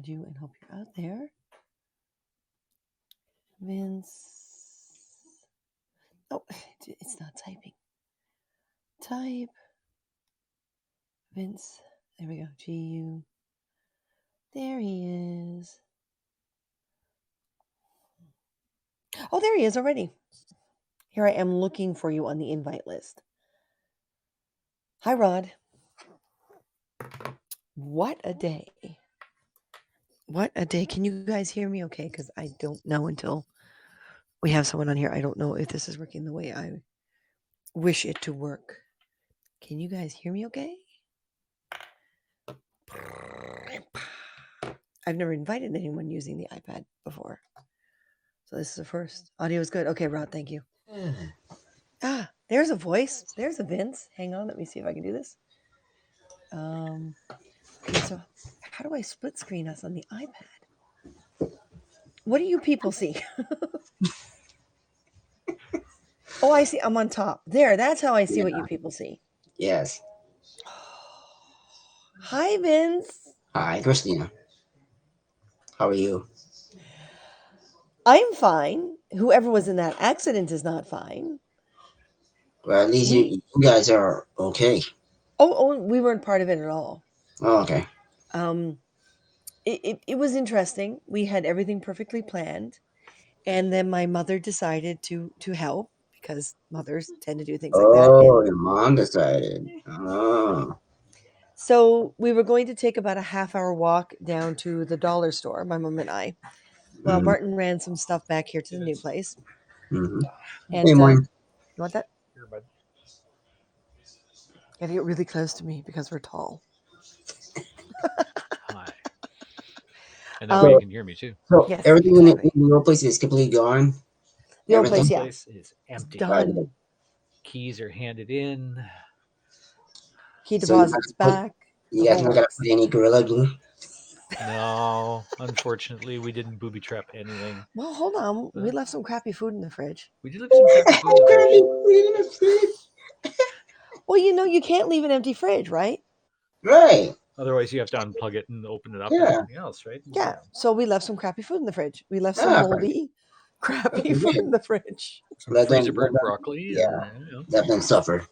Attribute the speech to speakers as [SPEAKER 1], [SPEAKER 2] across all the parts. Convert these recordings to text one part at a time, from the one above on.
[SPEAKER 1] add you and help you out there. Vince. Oh, it's not typing. Type. Vince. There we go. GU. There he is. Oh, there he is already. Here I am looking for you on the invite list. Hi, Rod. What a day. What a day. Can you guys hear me okay? Because I don't know until we have someone on here. I don't know if this is working the way I wish it to work. Can you guys hear me okay? I've never invited anyone using the iPad before. So this is the first. Audio is good. Okay, Rod, thank you. There's a voice. There's a Vince. Hang on, let me see if I can do this. Okay, so how do I split screen us on the iPad? What do you people see? Oh, I see. I'm on top. There, that's how I see what you people see.
[SPEAKER 2] Yes.
[SPEAKER 1] Hi, Vince.
[SPEAKER 2] Hi, Christina. How are you?
[SPEAKER 1] I'm fine. Whoever was in that accident is not fine.
[SPEAKER 2] Well, at least you guys are okay.
[SPEAKER 1] Oh, we weren't part of it at all.
[SPEAKER 2] Oh, okay.
[SPEAKER 1] It was interesting. We had everything perfectly planned, and then my mother decided to help because mothers tend to do things like that.
[SPEAKER 2] Oh, your mom decided. Oh.
[SPEAKER 1] So we were going to take about a half-hour walk down to the dollar store, my mom and I. Well, Martin ran some stuff back here to the new place.
[SPEAKER 2] Mm-hmm.
[SPEAKER 1] And
[SPEAKER 2] Hey,
[SPEAKER 1] you want that? Here, bud. You gotta get really close to me because we're tall.
[SPEAKER 3] Hi. And now you can hear me too.
[SPEAKER 2] So
[SPEAKER 1] yes,
[SPEAKER 2] everything
[SPEAKER 1] exactly.
[SPEAKER 2] in your place is completely gone?
[SPEAKER 1] The old place,
[SPEAKER 3] The
[SPEAKER 1] yeah.
[SPEAKER 3] place is empty.
[SPEAKER 1] Done.
[SPEAKER 3] Keys are handed in.
[SPEAKER 1] Key deposits back.
[SPEAKER 2] You guys not got to put any Gorilla Glue?
[SPEAKER 3] No, unfortunately, we didn't booby trap anything.
[SPEAKER 1] Well, hold on. We left some crappy food in the fridge.
[SPEAKER 3] We did leave some crappy food in the fridge.
[SPEAKER 1] Well, you can't leave an empty fridge, right?
[SPEAKER 2] Right.
[SPEAKER 3] Otherwise, you have to unplug it and open it up and everything else, right?
[SPEAKER 1] Yeah. So we left some crappy food in the fridge. We left some moldy, crappy food in the fridge.
[SPEAKER 3] Some freezer burnt broccoli.
[SPEAKER 2] Yeah. Let them suffer.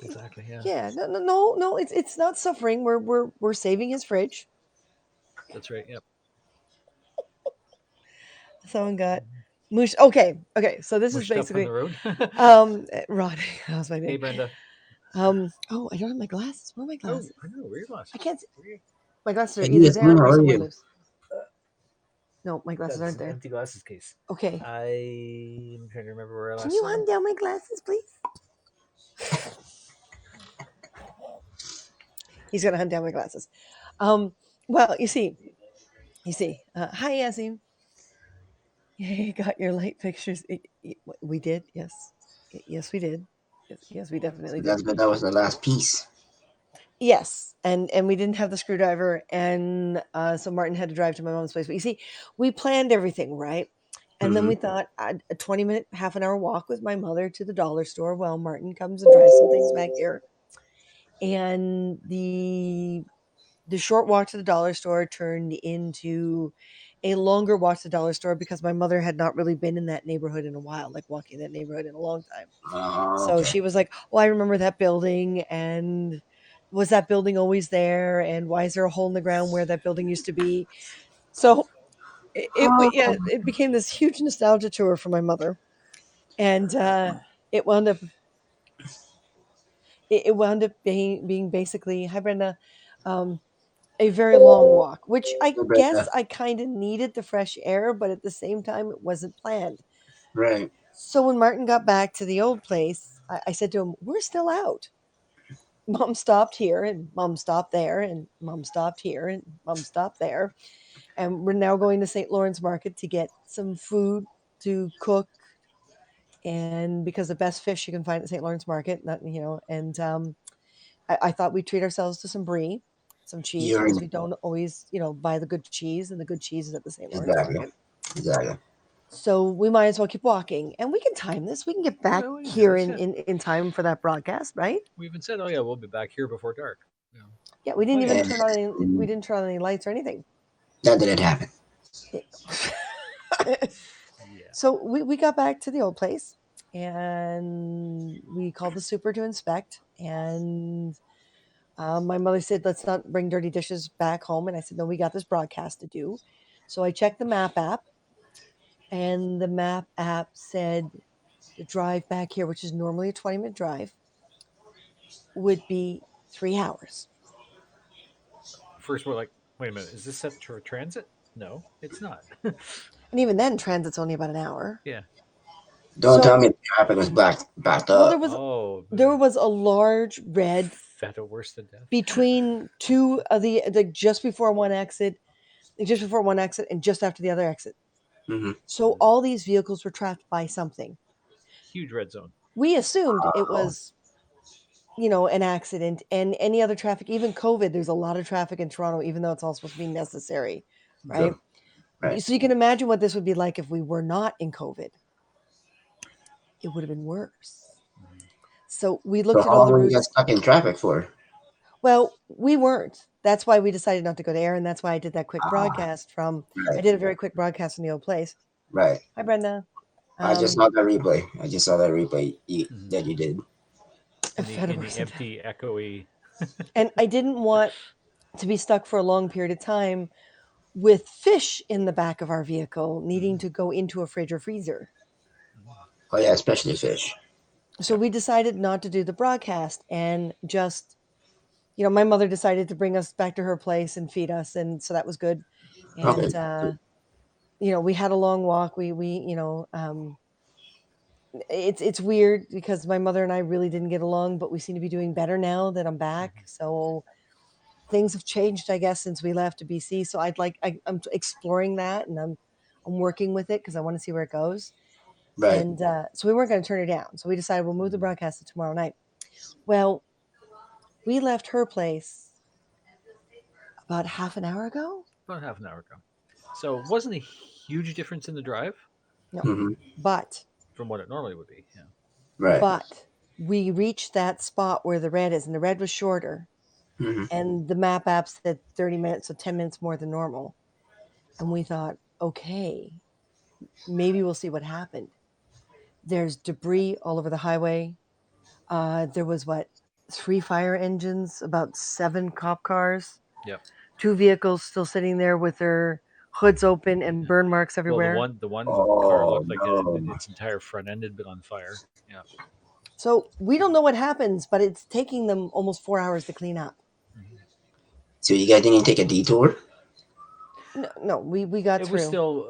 [SPEAKER 3] Exactly. Yeah.
[SPEAKER 1] Yeah. No. It's not suffering. We're saving his fridge.
[SPEAKER 3] That's right. Yep.
[SPEAKER 1] Someone got moosh. Okay. So this
[SPEAKER 3] Mushed
[SPEAKER 1] is basically
[SPEAKER 3] up on the road.
[SPEAKER 1] Rod. That was my name.
[SPEAKER 3] Hey, Brenda.
[SPEAKER 1] Oh, I don't have my glasses. Where are my glasses?
[SPEAKER 3] Oh, I know. Where are your glasses?
[SPEAKER 1] I can't see. My glasses are
[SPEAKER 2] Hey,
[SPEAKER 1] either
[SPEAKER 2] yes,
[SPEAKER 1] there
[SPEAKER 2] how
[SPEAKER 1] or
[SPEAKER 2] are
[SPEAKER 1] somewhere
[SPEAKER 2] you?
[SPEAKER 1] loose. No, my glasses
[SPEAKER 3] That's
[SPEAKER 1] aren't there.
[SPEAKER 3] an empty glasses case.
[SPEAKER 1] Okay.
[SPEAKER 3] I'm trying to remember where I last
[SPEAKER 1] Can you
[SPEAKER 3] saw them.
[SPEAKER 1] hand down my glasses, please? He's gonna hunt down my glasses. Well, you see. Hi, Yasin. You got your light fixtures. We did, yes. Yes, we did. Yes, we definitely did.
[SPEAKER 2] That was the last piece.
[SPEAKER 1] Yes, and we didn't have the screwdriver, and so Martin had to drive to my mom's place. But you see, we planned everything, right? And then we thought a 20-minute, half an hour walk with my mother to the dollar store while Martin comes and drives some things back here. And the short walk to the dollar store turned into a longer walk to the dollar store because my mother had not really been in that neighborhood in a while, like walking that neighborhood in a long time. So she was like, "Oh, I remember that building, and was that building always there? And why is there a hole in the ground where that building used to be?" So it became this huge nostalgia tour for my mother, and it wound up being basically, hi Brenda, a very long walk, which I guess I kind of needed the fresh air, but at the same time, it wasn't planned.
[SPEAKER 2] Right.
[SPEAKER 1] So when Martin got back to the old place, I said to him, "We're still out. Mom stopped here, and Mom stopped there, and Mom stopped here, and Mom stopped there. And we're now going to St. Lawrence Market to get some food to cook. And because the best fish you can find at St. Lawrence Market, and I thought we'd treat ourselves to some brie, some cheese, because we don't always, buy the good cheese, and the good cheese is at the St. Lawrence Market.
[SPEAKER 2] Exactly.
[SPEAKER 1] So we might as well keep walking, and we can time this. We can get back here in time for that broadcast, right?
[SPEAKER 3] We even said, "Oh yeah, we'll be back here before dark."
[SPEAKER 1] Yeah, we didn't even turn on any lights or anything.
[SPEAKER 2] That didn't happen.
[SPEAKER 3] Yeah.
[SPEAKER 1] So we got back to the old place and we called the super to inspect. And my mother said, let's not bring dirty dishes back home. And I said, no, we got this broadcast to do. So I checked the map app, and the map app said the drive back here, which is normally a 20-minute drive, would be 3 hours.
[SPEAKER 3] First, we're like, wait a minute, is this set for transit? No, it's not.
[SPEAKER 1] And even then, transit's only about an hour.
[SPEAKER 3] Yeah.
[SPEAKER 2] Don't tell
[SPEAKER 1] So,
[SPEAKER 2] me the traffic was backed
[SPEAKER 1] well,
[SPEAKER 2] up.
[SPEAKER 3] Oh,
[SPEAKER 1] there was a large red
[SPEAKER 3] feta worse than death.
[SPEAKER 1] between two of the like just before one exit, and just after the other exit.
[SPEAKER 2] Hmm.
[SPEAKER 1] So all these vehicles were trapped by something.
[SPEAKER 3] Huge red zone.
[SPEAKER 1] We assumed it
[SPEAKER 2] Oh,
[SPEAKER 1] was, an accident, and any other traffic, even COVID. There's a lot of traffic in Toronto, even though it's all supposed to be necessary, right?
[SPEAKER 2] true. Right.
[SPEAKER 1] So you can imagine what this would be like if we were not in COVID. It would have been worse. So we
[SPEAKER 2] So
[SPEAKER 1] looked at
[SPEAKER 2] how
[SPEAKER 1] all the
[SPEAKER 2] long you got
[SPEAKER 1] routes.
[SPEAKER 2] stuck in traffic for?
[SPEAKER 1] Well, we weren't. That's why we decided not to go to air, and that's why I did that quick
[SPEAKER 2] Ah,
[SPEAKER 1] broadcast from. I
[SPEAKER 2] right,
[SPEAKER 1] did a very quick broadcast from the old place.
[SPEAKER 2] right.
[SPEAKER 1] Hi, Brenda.
[SPEAKER 2] I just
[SPEAKER 1] Um,
[SPEAKER 2] saw that replay. I just saw that replay
[SPEAKER 3] Mhm.
[SPEAKER 2] that you did.
[SPEAKER 3] In
[SPEAKER 1] Feta
[SPEAKER 3] the
[SPEAKER 1] worse than death.
[SPEAKER 3] empty, echoey.
[SPEAKER 1] And I didn't want to be stuck for a long period of time with fish in the back of our vehicle needing to go into a fridge or freezer.
[SPEAKER 2] Oh yeah, especially fish.
[SPEAKER 1] So we decided not to do the broadcast and just, my mother decided to bring us back to her place and feed us. And so that was good.
[SPEAKER 2] Okay.
[SPEAKER 1] And, we had a long walk. It's weird because my mother and I really didn't get along, but we seem to be doing better now that I'm back. So things have changed, I guess, since we left to BC. So I'm exploring that, and I'm working with it because I want to see where it goes.
[SPEAKER 2] Right.
[SPEAKER 1] And so we weren't going to turn it down. So we decided we'll move the broadcast to tomorrow night. Well, we left her place about half an hour ago.
[SPEAKER 3] About half an hour ago. So it wasn't a huge difference in the drive
[SPEAKER 1] No,
[SPEAKER 2] Hmm.
[SPEAKER 1] but
[SPEAKER 3] from what it normally would be. Yeah.
[SPEAKER 2] Right.
[SPEAKER 1] but we reached that spot where the red is, and the red was shorter,
[SPEAKER 2] Hmm.
[SPEAKER 1] and the map app said 30 minutes, so 10 minutes more than normal. And we thought, okay, maybe we'll see what happened. There's debris all over the highway. There was what, 3 fire engines, about 7 cop cars,
[SPEAKER 3] Yep.
[SPEAKER 1] 2 vehicles still sitting there with their hoods open and burn marks
[SPEAKER 3] Well,
[SPEAKER 1] everywhere.
[SPEAKER 3] the one car
[SPEAKER 2] Oh
[SPEAKER 3] looked like
[SPEAKER 2] no.
[SPEAKER 3] its entire front end had been on fire. Yeah.
[SPEAKER 1] So we don't know what happens, but it's taking them almost 4 hours to clean up.
[SPEAKER 3] Mhm.
[SPEAKER 2] So you guys didn't take a detour?
[SPEAKER 1] No, no, we got
[SPEAKER 3] It was
[SPEAKER 1] through.
[SPEAKER 3] still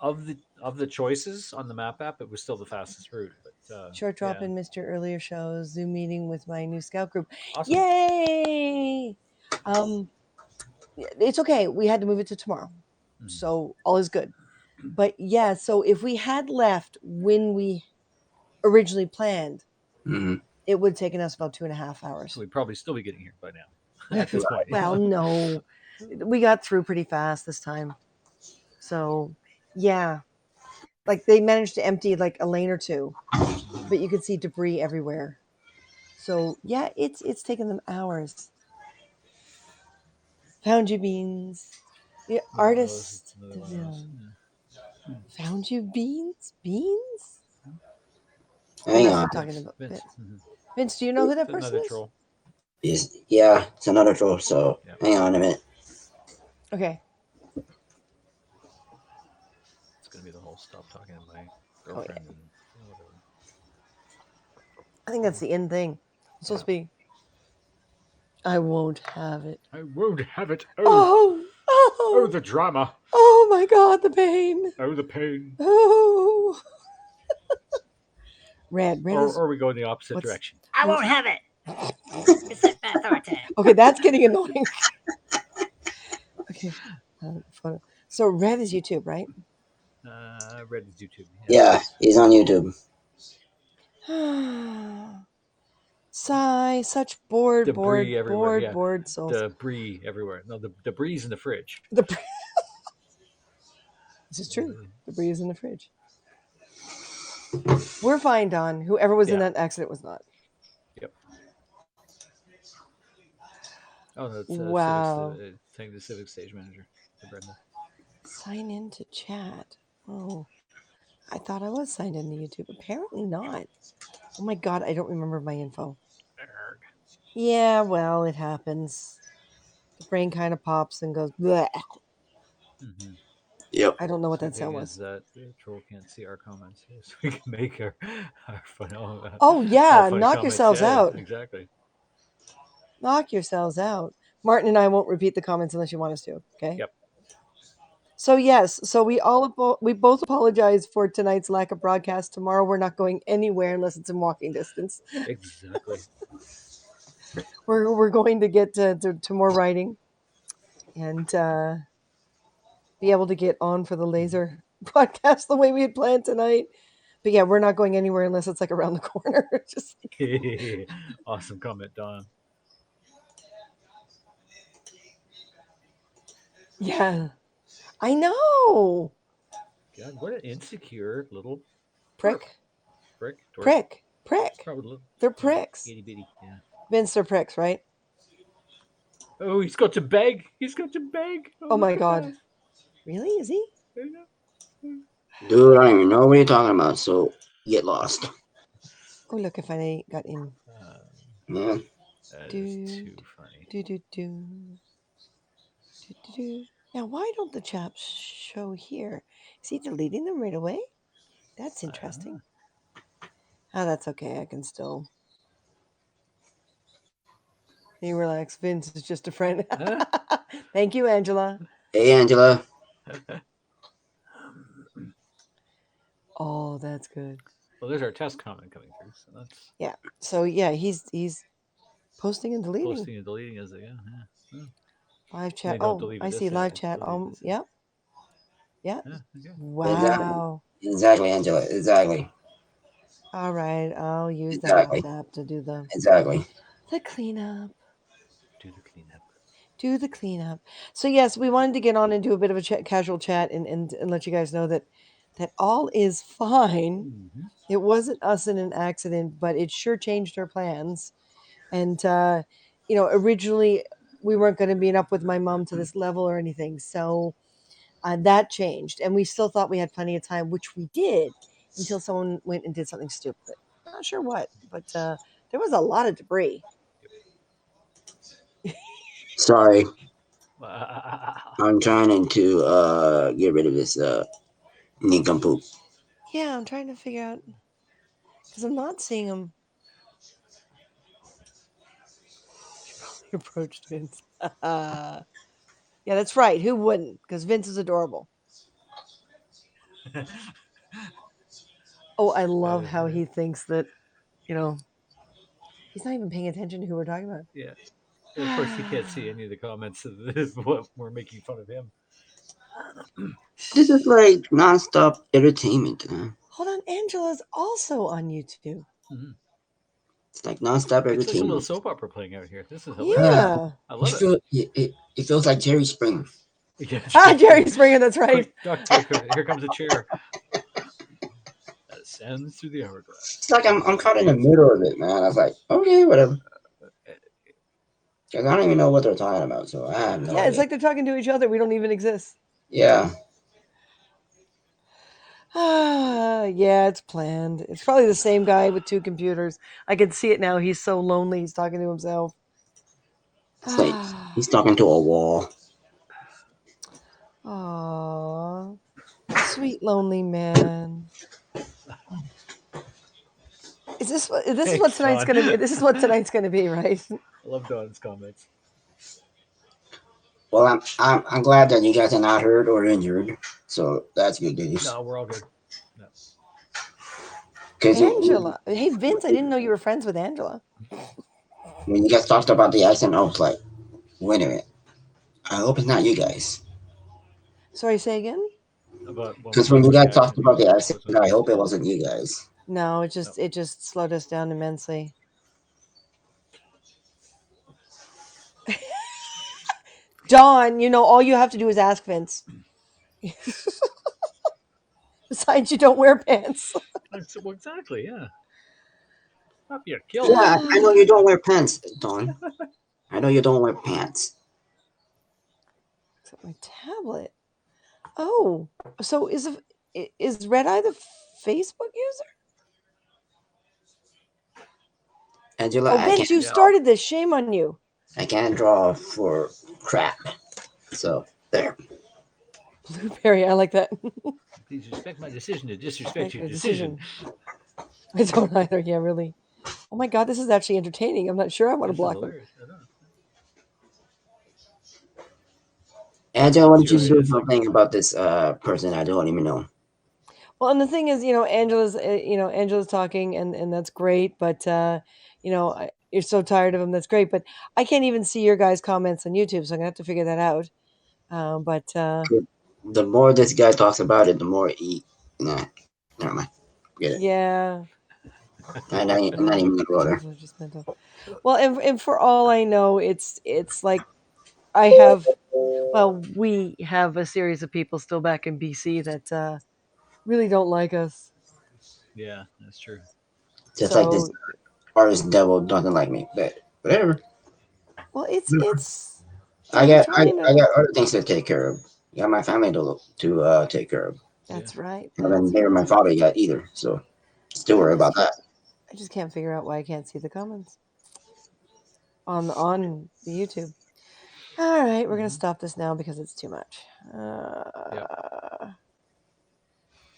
[SPEAKER 3] of the choices on the map app. It was still the fastest route, but
[SPEAKER 1] Short drop
[SPEAKER 3] yeah,
[SPEAKER 1] in Mr. Earlier shows, Zoom meeting with my new scout group.
[SPEAKER 3] awesome.
[SPEAKER 1] Yay! Um, it's okay. We had to move it to tomorrow.
[SPEAKER 3] Mhm.
[SPEAKER 1] So all is good. But yeah, so if we had left when we originally planned,
[SPEAKER 2] Hmm.
[SPEAKER 1] it would have taken us about 2.5 hours.
[SPEAKER 3] So we'd probably still be getting here by now. At this point,
[SPEAKER 1] Well, no, we got through pretty fast this time. So yeah, like they managed to empty like a lane or two, but you could see debris everywhere. So yeah, it's taken them hours. Found you beans. The artist
[SPEAKER 3] Another one of those.
[SPEAKER 1] Deville.
[SPEAKER 3] Yeah.
[SPEAKER 1] Found you beans? Beans? Oh,
[SPEAKER 2] Hang
[SPEAKER 1] that's
[SPEAKER 2] on.
[SPEAKER 1] talking about
[SPEAKER 3] Vince.
[SPEAKER 1] Vince.
[SPEAKER 3] Mhm.
[SPEAKER 1] Vince, do you know who that
[SPEAKER 3] It's
[SPEAKER 1] person
[SPEAKER 3] another
[SPEAKER 1] is?
[SPEAKER 3] troll.
[SPEAKER 2] Yeah, it's another troll. So
[SPEAKER 3] Yeah.
[SPEAKER 2] hang on a minute.
[SPEAKER 1] Okay.
[SPEAKER 3] It's gonna be the whole stop talking to my
[SPEAKER 1] Oh
[SPEAKER 3] girlfriend
[SPEAKER 1] yeah.
[SPEAKER 3] and whatever.
[SPEAKER 1] I think that's the end thing. It's supposed to be. I won't have it.
[SPEAKER 3] I won't have it.
[SPEAKER 1] Oh,
[SPEAKER 3] Oh,
[SPEAKER 1] oh,
[SPEAKER 3] the drama.
[SPEAKER 1] oh my God, the pain.
[SPEAKER 3] Oh, the pain.
[SPEAKER 1] Oh. Red is
[SPEAKER 3] Or we go in the opposite
[SPEAKER 1] what's
[SPEAKER 3] direction. I won't have it. It's that authority.
[SPEAKER 1] okay. That's getting annoying. Okay. Photo. So red is YouTube, right?
[SPEAKER 3] Red is YouTube. Yeah.
[SPEAKER 2] Yeah, he's on YouTube.
[SPEAKER 1] Sigh, such bored,
[SPEAKER 3] Debris
[SPEAKER 1] bored,
[SPEAKER 3] everywhere.
[SPEAKER 1] bored,
[SPEAKER 3] Yeah.
[SPEAKER 1] bored souls.
[SPEAKER 3] Debris everywhere. No, the debris is in the fridge.
[SPEAKER 1] The this is true. Debris is in the fridge. We're fine, Don. Whoever was in
[SPEAKER 3] Yeah.
[SPEAKER 1] that accident was not.
[SPEAKER 3] Yep. Oh, that's
[SPEAKER 1] Wow.
[SPEAKER 3] Civics, the Civic stage manager, Brenda.
[SPEAKER 1] Sign in to chat. Oh, I thought I was signed into YouTube. Apparently not. Oh my god, I don't remember my info.
[SPEAKER 3] Arg.
[SPEAKER 1] Yeah, well, it happens. The brain kind of pops and goes, bleh.
[SPEAKER 3] Mm-hmm.
[SPEAKER 2] Yep.
[SPEAKER 1] I don't know what
[SPEAKER 3] The
[SPEAKER 1] that
[SPEAKER 3] thing
[SPEAKER 1] sound
[SPEAKER 3] is
[SPEAKER 1] was.
[SPEAKER 3] that the troll can't see our comments, so we can make our fun,
[SPEAKER 1] Oh,
[SPEAKER 3] all
[SPEAKER 1] yeah,
[SPEAKER 3] funny
[SPEAKER 1] knock
[SPEAKER 3] comments.
[SPEAKER 1] yourselves
[SPEAKER 3] Yeah,
[SPEAKER 1] out.
[SPEAKER 3] exactly.
[SPEAKER 1] Knock yourselves out. Martin and I won't repeat the comments unless you want us to, okay?
[SPEAKER 3] Yep.
[SPEAKER 1] So yes, so we both apologize for tonight's lack of broadcast. Tomorrow we're not going anywhere unless it's in walking distance.
[SPEAKER 3] Exactly.
[SPEAKER 1] We're going to get to more writing and be able to get on for the laser broadcast the way we had planned tonight. But yeah, we're not going anywhere unless it's like around the corner. Just like,
[SPEAKER 3] Awesome comment, Don.
[SPEAKER 1] yeah, I know.
[SPEAKER 3] God, what an insecure little perp.
[SPEAKER 1] Prick,
[SPEAKER 3] Prick, dork.
[SPEAKER 1] prick.
[SPEAKER 3] Probably a little,
[SPEAKER 1] They're
[SPEAKER 3] you know,
[SPEAKER 1] pricks.
[SPEAKER 3] itty bitty. Yeah.
[SPEAKER 1] Vince, they're pricks, right?
[SPEAKER 3] Oh, he's got to beg. He's got to beg. Oh,
[SPEAKER 1] Oh
[SPEAKER 3] look
[SPEAKER 1] my
[SPEAKER 3] at
[SPEAKER 1] god,
[SPEAKER 3] that.
[SPEAKER 1] really? Is he?
[SPEAKER 2] Dude, I don't even know what you're talking about, so get lost.
[SPEAKER 1] Oh look, if I got in.
[SPEAKER 2] Man.
[SPEAKER 3] That is
[SPEAKER 1] Do
[SPEAKER 3] too funny.
[SPEAKER 1] do do do. Do. Now, why don't the chaps show here? Is he deleting them right away? That's interesting. Oh, that's okay. I can still. You relax. Vince is just a friend.
[SPEAKER 3] Huh?
[SPEAKER 1] Thank you, Angela.
[SPEAKER 2] Hey, Angela.
[SPEAKER 1] Oh, that's good.
[SPEAKER 3] Well, there's our test comment coming through, so that's
[SPEAKER 1] Yeah. So yeah, he's posting and deleting.
[SPEAKER 3] posting and deleting as they go. Yeah.
[SPEAKER 1] Live
[SPEAKER 3] They
[SPEAKER 1] chat.
[SPEAKER 3] don't
[SPEAKER 1] Oh,
[SPEAKER 3] delete
[SPEAKER 1] I
[SPEAKER 3] this
[SPEAKER 1] see
[SPEAKER 3] end,
[SPEAKER 1] live
[SPEAKER 3] it's
[SPEAKER 1] chat.
[SPEAKER 3] deleted this end.
[SPEAKER 1] Yep. Yeah.
[SPEAKER 3] Okay.
[SPEAKER 2] Exactly.
[SPEAKER 1] Wow.
[SPEAKER 2] Exactly, Angela. Exactly.
[SPEAKER 1] All right. I'll use the
[SPEAKER 2] Exactly.
[SPEAKER 1] health app to do the
[SPEAKER 2] Exactly.
[SPEAKER 1] cleanup.
[SPEAKER 3] Do the cleanup.
[SPEAKER 1] Do the cleanup. So yes, we wanted to get on and do a bit of a casual chat and let you guys know that all is fine.
[SPEAKER 3] Mm-hmm.
[SPEAKER 1] It wasn't us in an accident, but it sure changed our plans. And originally we weren't going to meet up with my mom to this level or anything, so that changed, and we still thought we had plenty of time, which we did until someone went and did something stupid. Not sure what, but there was a lot of debris.
[SPEAKER 2] Sorry.
[SPEAKER 3] Wow.
[SPEAKER 2] I'm trying to get rid of this nincompoop.
[SPEAKER 1] Yeah, I'm trying to figure out because I'm not seeing him. She probably approached Vince. Yeah, that's right. Who wouldn't? Because Vince is adorable. Oh, I love how he thinks that, you know, he's not even paying attention to who we're talking about.
[SPEAKER 3] Yeah. And of course, he can't see any of the comments of this, what we're making fun of him.
[SPEAKER 2] This is like nonstop entertainment.
[SPEAKER 1] Hold on, Angela's also on YouTube.
[SPEAKER 3] Mm-hmm.
[SPEAKER 2] It's like nonstop
[SPEAKER 3] It's like a little
[SPEAKER 2] entertainment.
[SPEAKER 3] soap opera playing out here. This is hilarious.
[SPEAKER 1] Yeah.
[SPEAKER 3] I love
[SPEAKER 2] It feels like Jerry Springer.
[SPEAKER 3] Yeah,
[SPEAKER 1] Jerry Springer, that's right.
[SPEAKER 3] Quick, duck, duck, here comes a chair. That ascends through the hourglass.
[SPEAKER 2] It's like I'm caught in the middle of it, man. I was like, okay, whatever. Because I don't even know what they're talking about, so I have no
[SPEAKER 1] Yeah, it's
[SPEAKER 2] idea.
[SPEAKER 1] like they're talking to each other. We don't even exist.
[SPEAKER 2] Yeah.
[SPEAKER 1] Yeah, it's planned. It's probably the same guy with two computers. I can see it now. He's so lonely. He's talking to himself.
[SPEAKER 2] It's like he's talking to a wall.
[SPEAKER 1] Aww, sweet lonely man. Is this what
[SPEAKER 3] Thanks,
[SPEAKER 1] what tonight's
[SPEAKER 3] Don.
[SPEAKER 1] gonna be? This is what tonight's gonna be, right?
[SPEAKER 3] I love Don's comments.
[SPEAKER 2] Well, I'm glad that you guys are not hurt or injured, so that's good news.
[SPEAKER 3] No, we're all good. No.
[SPEAKER 2] Because
[SPEAKER 1] Angela, hey Vince, I didn't know you were friends with Angela.
[SPEAKER 2] when you guys talked about the accident, I was like, wait a minute. I hope it's not you guys.
[SPEAKER 1] Sorry, say again.
[SPEAKER 3] About
[SPEAKER 2] Because when you
[SPEAKER 3] about the
[SPEAKER 2] guys talked
[SPEAKER 3] accident,
[SPEAKER 2] about the
[SPEAKER 3] I hope it
[SPEAKER 2] accident,
[SPEAKER 3] wasn't
[SPEAKER 2] I
[SPEAKER 3] you.
[SPEAKER 2] hope it wasn't you guys.
[SPEAKER 1] No, it
[SPEAKER 3] No.
[SPEAKER 1] just slowed us down immensely. Dawn, all you have to do is ask Vince. Besides, you don't wear pants.
[SPEAKER 3] Well, exactly, yeah. Not be a killer.
[SPEAKER 2] Yeah, I know you don't wear pants, Dawn. I know you don't wear pants.
[SPEAKER 1] Except my tablet. Oh, so is Red Eye the Facebook user?
[SPEAKER 2] Angela,
[SPEAKER 1] Oh,
[SPEAKER 2] I
[SPEAKER 1] Vince, you
[SPEAKER 2] can't
[SPEAKER 3] Yeah.
[SPEAKER 2] draw.
[SPEAKER 1] started this. Shame on you.
[SPEAKER 2] I can't draw for crap. So there.
[SPEAKER 1] Blueberry, I like that.
[SPEAKER 3] Please respect my decision to disrespect
[SPEAKER 1] Make
[SPEAKER 3] your
[SPEAKER 1] a
[SPEAKER 3] decision.
[SPEAKER 1] decision. I don't either. Yeah, really. Oh my God, this is actually entertaining. I'm not sure I want to
[SPEAKER 3] This is
[SPEAKER 1] block them.
[SPEAKER 3] hilarious. I know.
[SPEAKER 2] Angela, what did you
[SPEAKER 3] Zero
[SPEAKER 2] do
[SPEAKER 3] is like,
[SPEAKER 2] something about this person I don't even know?
[SPEAKER 1] Well, and the thing is, Angela's talking, and that's great. But you're so tired of him. That's great, but I can't even see your guys' comments on YouTube, so I'm gonna have to figure that out. But
[SPEAKER 2] The more this guy talks about it, the more he. Nah, never mind. Forget it.
[SPEAKER 1] yeah,
[SPEAKER 2] I'm not even gonna go there.
[SPEAKER 1] Angela just mental. Well, and for all I know, it's like I have. Well, we have a series of people still back in BC that really don't like us.
[SPEAKER 3] yeah, that's true.
[SPEAKER 2] Just like this
[SPEAKER 1] So,
[SPEAKER 2] artist devil doesn't like me, but whatever.
[SPEAKER 1] well, it's
[SPEAKER 2] I
[SPEAKER 1] we're
[SPEAKER 2] got I,
[SPEAKER 1] trying
[SPEAKER 2] I
[SPEAKER 1] to.
[SPEAKER 2] got other things to take care of. I got my family to take care of.
[SPEAKER 3] Yeah.
[SPEAKER 1] That's right.
[SPEAKER 2] I haven't
[SPEAKER 1] That's
[SPEAKER 2] buried my
[SPEAKER 1] right.
[SPEAKER 2] father yet either, so still
[SPEAKER 1] I
[SPEAKER 2] worry
[SPEAKER 1] just
[SPEAKER 2] about
[SPEAKER 1] can't.
[SPEAKER 2] that.
[SPEAKER 1] I just can't figure out why I can't see the comments on the YouTube. All right, we're gonna
[SPEAKER 3] Hmm.
[SPEAKER 1] stop this now because it's too much.
[SPEAKER 3] Yeah.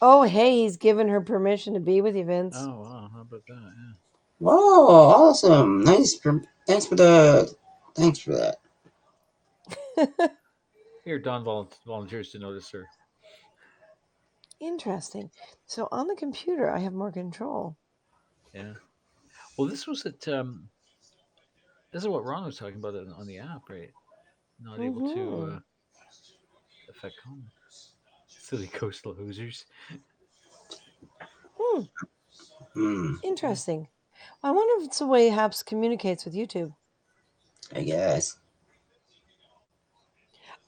[SPEAKER 1] Oh, hey, he's given her permission to be with you, Vince.
[SPEAKER 3] Oh, wow. How about that? Yeah.
[SPEAKER 2] Whoa, awesome! Thanks for that.
[SPEAKER 3] Here, Don volunteers to notice her.
[SPEAKER 1] Interesting. So on the computer, I have more control.
[SPEAKER 3] Yeah. Well, this was at. This is what Ron was talking about on the app, right? Not able to
[SPEAKER 1] Mm-hmm.
[SPEAKER 3] affect comment. Silly coastal losers.
[SPEAKER 1] Hmm.
[SPEAKER 2] Hmm.
[SPEAKER 3] Yeah.
[SPEAKER 1] Interesting. I wonder if it's the way Haps communicates with YouTube.
[SPEAKER 2] I guess.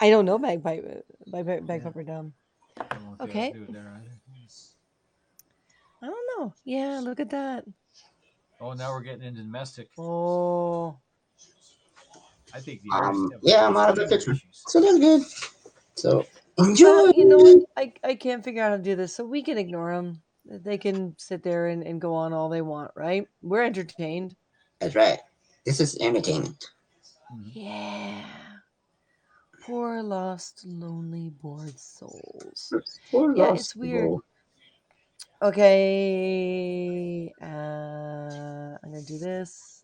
[SPEAKER 1] I don't know
[SPEAKER 3] Yeah.
[SPEAKER 1] Bagpiper Dumb.
[SPEAKER 3] I won't be able to
[SPEAKER 1] Okay.
[SPEAKER 3] do it there either.
[SPEAKER 1] I don't know. Yeah, look at that.
[SPEAKER 3] Oh, now we're getting into domestic.
[SPEAKER 1] Oh.
[SPEAKER 3] I think the artists have
[SPEAKER 2] Yeah, I'm out of the
[SPEAKER 3] anger
[SPEAKER 2] picture,
[SPEAKER 3] issues.
[SPEAKER 2] so that's good. So
[SPEAKER 1] Well,
[SPEAKER 2] enjoy.
[SPEAKER 1] you know what? I can't figure out how to do this, so we can ignore them. They can sit there and go on all they want, right? We're entertained.
[SPEAKER 2] That's right. This is entertainment.
[SPEAKER 3] Mm-hmm.
[SPEAKER 1] Yeah. Poor lost, lonely, bored souls.
[SPEAKER 2] Poor
[SPEAKER 1] Yeah,
[SPEAKER 2] lost
[SPEAKER 1] it's weird.
[SPEAKER 2] people.
[SPEAKER 1] Okay. I'm gonna do this.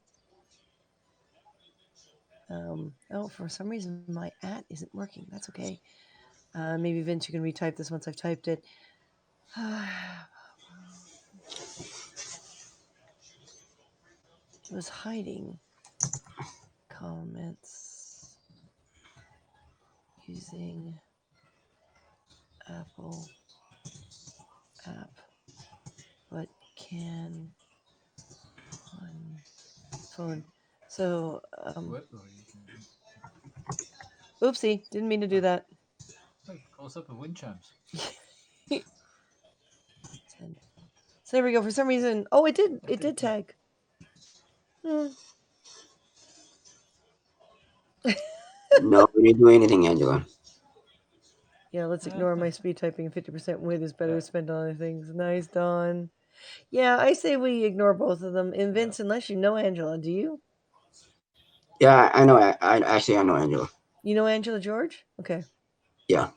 [SPEAKER 1] Oh, for some reason my @ isn't working. That's okay. Maybe Vince, you can retype this once I've typed it. It was hiding comments using Apple app, but can on phone. So,
[SPEAKER 3] What? Oh, you can
[SPEAKER 1] oopsie, didn't mean to do that.
[SPEAKER 3] close up the wind chimes.
[SPEAKER 1] Send. So there we go. For some reason, oh, it did. It
[SPEAKER 3] Okay.
[SPEAKER 1] did tag. Hmm.
[SPEAKER 2] No, we didn't do anything, Angela.
[SPEAKER 1] Yeah, let's ignore my speed typing. 50% weight is better
[SPEAKER 3] Yeah.
[SPEAKER 1] spent on other things. Nice, Dawn. Yeah, I say we ignore both of them. And
[SPEAKER 3] Yeah.
[SPEAKER 1] Vince, unless you know Angela, do you?
[SPEAKER 2] Yeah, I know. I actually I know Angela.
[SPEAKER 1] You know Angela George? Okay.
[SPEAKER 2] Yeah,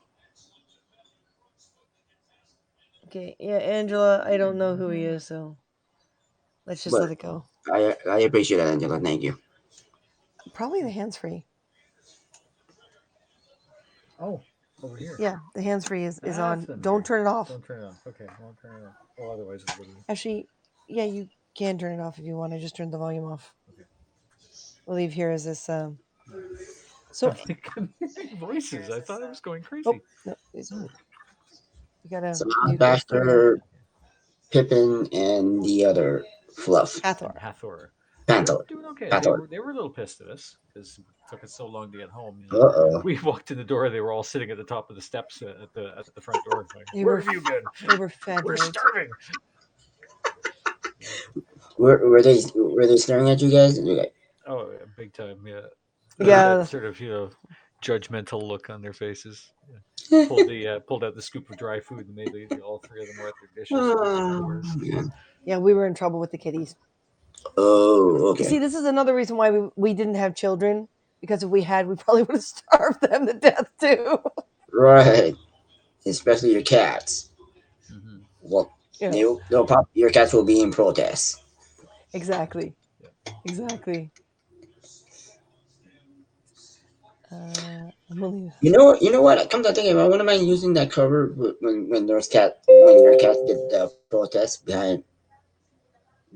[SPEAKER 1] Okay. Yeah, Angela, I don't
[SPEAKER 3] Weird.
[SPEAKER 1] know who he is, so let's just
[SPEAKER 2] but
[SPEAKER 1] let it go.
[SPEAKER 2] I appreciate that, Angela. Thank you.
[SPEAKER 1] Probably the hands free.
[SPEAKER 3] Oh, over here.
[SPEAKER 1] Yeah, the hands free is
[SPEAKER 3] That's
[SPEAKER 1] on.
[SPEAKER 3] the
[SPEAKER 1] Don't
[SPEAKER 3] mirror.
[SPEAKER 1] turn it off.
[SPEAKER 3] Don't turn it off. Okay, I won't turn it off. Oh, otherwise it'll go to.
[SPEAKER 1] Actually, yeah, you can turn it off if you want. I just turned the volume off.
[SPEAKER 3] Okay.
[SPEAKER 1] We'll leave here as this. So,
[SPEAKER 3] I'm like hearing voices. I thought I was going
[SPEAKER 1] oh
[SPEAKER 3] crazy.
[SPEAKER 1] no, you gotta
[SPEAKER 2] So
[SPEAKER 1] mute this for me.
[SPEAKER 2] Baxter, Pippin, and the other Fluff.
[SPEAKER 1] Hathor.
[SPEAKER 3] And Hathor. They're
[SPEAKER 2] Panther.
[SPEAKER 3] doing okay.
[SPEAKER 2] Panther.
[SPEAKER 3] They were a little pissed at us because it took us so long to get home.
[SPEAKER 2] Uh oh.
[SPEAKER 3] We walked in the door. They were all sitting at the top of the steps at the front door. Like,
[SPEAKER 1] They
[SPEAKER 3] where
[SPEAKER 1] were
[SPEAKER 3] have you been?
[SPEAKER 1] they were fat
[SPEAKER 3] We're
[SPEAKER 1] nerds.
[SPEAKER 3] starving.
[SPEAKER 2] Were they staring at you guys? Okay.
[SPEAKER 3] Oh, yeah, big time. Yeah. They had
[SPEAKER 1] Yeah,
[SPEAKER 3] that sort of judgmental look on their faces. Yeah. Pulled out the scoop of dry food and made all three of them wet their dishes with their
[SPEAKER 2] Oh,
[SPEAKER 3] underwears.
[SPEAKER 2] man.
[SPEAKER 1] Yeah, we were in trouble with the kitties.
[SPEAKER 2] Oh,
[SPEAKER 1] You
[SPEAKER 2] okay.
[SPEAKER 1] see, this is another reason why we didn't have children, because if we had, we probably would have starved them to death too.
[SPEAKER 2] Right. Especially your cats.
[SPEAKER 3] Mm-hmm.
[SPEAKER 2] Well,
[SPEAKER 1] Yeah,
[SPEAKER 2] they'll your cats will be in protest.
[SPEAKER 1] exactly,
[SPEAKER 3] Yeah.
[SPEAKER 1] exactly. I'm only
[SPEAKER 2] You know what? Come to think of it, wouldn't mind using that cover when your cat did the protest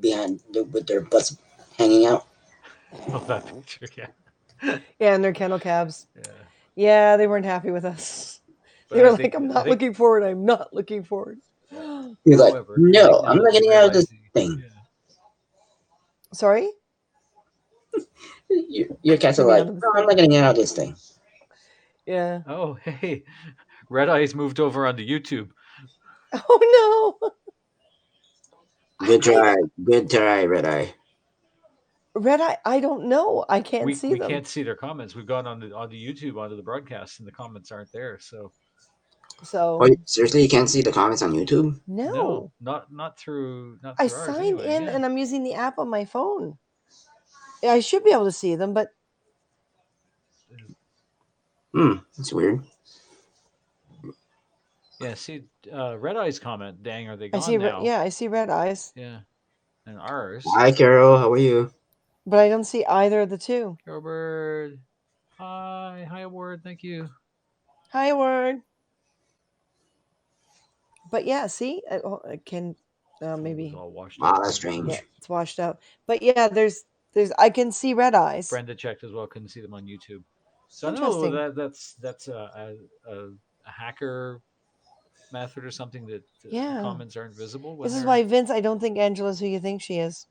[SPEAKER 2] with their butts hanging out.
[SPEAKER 3] Oh, that picture, yeah.
[SPEAKER 1] yeah, and their kennel cabs.
[SPEAKER 3] Yeah.
[SPEAKER 1] Yeah, they weren't happy with us.
[SPEAKER 3] But
[SPEAKER 1] They were like, "I'm
[SPEAKER 3] I
[SPEAKER 1] not
[SPEAKER 3] think,
[SPEAKER 1] looking forward. I'm not looking forward."
[SPEAKER 3] yeah.
[SPEAKER 2] He's like,
[SPEAKER 3] However, I think
[SPEAKER 2] no, I'm
[SPEAKER 3] now
[SPEAKER 2] not
[SPEAKER 3] they're
[SPEAKER 2] getting out of this
[SPEAKER 3] realizing,
[SPEAKER 2] thing.
[SPEAKER 3] yeah.
[SPEAKER 1] Sorry,
[SPEAKER 2] Your cats are
[SPEAKER 1] getting
[SPEAKER 2] like,
[SPEAKER 1] out of this
[SPEAKER 2] no, I'm
[SPEAKER 1] thing.
[SPEAKER 2] not getting out of this thing.
[SPEAKER 1] Yeah.
[SPEAKER 3] Oh, hey, Red Eyes moved over onto YouTube.
[SPEAKER 1] Oh no.
[SPEAKER 2] Good
[SPEAKER 1] I
[SPEAKER 2] try. Good try, Red Eye.
[SPEAKER 1] red eye. I don't know. I can't see
[SPEAKER 3] We
[SPEAKER 1] them.
[SPEAKER 3] can't see their comments. We've gone onto YouTube onto the broadcast, and the comments aren't there. So
[SPEAKER 2] Oh,
[SPEAKER 1] So
[SPEAKER 2] seriously, you can't see the comments on YouTube?
[SPEAKER 3] no,
[SPEAKER 1] no.
[SPEAKER 3] not
[SPEAKER 1] I
[SPEAKER 3] through ours
[SPEAKER 1] signed
[SPEAKER 3] anyway.
[SPEAKER 1] in
[SPEAKER 3] Yeah.
[SPEAKER 1] and I'm using the app on my phone. I should be able to see them, but
[SPEAKER 2] That's weird.
[SPEAKER 3] Yeah, see, Red Eyes comment, dang, are they
[SPEAKER 1] I
[SPEAKER 3] gone
[SPEAKER 1] see.
[SPEAKER 3] now?
[SPEAKER 1] Yeah, I see red eyes,
[SPEAKER 3] Yeah, and ours,
[SPEAKER 2] Hi, Carol. How are you?
[SPEAKER 1] but I don't see either of the two.
[SPEAKER 3] Gilbert, hi, Ward, thank you.
[SPEAKER 1] Hi, word. But yeah, see, I can
[SPEAKER 3] Oh, it was
[SPEAKER 1] maybe.
[SPEAKER 3] all washed
[SPEAKER 2] Wow,
[SPEAKER 3] out.
[SPEAKER 2] that's
[SPEAKER 3] Yeah.
[SPEAKER 1] Yeah,
[SPEAKER 2] strange.
[SPEAKER 1] it's washed out. But yeah, there's I can see red eyes.
[SPEAKER 3] Brenda checked as well, couldn't see them on YouTube. So I don't know
[SPEAKER 1] Interesting.
[SPEAKER 3] that's a hacker method or something that the
[SPEAKER 1] Yeah.
[SPEAKER 3] comments aren't visible when
[SPEAKER 1] This is
[SPEAKER 3] they're.
[SPEAKER 1] why, Vince, I don't think Angela's who you think she is.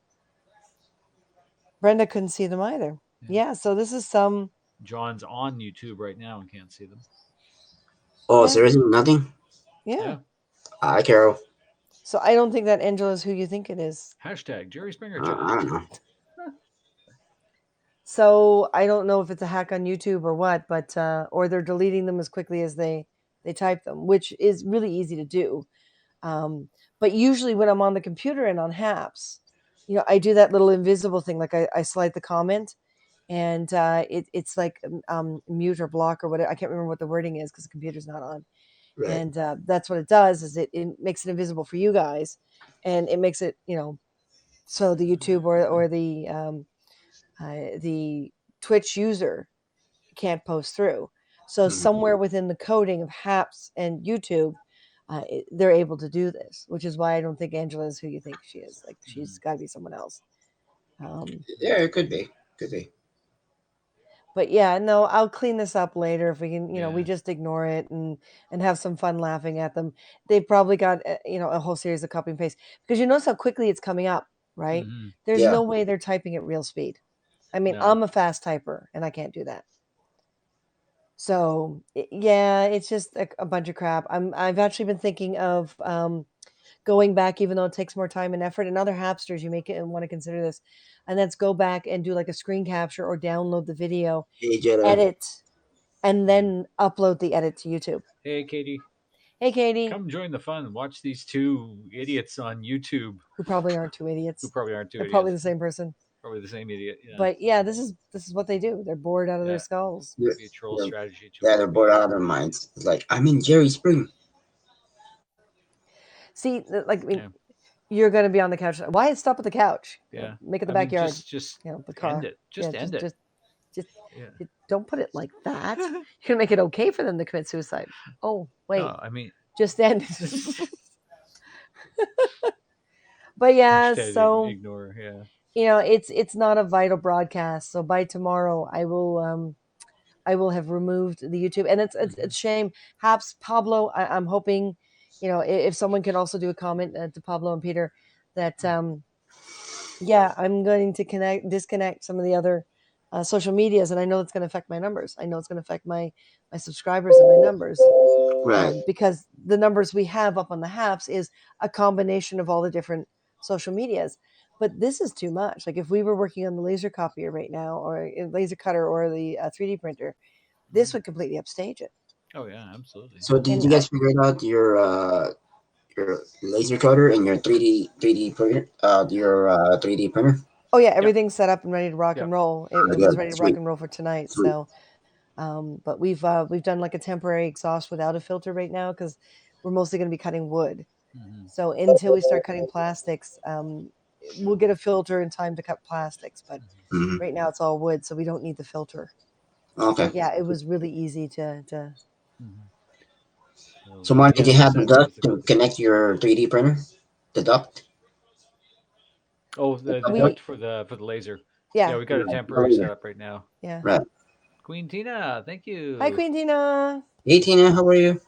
[SPEAKER 1] Brenda couldn't see them either.
[SPEAKER 3] Yeah.
[SPEAKER 1] Yeah, so this is some.
[SPEAKER 3] John's on YouTube right now and can't see them.
[SPEAKER 2] Oh,
[SPEAKER 1] Yeah,
[SPEAKER 2] seriously? Nothing?
[SPEAKER 1] yeah.
[SPEAKER 3] Yeah.
[SPEAKER 2] Hi, Carol.
[SPEAKER 1] So I don't think that Angela's who you think it is.
[SPEAKER 3] Hashtag Jerry Springer
[SPEAKER 2] I
[SPEAKER 3] chat.
[SPEAKER 2] don't know.
[SPEAKER 1] So I don't know if it's a hack on YouTube or what, but or they're deleting them as quickly as they type them, which is really easy to do. But usually when I'm on the computer and on Haps, I do that little invisible thing, like I slide the comment, and it's like mute or block or whatever. I can't remember what the wording is because the computer's not on.
[SPEAKER 2] Right.
[SPEAKER 1] And that's what it does, is it makes it invisible for you guys, and it makes it so the YouTube or the Twitch user can't post through. So
[SPEAKER 2] Mhm.
[SPEAKER 1] somewhere within the coding of Haps and YouTube, they're able to do this, which is why I don't think Angela is who you think she is. Like, she's
[SPEAKER 3] Mhm.
[SPEAKER 1] got to be someone else. Um,
[SPEAKER 2] Yeah, it could be. Could be.
[SPEAKER 1] but yeah, no, I'll clean this up later if we can. We
[SPEAKER 3] Yeah.
[SPEAKER 1] just ignore it and have some fun laughing at them. They've probably got a whole series of copy and paste, because you notice how quickly it's coming up, right?
[SPEAKER 3] Mm-hmm.
[SPEAKER 1] There's
[SPEAKER 2] Yeah.
[SPEAKER 1] no way they're typing at real speed. I mean,
[SPEAKER 3] No.
[SPEAKER 1] I'm a fast typer and I can't do that. So yeah, it's just a bunch of crap. I've actually been thinking of going back, even though it takes more time and effort. And other Hapsters, you make it and want to consider this, and that's go back and do like a screen capture or download the video,
[SPEAKER 2] Hey, Jetta.
[SPEAKER 1] edit, and
[SPEAKER 3] Yeah.
[SPEAKER 1] then upload the edit to YouTube.
[SPEAKER 3] Hey, Katie,
[SPEAKER 1] Hey, Katie,
[SPEAKER 3] come join the fun. Watch these two idiots on YouTube
[SPEAKER 1] who probably aren't two
[SPEAKER 3] who
[SPEAKER 1] idiots.
[SPEAKER 3] probably aren't two
[SPEAKER 1] They're probably
[SPEAKER 3] idiots.
[SPEAKER 1] the same person.
[SPEAKER 3] Probably the same idiot. Yeah.
[SPEAKER 1] But yeah, this is what they do. They're bored out of their
[SPEAKER 3] Yeah.
[SPEAKER 1] skulls.
[SPEAKER 2] Yeah,
[SPEAKER 3] Maybe a troll
[SPEAKER 2] yeah,
[SPEAKER 3] strategy to
[SPEAKER 2] yeah, they're bored out of their minds. It's like, I'm in Jerry Spring.
[SPEAKER 1] See, like, I mean,
[SPEAKER 3] Yeah.
[SPEAKER 1] you're going to be on the couch. Why stop at the couch?
[SPEAKER 3] Yeah.
[SPEAKER 1] Make it the
[SPEAKER 3] I mean,
[SPEAKER 1] backyard.
[SPEAKER 3] just
[SPEAKER 1] The
[SPEAKER 3] end
[SPEAKER 1] car.
[SPEAKER 3] it.
[SPEAKER 1] Yeah,
[SPEAKER 3] Just end it.
[SPEAKER 1] just
[SPEAKER 3] Yeah.
[SPEAKER 1] don't put it like that. You're gonna make it okay for them to commit suicide. Oh wait,
[SPEAKER 3] No, I mean,
[SPEAKER 1] just end. But yeah,
[SPEAKER 3] hashtag
[SPEAKER 1] so
[SPEAKER 3] ignore. Yeah.
[SPEAKER 1] it's not a vital broadcast. So by tomorrow, I will have removed the YouTube, and it's shame. Perhaps Pablo, I'm hoping, if someone can also do a comment to Pablo and Peter, that yeah, I'm going to disconnect some of the other social medias, and I know it's going to affect my numbers. I know it's going to affect my subscribers and my numbers,
[SPEAKER 2] Right.
[SPEAKER 1] because the numbers we have up on the Haps is a combination of all the different social medias. But this is too much. Like, if we were working on the laser copier right now, or a laser cutter, or the 3D printer, This
[SPEAKER 3] Mhm.
[SPEAKER 1] would completely upstage it.
[SPEAKER 3] Oh yeah, absolutely.
[SPEAKER 2] So did
[SPEAKER 1] And
[SPEAKER 2] you guys figure out your laser cutter and your 3D printer? Your 3D printer?
[SPEAKER 1] oh yeah,
[SPEAKER 3] Yep.
[SPEAKER 1] everything's set up and ready to rock and
[SPEAKER 3] Yep.
[SPEAKER 1] roll.
[SPEAKER 2] Oh,
[SPEAKER 1] It was
[SPEAKER 2] good.
[SPEAKER 1] ready to rock
[SPEAKER 2] Sweet.
[SPEAKER 1] and roll for tonight.
[SPEAKER 2] Sweet.
[SPEAKER 1] So, but we've done like a temporary exhaust without a filter right now because we're mostly going to be cutting wood.
[SPEAKER 3] Hmm.
[SPEAKER 1] So until we start cutting plastics, we'll get a filter in time to cut plastics. But
[SPEAKER 3] Hmm.
[SPEAKER 2] Hmm.
[SPEAKER 1] right now it's all wood, so we don't need the filter.
[SPEAKER 2] Okay.
[SPEAKER 1] But yeah, it was really easy to.
[SPEAKER 3] Hmm. So
[SPEAKER 2] So, Mark, did
[SPEAKER 3] yeah,
[SPEAKER 2] you
[SPEAKER 3] this
[SPEAKER 2] have the
[SPEAKER 3] Saturday
[SPEAKER 2] duct
[SPEAKER 3] is the
[SPEAKER 2] to
[SPEAKER 3] Celtic Story.
[SPEAKER 2] connect your 3D printer? The duct?
[SPEAKER 3] Oh,
[SPEAKER 2] The
[SPEAKER 3] the
[SPEAKER 2] duct?
[SPEAKER 3] duct for the laser. Yeah,
[SPEAKER 1] Yeah,
[SPEAKER 3] we got a
[SPEAKER 2] Right.
[SPEAKER 3] temporary setup right now.
[SPEAKER 1] yeah.
[SPEAKER 2] Right.
[SPEAKER 3] Queen Tina, thank
[SPEAKER 1] Hi,
[SPEAKER 3] you.
[SPEAKER 1] Queen Tina.
[SPEAKER 2] Hey, Tina, how are you?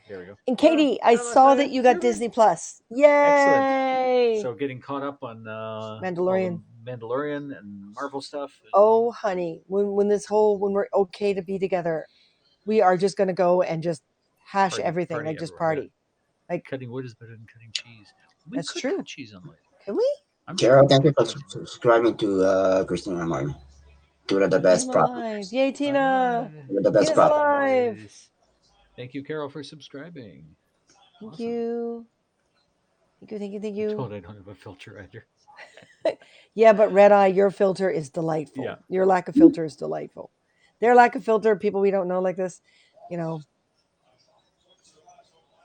[SPEAKER 3] There we go.
[SPEAKER 1] And
[SPEAKER 3] Oh,
[SPEAKER 1] Katie, I saw that
[SPEAKER 3] namaste.
[SPEAKER 1] you got Disney Plus.
[SPEAKER 3] Excellent.
[SPEAKER 1] Yay!
[SPEAKER 3] So getting caught up on all the
[SPEAKER 1] Mandalorian.
[SPEAKER 3] Mandalorian and Marvel stuff.
[SPEAKER 1] Oh, honey, when we're okay to be together, we are just gonna go and just hash everything, like
[SPEAKER 3] Party
[SPEAKER 1] just
[SPEAKER 3] everywhere. Yeah,
[SPEAKER 1] party. Like
[SPEAKER 3] cutting wood is better than cutting cheese. We
[SPEAKER 1] that's
[SPEAKER 3] could cut
[SPEAKER 1] true.
[SPEAKER 3] cheese on light.
[SPEAKER 1] Can we?
[SPEAKER 3] I'm sure
[SPEAKER 2] Carol,
[SPEAKER 3] we
[SPEAKER 2] thank you
[SPEAKER 3] could.
[SPEAKER 2] for
[SPEAKER 3] I don't know.
[SPEAKER 2] subscribing to Christina Martin. Two of the best
[SPEAKER 1] Tina's
[SPEAKER 2] prop.
[SPEAKER 1] alive. Yay,
[SPEAKER 3] I'm
[SPEAKER 1] Tina.
[SPEAKER 3] alive.
[SPEAKER 2] Two of the best
[SPEAKER 1] Tina's
[SPEAKER 2] prop.
[SPEAKER 1] alive.
[SPEAKER 3] Yes. Thank you, Carol, for subscribing.
[SPEAKER 1] Thank
[SPEAKER 3] Awesome.
[SPEAKER 1] you. Thank you, thank you, thank
[SPEAKER 3] I'm
[SPEAKER 1] you.
[SPEAKER 3] told I don't have a filter either.
[SPEAKER 1] Yeah, but Red Eye, your filter is
[SPEAKER 3] Yeah.
[SPEAKER 1] delightful. Your lack of filter is delightful. Their lack of filter, people we don't know like this, you know.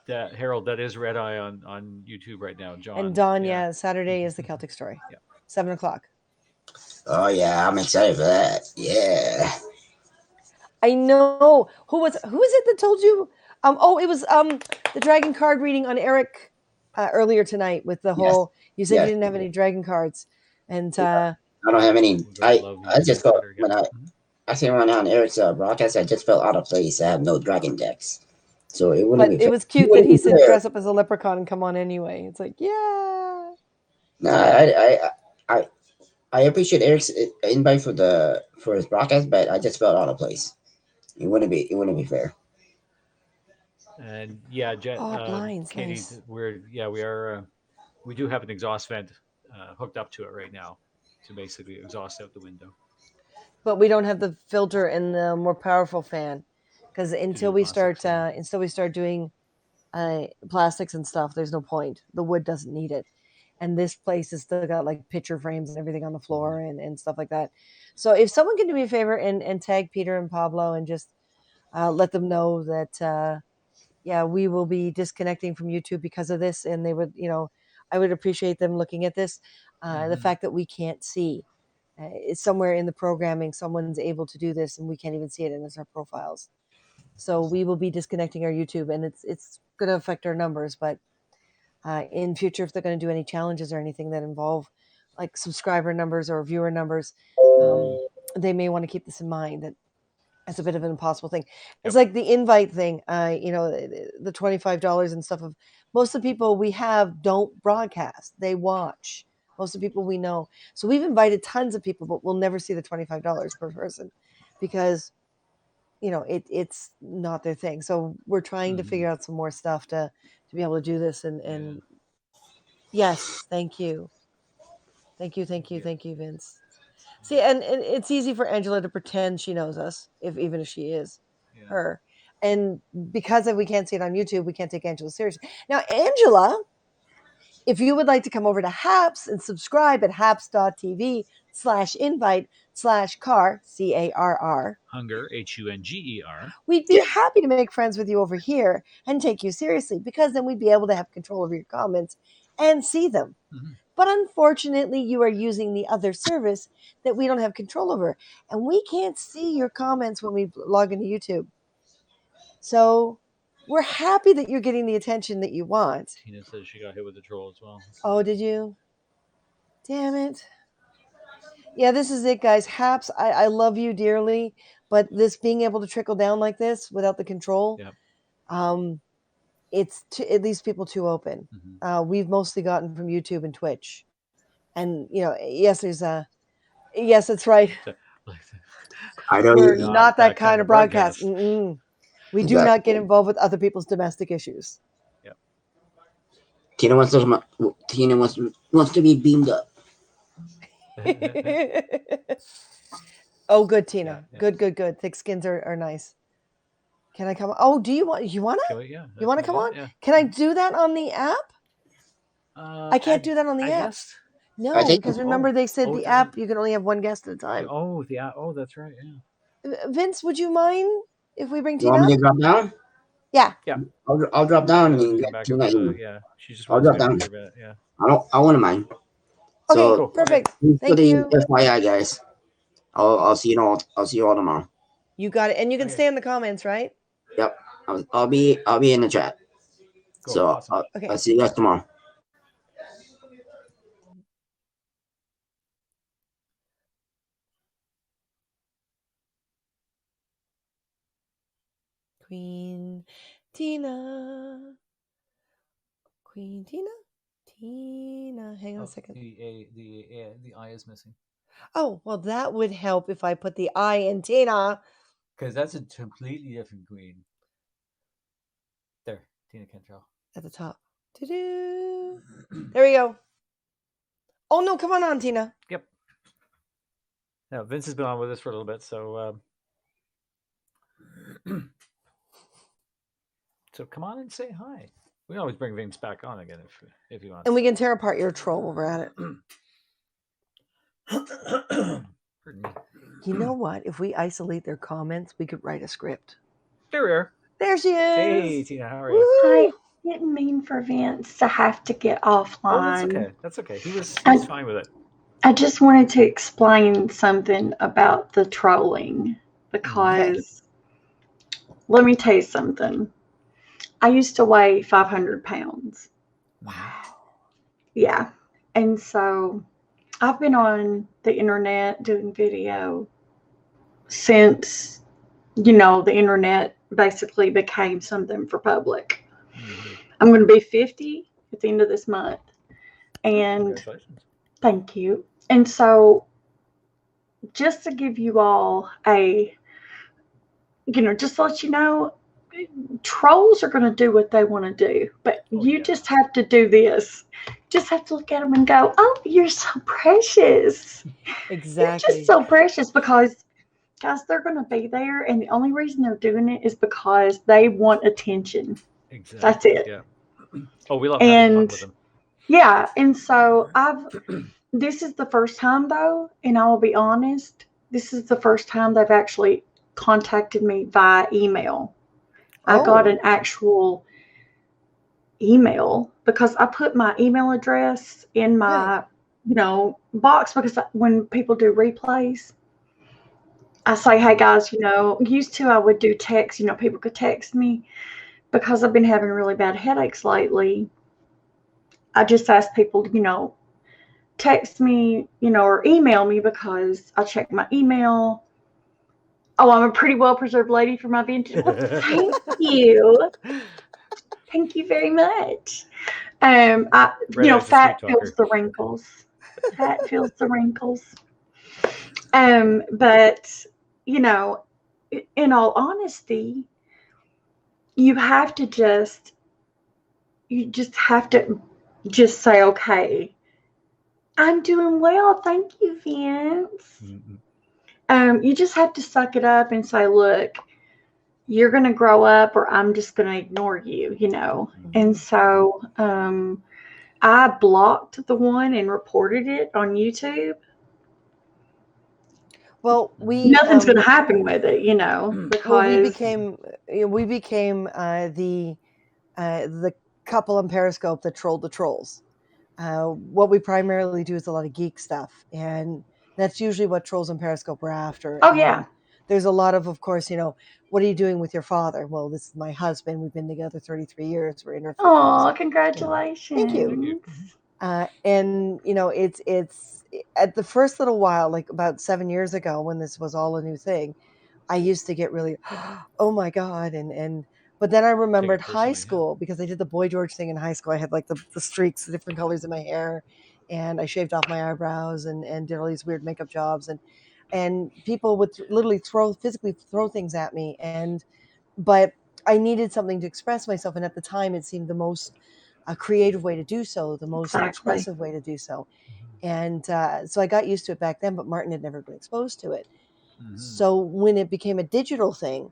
[SPEAKER 3] That Harold, that is Red Eye on YouTube right now.
[SPEAKER 1] And
[SPEAKER 3] John.
[SPEAKER 1] Dawn,
[SPEAKER 3] Yeah.
[SPEAKER 1] yeah, Saturday
[SPEAKER 3] Hmm.
[SPEAKER 1] is the Celtic story.
[SPEAKER 3] Yeah.
[SPEAKER 1] 7 o'clock.
[SPEAKER 2] Oh, yeah, I'm excited for that. Yeah.
[SPEAKER 1] I know. Who was it that told you? Oh, it was the dragon card reading on Eric earlier tonight with the
[SPEAKER 2] Yes.
[SPEAKER 1] whole you said you
[SPEAKER 2] Yes.
[SPEAKER 1] didn't have any dragon cards. And
[SPEAKER 2] I don't have any.
[SPEAKER 3] We both love
[SPEAKER 2] I
[SPEAKER 3] using
[SPEAKER 2] just
[SPEAKER 3] the
[SPEAKER 2] felt
[SPEAKER 3] cutter. Yep.
[SPEAKER 2] when
[SPEAKER 3] Mhm.
[SPEAKER 2] I seen one on Eric's broadcast, I just felt out of place. I have no dragon decks, so it wouldn't
[SPEAKER 1] but
[SPEAKER 2] be
[SPEAKER 1] it
[SPEAKER 2] fair.
[SPEAKER 1] was
[SPEAKER 2] It
[SPEAKER 1] cute that
[SPEAKER 2] wouldn't
[SPEAKER 1] he
[SPEAKER 2] be
[SPEAKER 1] said
[SPEAKER 2] fair.
[SPEAKER 1] dress up as a leprechaun and come on anyway. It's like, yeah.
[SPEAKER 2] No, I I appreciate Eric's invite for his broadcast, but I just felt out of place. It wouldn't be fair.
[SPEAKER 3] And yeah,
[SPEAKER 1] Oh, blinds,
[SPEAKER 3] Katie,
[SPEAKER 1] nice.
[SPEAKER 3] we are we do have an exhaust vent hooked up to it right now to basically exhaust out the window
[SPEAKER 1] But we don't have the filter and the more powerful fan because
[SPEAKER 3] to do the plastics. Yeah.
[SPEAKER 1] until we start doing plastics and stuff, there's no point. The wood doesn't need it. And this place has still got like picture frames and everything on the
[SPEAKER 3] Hmm.
[SPEAKER 1] floor and stuff like that. So if someone can do me a favor and tag Peter and Pablo and just let them know that yeah, we will be disconnecting from YouTube because of this, and they would, I would appreciate them looking at this. The
[SPEAKER 3] Hmm.
[SPEAKER 1] fact that we can't see, it's somewhere in the programming, someone's able to do this, and we can't even see it in our profiles. So we will be disconnecting our YouTube, and it's going to affect our numbers. But in future, if they're going to do any challenges or anything that involve like subscriber numbers or viewer numbers, um, they may want to keep this in mind that it's a bit of an impossible thing. It's
[SPEAKER 3] Yep.
[SPEAKER 1] like the invite thing, the $25 and stuff. Of most of the people we have don't broadcast; they watch. Most of the people we know, so we've invited tons of people, but we'll never see the $25 per person because it's not their thing. So we're trying to
[SPEAKER 3] Hmm.
[SPEAKER 1] figure out some more stuff to be able to do this. And
[SPEAKER 3] Yeah.
[SPEAKER 1] yes, thank you, thank you, thank you,
[SPEAKER 3] Yeah.
[SPEAKER 1] thank you, Vince. See, and it's easy for Angela to pretend she knows us, if even if she is
[SPEAKER 3] Yeah.
[SPEAKER 1] her. And because we can't see it on YouTube, we can't take Angela seriously. Now, Angela, if you would like to come over to Haps and subscribe at haps.tv/invite/car, CARR,
[SPEAKER 3] Hunger, HUNGER.
[SPEAKER 1] we'd be happy to make friends with you over here and take you seriously because then we'd be able to have control over your comments and see them.
[SPEAKER 3] Hmm.
[SPEAKER 1] But unfortunately, you are using the other service that we don't have control over. And we can't see your comments when we log into YouTube. So we're happy that you're getting the attention that you want.
[SPEAKER 3] Tina says she got hit with a troll as well. So.
[SPEAKER 1] Oh, did you? Damn it. Yeah, this is it, guys. Haps, I love you dearly, but this being able to trickle down like this without the control,
[SPEAKER 3] Yep.
[SPEAKER 1] um, it leaves people too open.
[SPEAKER 3] Hmm.
[SPEAKER 1] We've mostly gotten from YouTube and Twitch. And, yes, there's yes, that's right.
[SPEAKER 3] So, like,
[SPEAKER 2] I know
[SPEAKER 1] We're
[SPEAKER 2] you.
[SPEAKER 3] not
[SPEAKER 1] not that
[SPEAKER 3] that
[SPEAKER 1] kind
[SPEAKER 3] kind
[SPEAKER 1] of
[SPEAKER 3] of
[SPEAKER 1] broadcast.
[SPEAKER 3] broadcast.
[SPEAKER 1] Mm-mm. We do not
[SPEAKER 2] Exactly.
[SPEAKER 1] get involved with other people's domestic issues.
[SPEAKER 3] Yep.
[SPEAKER 2] Tina wants to be beamed up.
[SPEAKER 1] Well, Oh, good, Tina.
[SPEAKER 3] Yeah.
[SPEAKER 1] Good. Thick skins are nice. Can I come? Oh, do you want? You wanna?
[SPEAKER 3] Yeah.
[SPEAKER 1] You want to
[SPEAKER 3] Can we
[SPEAKER 1] come
[SPEAKER 3] do
[SPEAKER 1] on?
[SPEAKER 3] that? Yeah.
[SPEAKER 1] Can I do that on the app? I can't do that on the
[SPEAKER 3] At
[SPEAKER 1] app.
[SPEAKER 3] guest?
[SPEAKER 2] I
[SPEAKER 1] No,
[SPEAKER 2] think
[SPEAKER 1] because remember they said
[SPEAKER 3] Oh,
[SPEAKER 1] the
[SPEAKER 3] it
[SPEAKER 1] app
[SPEAKER 3] doesn't.
[SPEAKER 1] you can only have one guest at a time.
[SPEAKER 3] Oh, the app. Oh, that's right. Yeah.
[SPEAKER 1] Vince, would you mind if we bring
[SPEAKER 2] you want
[SPEAKER 1] Tina
[SPEAKER 2] me
[SPEAKER 1] up?
[SPEAKER 2] to drop down.
[SPEAKER 1] Yeah.
[SPEAKER 3] Yeah.
[SPEAKER 2] I'll drop down
[SPEAKER 3] Yeah.
[SPEAKER 2] and
[SPEAKER 3] Come
[SPEAKER 2] get
[SPEAKER 3] back
[SPEAKER 2] to
[SPEAKER 3] up.
[SPEAKER 2] that.
[SPEAKER 3] Yeah. She just
[SPEAKER 2] I'll
[SPEAKER 3] wants
[SPEAKER 2] drop
[SPEAKER 3] you in
[SPEAKER 2] down.
[SPEAKER 3] for a bit. Yeah.
[SPEAKER 2] I wouldn't mind.
[SPEAKER 1] Okay,
[SPEAKER 2] So
[SPEAKER 3] Cool. Okay.
[SPEAKER 1] perfect.
[SPEAKER 2] thanks for
[SPEAKER 1] Thank
[SPEAKER 2] the
[SPEAKER 1] you.
[SPEAKER 2] FYI, guys. I'll see you all. I'll see you all tomorrow.
[SPEAKER 1] You got it. And you can
[SPEAKER 3] Okay.
[SPEAKER 1] stay in the comments, right?
[SPEAKER 2] Yep. I'll be in the chat.
[SPEAKER 3] Cool.
[SPEAKER 2] So
[SPEAKER 3] Awesome.
[SPEAKER 1] Okay.
[SPEAKER 2] I'll see you guys tomorrow.
[SPEAKER 1] Queen Tina. Queen Tina. Tina. Hang on a
[SPEAKER 3] Oh,
[SPEAKER 1] second.
[SPEAKER 3] the I is missing
[SPEAKER 1] Oh, well, that would help if I put the I in Tina.
[SPEAKER 3] because that's a completely different queen. There, Tina Cantrell.
[SPEAKER 1] At the top. Doo-doo. There we go. Oh, no, come on, Tina.
[SPEAKER 3] Yep. Now Vince has been on with us for a little bit, so so come on and say hi. We can always bring Vince back on again if you want.
[SPEAKER 1] And we can tear apart your troll while we're at it.
[SPEAKER 3] Pardon me.
[SPEAKER 1] You know what? If we isolate their comments, we could write a script.
[SPEAKER 3] There we are.
[SPEAKER 1] There she is.
[SPEAKER 3] Hey Tina, how are you?
[SPEAKER 1] Woo-hoo.
[SPEAKER 4] I didn't mean for Vince to have to get offline.
[SPEAKER 3] Oh, that's okay. That's okay. He's fine with it.
[SPEAKER 4] I just wanted to explain something about the trolling because let me tell you something. I used to weigh 500 pounds.
[SPEAKER 1] Wow.
[SPEAKER 4] Yeah. And so I've been on the internet doing video since, the internet basically became something for public.
[SPEAKER 3] Mm-hmm.
[SPEAKER 4] I'm going to be 50 at the end of this month. And
[SPEAKER 3] Congratulations.
[SPEAKER 4] thank you. And so just to give you all just to let you know, trolls are going to do what they want to do, but you just have to do this. Just have to look at them and go, oh, you're so precious.
[SPEAKER 1] Exactly.
[SPEAKER 4] You're just so precious because, guys, they're going to be there. And the only reason they're doing it is because they want attention.
[SPEAKER 3] Exactly.
[SPEAKER 4] That's it.
[SPEAKER 3] Yeah. Oh, we love having fun with them.
[SPEAKER 4] Yeah. And so this is the first time, though, and I will be honest, this is the first time they've actually contacted me via email. I got an actual email because I put my email address in my, box because when people do replays, I say, hey, guys, used to I would do text, people could text me because I've been having really bad headaches lately. I just ask people to, text me, or email me because I check my email. Oh, I'm a pretty well preserved lady for my vintage. Well, thank you. Thank you very much. Fat fills the wrinkles. Fat fills the wrinkles. But in all honesty, you just have to just say, okay, I'm doing well. Thank you, Vince. Mm-hmm. You just have to suck it up and say, look, you're going to grow up or I'm just going to ignore you, Mm-hmm. And so I blocked the one and reported it on YouTube.
[SPEAKER 1] Well,
[SPEAKER 4] nothing's going to happen with it, because
[SPEAKER 1] we became the couple on Periscope that trolled the trolls. What we primarily do is a lot of geek stuff, and that's usually what trolls on Periscope are after.
[SPEAKER 4] Oh, yeah.
[SPEAKER 1] There's a lot of course, what are you doing with your father? Well, this is my husband. We've been together 33 years. We're in our 50s.
[SPEAKER 4] Oh, congratulations.
[SPEAKER 1] Thank you. And it's at the first little while, like about 7 years ago when this was all a new thing, I used to get really, oh my God. But then I remembered high school because I did the Boy George thing in high school. I had like the streaks, the different colors in my hair, and I shaved off my eyebrows and did all these weird makeup jobs. And people would literally physically throw things at me. But I needed something to express myself. And at the time, it seemed the most creative way to do so, the most expressive way to do so. And so I got used to it back then, but Martin had never been exposed to it.
[SPEAKER 3] Mhm.
[SPEAKER 1] So when it became a digital thing,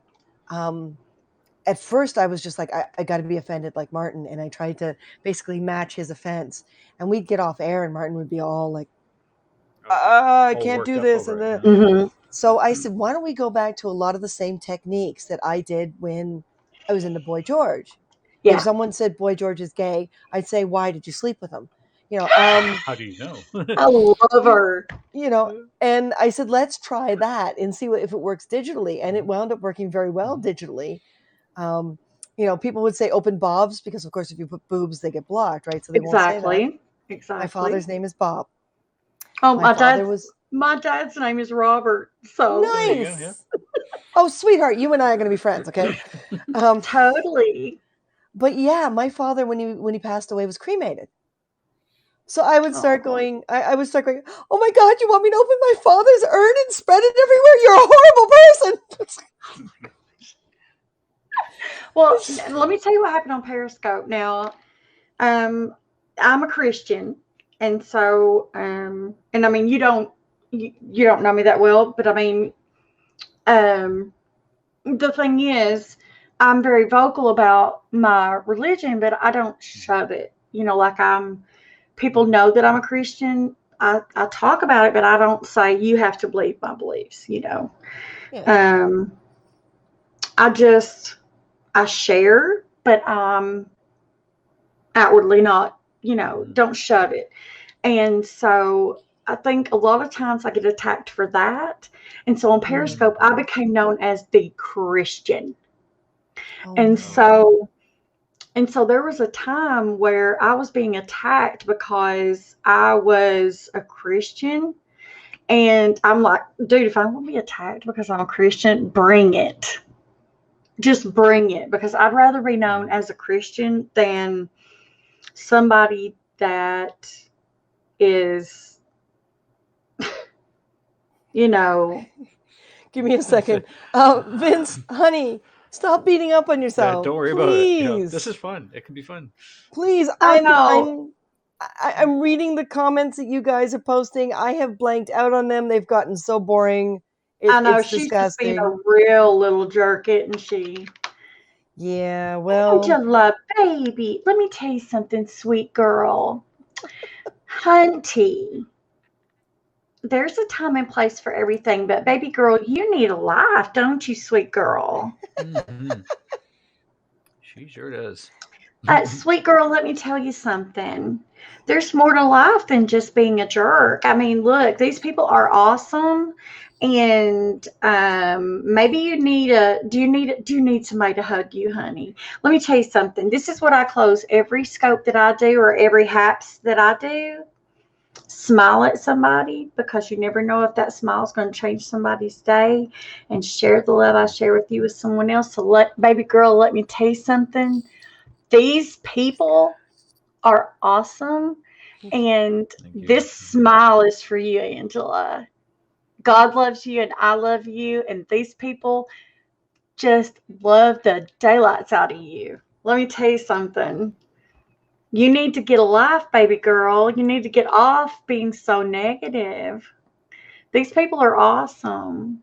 [SPEAKER 1] at first I was just like, I got to be offended like Martin. And I tried to basically match his offense. And we'd get off air and Martin would be all like, I
[SPEAKER 3] All
[SPEAKER 1] can't
[SPEAKER 3] worked
[SPEAKER 1] do
[SPEAKER 3] up
[SPEAKER 1] this.
[SPEAKER 3] over
[SPEAKER 1] And
[SPEAKER 3] it.
[SPEAKER 1] the,
[SPEAKER 3] Yeah.
[SPEAKER 4] Mm-hmm.
[SPEAKER 1] So I said, why don't we go back to a lot of the same techniques that I did when I was into Boy George? If
[SPEAKER 4] Yeah.
[SPEAKER 1] someone said Boy George is gay, I'd say, why did you sleep with him?
[SPEAKER 3] How do you know?
[SPEAKER 4] I love her.
[SPEAKER 1] And I said, let's try that and see if it works digitally. And it wound up working very well digitally. People would say open Bob's because, of course, if you put boobs, they get blocked, right? So they won't say that.
[SPEAKER 4] Exactly.
[SPEAKER 1] My
[SPEAKER 4] Exactly.
[SPEAKER 1] father's name is Bob.
[SPEAKER 4] Oh,
[SPEAKER 1] My father was
[SPEAKER 4] my dad's name is Robert. So
[SPEAKER 3] There you go. Yeah.
[SPEAKER 1] nice. Oh, sweetheart, you and I are going to be friends, okay?
[SPEAKER 4] totally.
[SPEAKER 1] But yeah, my father, when he passed away, was cremated. So I would start
[SPEAKER 4] Oh.
[SPEAKER 1] going, I would start going, oh my God, you want me to open my father's urn and spread it everywhere? You're a horrible person.
[SPEAKER 4] Well, let me tell you what happened on Periscope. Now, I'm a Christian, and so, and I mean, you don't know me that well, but I mean, the thing is, I'm very vocal about my religion, but I don't shove it. Like people know that I'm a Christian. I talk about it, but I don't say you have to believe my beliefs.
[SPEAKER 1] Yeah.
[SPEAKER 4] I share, but I'm outwardly not, don't shove it. And so I think a lot of times I get attacked for that. And so on Periscope, I became known as the Christian.
[SPEAKER 1] Oh,
[SPEAKER 4] And
[SPEAKER 1] no.
[SPEAKER 4] so there was a time where I was being attacked because I was a Christian. And I'm like, dude, if I want to be attacked because I'm a Christian, bring it. Just bring it. Because I'd rather be known as a Christian than somebody that is,
[SPEAKER 1] Give me a second. Vince, honey, stop beating up on yourself.
[SPEAKER 3] Don't worry about it.
[SPEAKER 1] Please.
[SPEAKER 3] This is fun. It can be fun.
[SPEAKER 1] Please,
[SPEAKER 4] I know.
[SPEAKER 1] I'm reading the comments that you guys are posting. I have blanked out on them. They've gotten so boring.
[SPEAKER 4] I know
[SPEAKER 1] It's
[SPEAKER 4] she's
[SPEAKER 1] disgusting.
[SPEAKER 4] just being a real little jerk, isn't she?
[SPEAKER 1] Yeah, well,
[SPEAKER 4] Angela, baby, let me tell you something, sweet girl. Hunty, there's a time and place for everything, but baby girl, you need a life, don't you, sweet girl?
[SPEAKER 3] Mm-hmm. She sure does.
[SPEAKER 4] Sweet girl, let me tell you something. There's more to life than just being a jerk. I mean, look, these people are awesome, and maybe you need do you need somebody to hug you, honey? Let me tell you something. This is what I close every scope that I do or every haps that I do. Smile at somebody, because you never know if that smile is going to change somebody's day, and share the love I share with you with someone else. So baby girl, let me tell you something. These people are awesome. And this smile is for you, Angela. God loves you and I love you. And these people just love the daylights out of you. Let me tell you something. You need to get a life, baby girl. You need to get off being so negative. These people are awesome.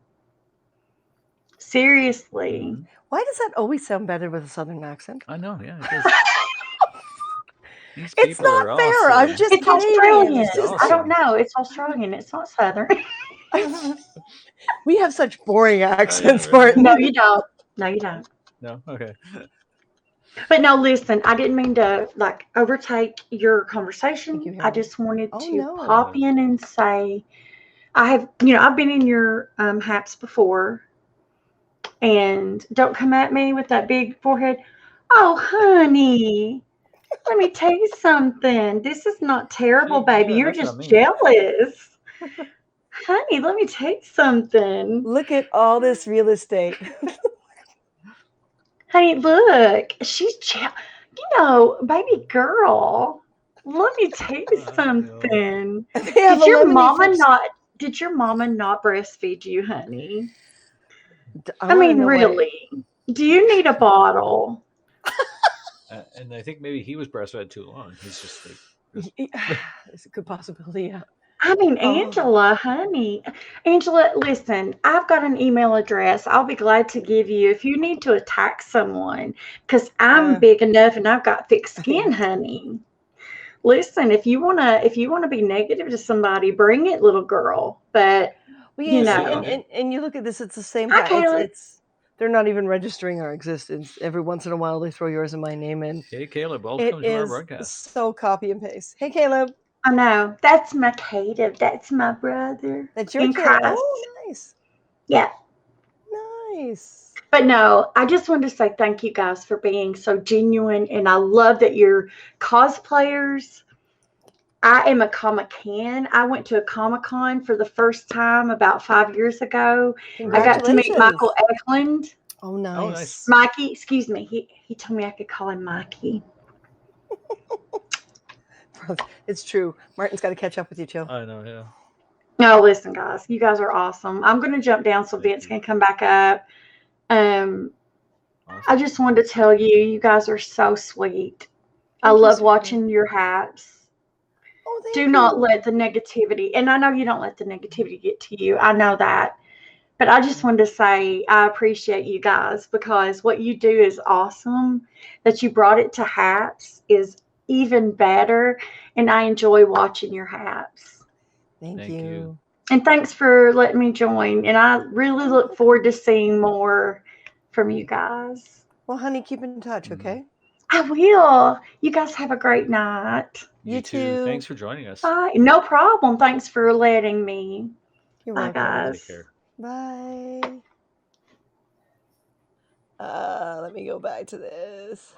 [SPEAKER 4] Seriously.
[SPEAKER 1] Why does that always sound better with a Southern accent?
[SPEAKER 3] I know, yeah, it does. These
[SPEAKER 1] It's
[SPEAKER 3] people
[SPEAKER 1] not
[SPEAKER 3] are
[SPEAKER 1] fair. I'm
[SPEAKER 3] awesome.
[SPEAKER 1] just
[SPEAKER 4] It's
[SPEAKER 1] Canadian.
[SPEAKER 4] Australian.
[SPEAKER 1] It's just
[SPEAKER 4] I don't know. It's Australian. It's not Southern.
[SPEAKER 1] we have such boring accents,
[SPEAKER 3] right,
[SPEAKER 1] Martin.
[SPEAKER 4] No, you don't. No, you don't.
[SPEAKER 3] No? Okay.
[SPEAKER 4] But no, listen, I didn't mean to overtake your
[SPEAKER 1] Thank
[SPEAKER 4] conversation.
[SPEAKER 1] you,
[SPEAKER 4] I
[SPEAKER 1] Harry.
[SPEAKER 4] just wanted to
[SPEAKER 1] no.
[SPEAKER 4] pop in and say I've been in your haps before, and don't come at me with that big forehead. Oh, honey, let me tell you something. This is not terrible,
[SPEAKER 3] See,
[SPEAKER 4] baby.
[SPEAKER 3] yeah,
[SPEAKER 4] You're
[SPEAKER 3] that's what I
[SPEAKER 4] just
[SPEAKER 3] mean.
[SPEAKER 4] jealous. Honey, let me tell you something.
[SPEAKER 1] Look at all this real estate.
[SPEAKER 4] Honey, look, she's baby girl. Let me tell you something.
[SPEAKER 1] They have
[SPEAKER 4] Did your
[SPEAKER 1] lemonade
[SPEAKER 4] mama
[SPEAKER 1] for-
[SPEAKER 4] not? Did your mama not breastfeed you, honey? I
[SPEAKER 1] wanna
[SPEAKER 4] mean,
[SPEAKER 1] know why-
[SPEAKER 4] really? Do you need a bottle?
[SPEAKER 3] And I think maybe he was breastfed too long. He's just like,
[SPEAKER 1] It's a good possibility, yeah.
[SPEAKER 4] I mean,
[SPEAKER 1] Oh.
[SPEAKER 4] Angela, honey. Angela, listen, I've got an email address. I'll be glad to give you if you need to attack someone because I'm big enough and I've got thick skin, honey. Listen, if you wanna be negative to somebody, bring it, little girl. But
[SPEAKER 1] Well,
[SPEAKER 4] you
[SPEAKER 1] yeah, see,
[SPEAKER 3] Hello.
[SPEAKER 4] know,
[SPEAKER 1] and you look at this, it's the same
[SPEAKER 4] hi,
[SPEAKER 1] It's
[SPEAKER 4] Caleb.
[SPEAKER 1] they're not even registering our existence. Every once in a while, they throw yours and my name in.
[SPEAKER 3] Hey, Caleb,
[SPEAKER 1] It
[SPEAKER 3] welcome to our
[SPEAKER 1] is
[SPEAKER 3] broadcast.
[SPEAKER 1] so copy and paste. Hey, Caleb,
[SPEAKER 4] I know that's my Caleb. That's my brother
[SPEAKER 1] that's your
[SPEAKER 4] in
[SPEAKER 1] Caleb.
[SPEAKER 4] Christ.
[SPEAKER 1] Oh, nice,
[SPEAKER 4] Yeah.
[SPEAKER 1] nice.
[SPEAKER 4] But no, I just wanted to say thank you guys for being so genuine, and I love that you're cosplayers. I am a Comic-Con. I went to a Comic-Con for the first time about 5 years ago. I got to meet
[SPEAKER 1] Congratulations.
[SPEAKER 4] Michael Eklund.
[SPEAKER 1] Oh,
[SPEAKER 3] Oh,
[SPEAKER 1] nice.
[SPEAKER 3] nice.
[SPEAKER 4] Mikey, excuse me. He told me I could call him Mikey.
[SPEAKER 1] It's true. Martin's got to catch up with you, Joe.
[SPEAKER 3] I know, yeah.
[SPEAKER 4] No, listen, guys, you guys are awesome. I'm going to jump down so
[SPEAKER 3] Thank
[SPEAKER 4] Vince
[SPEAKER 3] you.
[SPEAKER 4] can come back up. I
[SPEAKER 3] Awesome.
[SPEAKER 4] just wanted to tell you, you guys are so sweet. I
[SPEAKER 1] Thank you,
[SPEAKER 4] love
[SPEAKER 1] sweetheart.
[SPEAKER 4] watching your hats.
[SPEAKER 1] Oh, thank
[SPEAKER 4] Do
[SPEAKER 1] you.
[SPEAKER 4] not let the negativity, and I know you don't let the negativity get to you. I know that. But I just wanted to say I appreciate you guys because what you do is awesome. That you brought it to hats is even better. And I enjoy watching your hats.
[SPEAKER 1] Thank
[SPEAKER 3] Thank you.
[SPEAKER 1] you.
[SPEAKER 4] And thanks for letting me join. And I really look forward to seeing more from you guys.
[SPEAKER 1] Well, honey, keep in touch, okay?
[SPEAKER 4] I will. You guys have a great night.
[SPEAKER 1] You too.
[SPEAKER 3] Thanks for joining us.
[SPEAKER 4] Bye. No problem. Thanks for letting me.
[SPEAKER 1] You're
[SPEAKER 4] Bye,
[SPEAKER 1] welcome.
[SPEAKER 4] guys.
[SPEAKER 3] Take care.
[SPEAKER 1] Bye. Let me go back to this.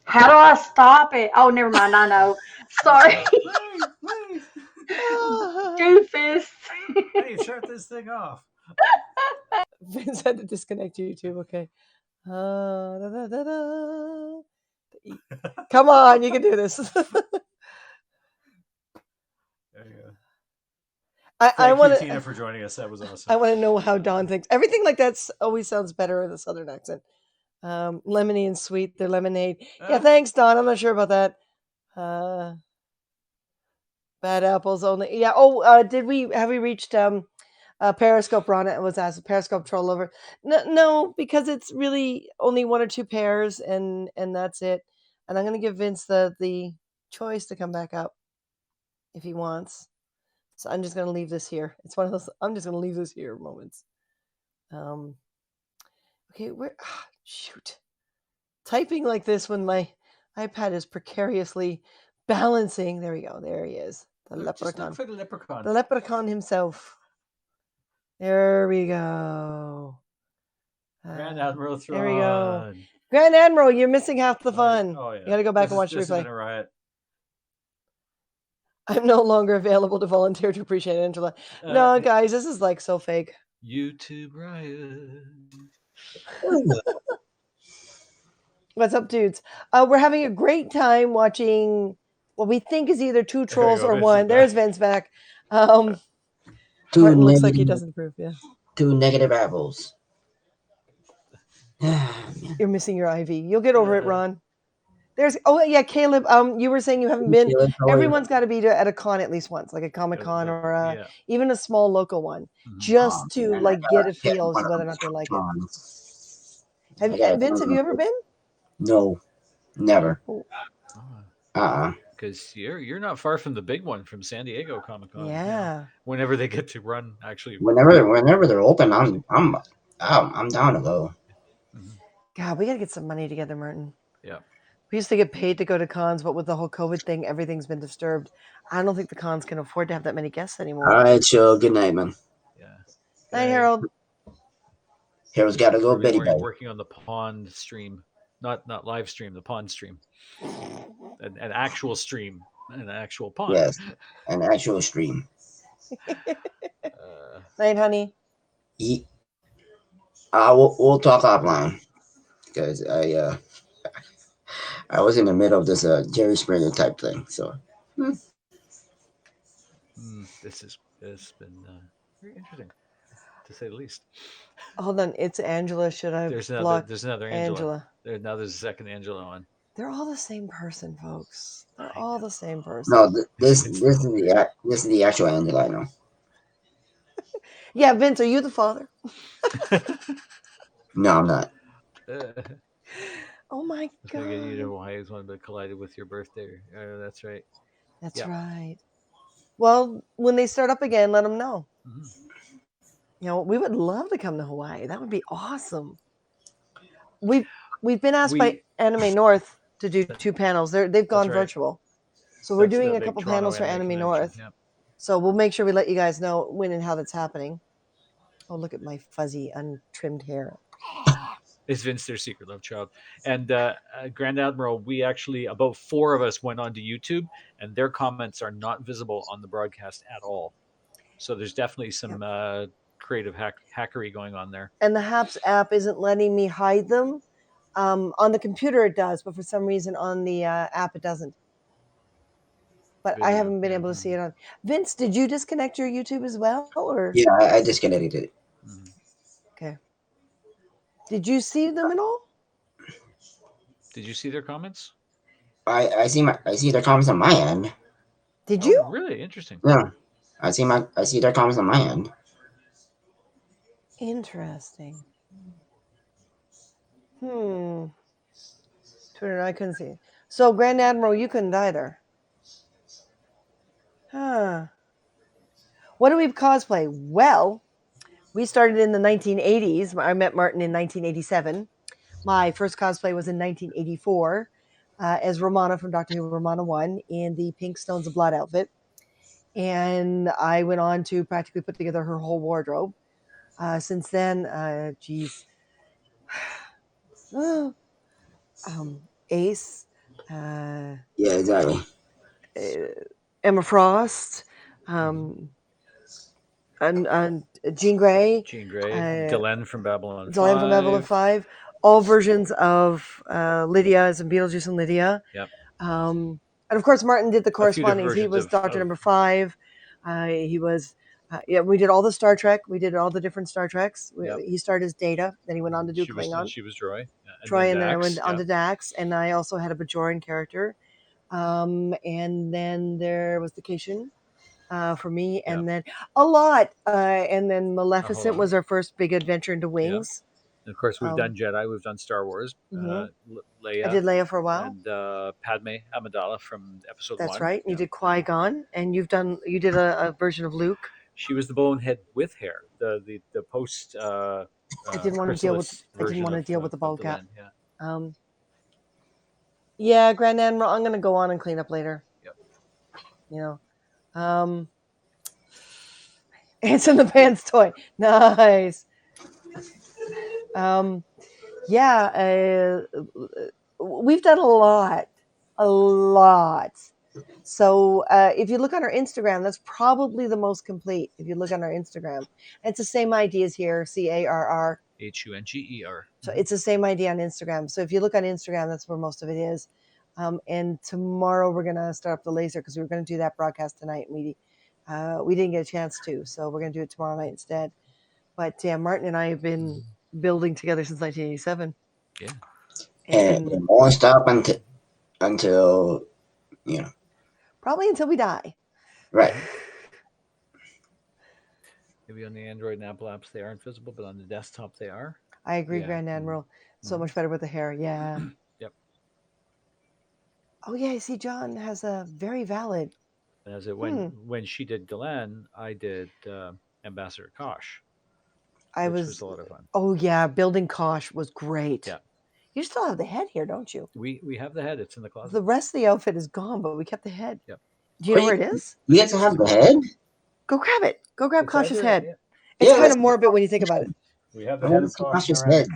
[SPEAKER 4] How do I stop it? Oh, never mind. I know. Sorry.
[SPEAKER 5] Wait.
[SPEAKER 4] Doofus.
[SPEAKER 5] Hey, shut this thing off.
[SPEAKER 1] Vince had to disconnect YouTube. Okay. Da, da, da, da. Come on, you can do this.
[SPEAKER 5] There you go.
[SPEAKER 1] I
[SPEAKER 5] Thank
[SPEAKER 1] want
[SPEAKER 5] you,
[SPEAKER 1] to.
[SPEAKER 5] Tina, for joining us. That was awesome.
[SPEAKER 1] I want to know how Don thinks. Everything like that always sounds better in a southern accent. Lemony and sweet, their lemonade. Yeah, thanks, Don. I'm not sure about that. Bad apples only. Yeah. Oh, have we reached Periscope? Rana was asked Periscope troll over. No, because it's really only one or two pairs, and that's it. And I'm gonna give Vince the choice to come back up if he wants. So I'm just gonna leave this here. It's one of those. I'm just gonna leave this here moments. Okay, where? Shoot. Typing like this when my iPad is precariously balancing. There we go. There he is. The
[SPEAKER 5] Just
[SPEAKER 1] leprechaun.
[SPEAKER 5] look for the leprechaun.
[SPEAKER 1] The leprechaun himself. There we go.
[SPEAKER 5] Grand Admiral Thrawn.
[SPEAKER 1] There we go. Grand Admiral, you're missing half the fun.
[SPEAKER 5] Oh, yeah.
[SPEAKER 1] You got to go back and watch the
[SPEAKER 5] this has
[SPEAKER 1] replay.
[SPEAKER 5] been a riot.
[SPEAKER 1] I'm no longer available to volunteer to appreciate Angela. No, guys, this is like so fake.
[SPEAKER 3] YouTube riot.
[SPEAKER 1] What's up, dudes? We're having a great time watching what we think is either two trolls
[SPEAKER 5] go,
[SPEAKER 1] or
[SPEAKER 5] Vince is
[SPEAKER 1] one.
[SPEAKER 5] back.
[SPEAKER 1] There's Vince back.
[SPEAKER 2] Two
[SPEAKER 1] Martin looks like he
[SPEAKER 2] negative-
[SPEAKER 1] doesn't approve. Yeah.
[SPEAKER 2] Two negative apples.
[SPEAKER 1] You're missing your IV. You'll get over it, Ron. Caleb. You were saying you haven't been.
[SPEAKER 2] Caleb, how are you?
[SPEAKER 1] Everyone's got to be at a con at least once, like a Comic Con or even a small local one, just to
[SPEAKER 2] man,
[SPEAKER 1] like
[SPEAKER 2] I
[SPEAKER 1] get a
[SPEAKER 2] gotta
[SPEAKER 1] feel
[SPEAKER 2] get
[SPEAKER 1] as to
[SPEAKER 2] one
[SPEAKER 1] whether or
[SPEAKER 2] of
[SPEAKER 1] not they like
[SPEAKER 2] those
[SPEAKER 1] it.
[SPEAKER 2] cons.
[SPEAKER 1] Vince, have you ever been?
[SPEAKER 2] No, never.
[SPEAKER 1] Oh.
[SPEAKER 3] Because you're not far from the big one from San Diego Comic Con.
[SPEAKER 1] Yeah.
[SPEAKER 3] Whenever they get to run, actually.
[SPEAKER 2] Whenever they're open, I'm down to go.
[SPEAKER 1] God, we got to get some money together, Martin.
[SPEAKER 3] Yeah.
[SPEAKER 1] We used to get paid to go to cons, but with the whole COVID thing, everything's been disturbed. I don't think the cons can afford to have that many guests anymore.
[SPEAKER 2] All right, chill. Good night, man.
[SPEAKER 3] Yeah.
[SPEAKER 1] Night, Harold.
[SPEAKER 2] Harold's got to go, Betty.
[SPEAKER 3] Working on the pond stream, not live stream, the pond stream, an actual stream, an actual pond.
[SPEAKER 2] Yes, an actual stream.
[SPEAKER 1] Night, honey.
[SPEAKER 2] We'll talk offline because I was in the middle of this Jerry Springer type thing. So
[SPEAKER 3] this has been very interesting, to say the least.
[SPEAKER 1] Hold on, it's Angela. Should I
[SPEAKER 3] There's
[SPEAKER 1] block
[SPEAKER 3] another Angela. Now there's a second Angela on.
[SPEAKER 1] They're all the same person, folks. They're all the same person.
[SPEAKER 2] No, this is the actual Angela. I know.
[SPEAKER 1] Yeah, Vince, are you the father?
[SPEAKER 2] No, I'm not.
[SPEAKER 1] Oh my
[SPEAKER 3] That's
[SPEAKER 1] god.
[SPEAKER 3] gonna get you to Hawaii is one that collided with your birthday. That's right.
[SPEAKER 1] That's
[SPEAKER 3] Yep.
[SPEAKER 1] right. Well, when they start up again, let them know.
[SPEAKER 3] Mhm.
[SPEAKER 1] You know, we would love to come to Hawaii. That would be awesome. We've been asked by
[SPEAKER 3] We
[SPEAKER 1] Anime North to do 2 panels. They've gone
[SPEAKER 3] right.
[SPEAKER 1] virtual. So we're
[SPEAKER 3] That's the
[SPEAKER 1] doing a
[SPEAKER 3] big
[SPEAKER 1] couple
[SPEAKER 3] Toronto
[SPEAKER 1] panels for
[SPEAKER 3] anime
[SPEAKER 1] Anime
[SPEAKER 3] convention.
[SPEAKER 1] North.
[SPEAKER 3] Yeah.
[SPEAKER 1] So we'll make sure we let you guys know when and how that's happening. Oh, look at my fuzzy, untrimmed hair.
[SPEAKER 3] Is Vince their secret love child? And Grand Admiral, we actually about 4 of us went onto YouTube, and their comments are not visible on the broadcast at all. So there's definitely some creative hackery going on there.
[SPEAKER 1] And the HAPS app isn't letting me hide them. On the computer it does, but for some reason on the app it doesn't. But I
[SPEAKER 3] Video,
[SPEAKER 1] haven't been
[SPEAKER 3] yeah.
[SPEAKER 1] able to see it on. Vince, did you disconnect your YouTube as well, or
[SPEAKER 2] Yeah, I disconnected it.
[SPEAKER 3] Mhm.
[SPEAKER 1] okay? Did you see them at all?
[SPEAKER 3] Did you see their comments?
[SPEAKER 2] I see their comments on my end.
[SPEAKER 1] Did
[SPEAKER 3] Oh,
[SPEAKER 1] you?
[SPEAKER 3] really? Interesting.
[SPEAKER 2] Yeah, I see their comments on my end.
[SPEAKER 1] Interesting. Hmm. Twitter, I couldn't see it. So, Grand Admiral, you couldn't either. Huh. What do we cosplay? Well, we started in the 1980s. I met Martin in 1987. My first cosplay was in 1984 as Romana from Doctor Who Romana 1 in the Pink Stones of Blood outfit. And I went on to practically put together her whole wardrobe. Since then, geez. Ace, uh,
[SPEAKER 2] Yeah, exactly.
[SPEAKER 1] Emma Frost, and Jean Grey,
[SPEAKER 3] Jean Grey,
[SPEAKER 1] uh,
[SPEAKER 3] Delenn from Babylon
[SPEAKER 1] Delenn from Babylon
[SPEAKER 3] 5.
[SPEAKER 1] 5, all versions of Lydia as in Beetlejuice and Lydia.
[SPEAKER 3] Yep.
[SPEAKER 1] And of course, Martin did the
[SPEAKER 3] A few different
[SPEAKER 1] correspondings. He
[SPEAKER 3] versions
[SPEAKER 1] was Doctor
[SPEAKER 3] of
[SPEAKER 1] Number 5. He was, yeah, we did all the Star Trek. We did all the different Star Treks.
[SPEAKER 3] Yep.
[SPEAKER 1] He started as Data, then he went on to do
[SPEAKER 3] she was
[SPEAKER 1] Klingon.
[SPEAKER 3] Troy. And
[SPEAKER 1] Troy, and then I
[SPEAKER 3] Dax,
[SPEAKER 1] went on to Dax, and I also had a Bajoran character. And then there was the Cation for me, and then a lot. And then Maleficent was our first big adventure into wings.
[SPEAKER 3] And of course, we've done Jedi, we've done Star Wars,
[SPEAKER 1] Mhm.
[SPEAKER 3] Leia.
[SPEAKER 1] I did Leia for a while.
[SPEAKER 3] And Padme Amidala from episode 1.
[SPEAKER 1] That's right. You did Qui-Gon, and you did a version of Luke.
[SPEAKER 3] She was the bonehead with hair. The post.
[SPEAKER 1] I didn't want to deal with. I didn't want to deal with the bald cap.
[SPEAKER 3] Yeah.
[SPEAKER 1] Yeah, Grand Admiral. I'm gonna go on and clean up later.
[SPEAKER 3] Yep.
[SPEAKER 1] You know. Ants in the Pants toy. Nice. Yeah, we've done a lot. So if you look on our Instagram, that's probably the most complete. If you look on our Instagram, it's the same ideas here. CARR
[SPEAKER 3] HUNGER.
[SPEAKER 1] So it's the same idea on Instagram. So if you look on Instagram, that's where most of it is. And tomorrow we're gonna start up the laser because we were gonna do that broadcast tonight. And we didn't get a chance to, so we're gonna do it tomorrow night instead. But yeah, Martin and I have been building together since 1987.
[SPEAKER 3] Yeah.
[SPEAKER 2] And it won't stop until
[SPEAKER 1] probably until we die.
[SPEAKER 2] Right.
[SPEAKER 3] Maybe on the Android and Apple apps they aren't visible, but on the desktop they are.
[SPEAKER 1] I agree, Grand Admiral. So much better with the hair. Yeah.
[SPEAKER 3] Yep.
[SPEAKER 1] Oh yeah, I see. John has a very valid.
[SPEAKER 3] And as it when she did Delenn, I did Ambassador Kosh. Which was a lot of fun.
[SPEAKER 1] Oh yeah, building Kosh was great.
[SPEAKER 3] Yeah.
[SPEAKER 1] You still have the head here, don't you?
[SPEAKER 3] We have the head. It's in the closet.
[SPEAKER 1] The rest of the outfit is gone, but we kept the head.
[SPEAKER 3] Yep.
[SPEAKER 1] Do you know where it is?
[SPEAKER 2] You have to have the head?
[SPEAKER 1] Go grab it. Go grab Kosh's head.
[SPEAKER 3] Yeah.
[SPEAKER 1] It's kind of morbid when you think about it.
[SPEAKER 5] We have the head of
[SPEAKER 2] Kosh's head.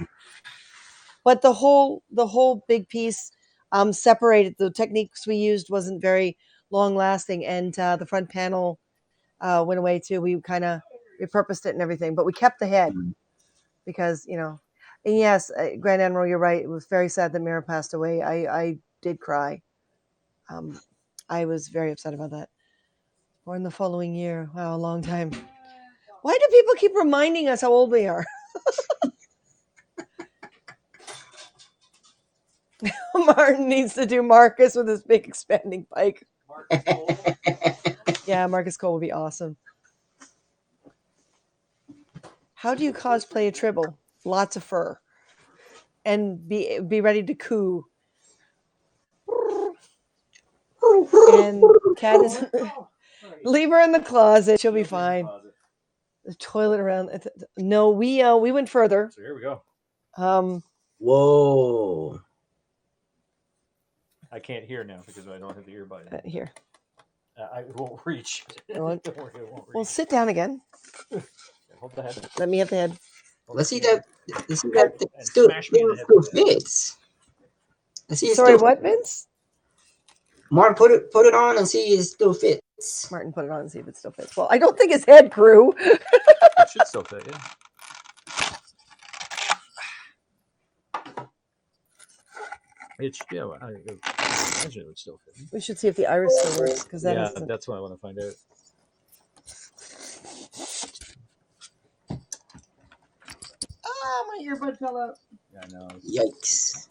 [SPEAKER 1] But the whole big piece separated. The techniques we used wasn't very long lasting, and the front panel went away too. We kind of repurposed it and everything, but we kept the head because and yes, Grand Admiral, you're right. It was very sad that Mira passed away. I did cry. I was very upset about that. Or in the following year. Wow, a long time. Why do people keep reminding us how old we are? Martin needs to do Marcus with his big expanding pike.
[SPEAKER 3] Marcus Cole.
[SPEAKER 1] Yeah, Marcus Cole would be awesome. How do you cosplay a Tribble? Lots of fur. And be ready to coo. And Cat is leave her in the closet. She'll be fine. The toilet around. No, we went further.
[SPEAKER 3] So here we go.
[SPEAKER 2] Whoa.
[SPEAKER 3] I can't hear now because I don't have the earbud.
[SPEAKER 1] Here.
[SPEAKER 3] I won't reach.
[SPEAKER 1] Well,
[SPEAKER 3] Don't worry, it won't reach.
[SPEAKER 1] well, sit down again.
[SPEAKER 3] Hold the head.
[SPEAKER 1] Let me have the head.
[SPEAKER 2] Let's see that. Let's see that.
[SPEAKER 3] And
[SPEAKER 2] Still,
[SPEAKER 3] smash me in the head
[SPEAKER 2] still
[SPEAKER 3] with it.
[SPEAKER 2] fits. Let's see. It
[SPEAKER 1] Sorry,
[SPEAKER 2] still,
[SPEAKER 1] what, Vince?
[SPEAKER 2] Martin, put it on and see it still fits.
[SPEAKER 1] Martin put it on and see if it still fits. Well, I don't think his head grew.
[SPEAKER 3] It should still fit, yeah. Yeah, I imagine it would still fit.
[SPEAKER 1] We should see if the iris still works because that
[SPEAKER 3] Yeah,
[SPEAKER 1] isn't.
[SPEAKER 3] that's what I want to find out.
[SPEAKER 1] Ah, my earbud fell out.
[SPEAKER 3] Yeah, I know.
[SPEAKER 2] Yikes.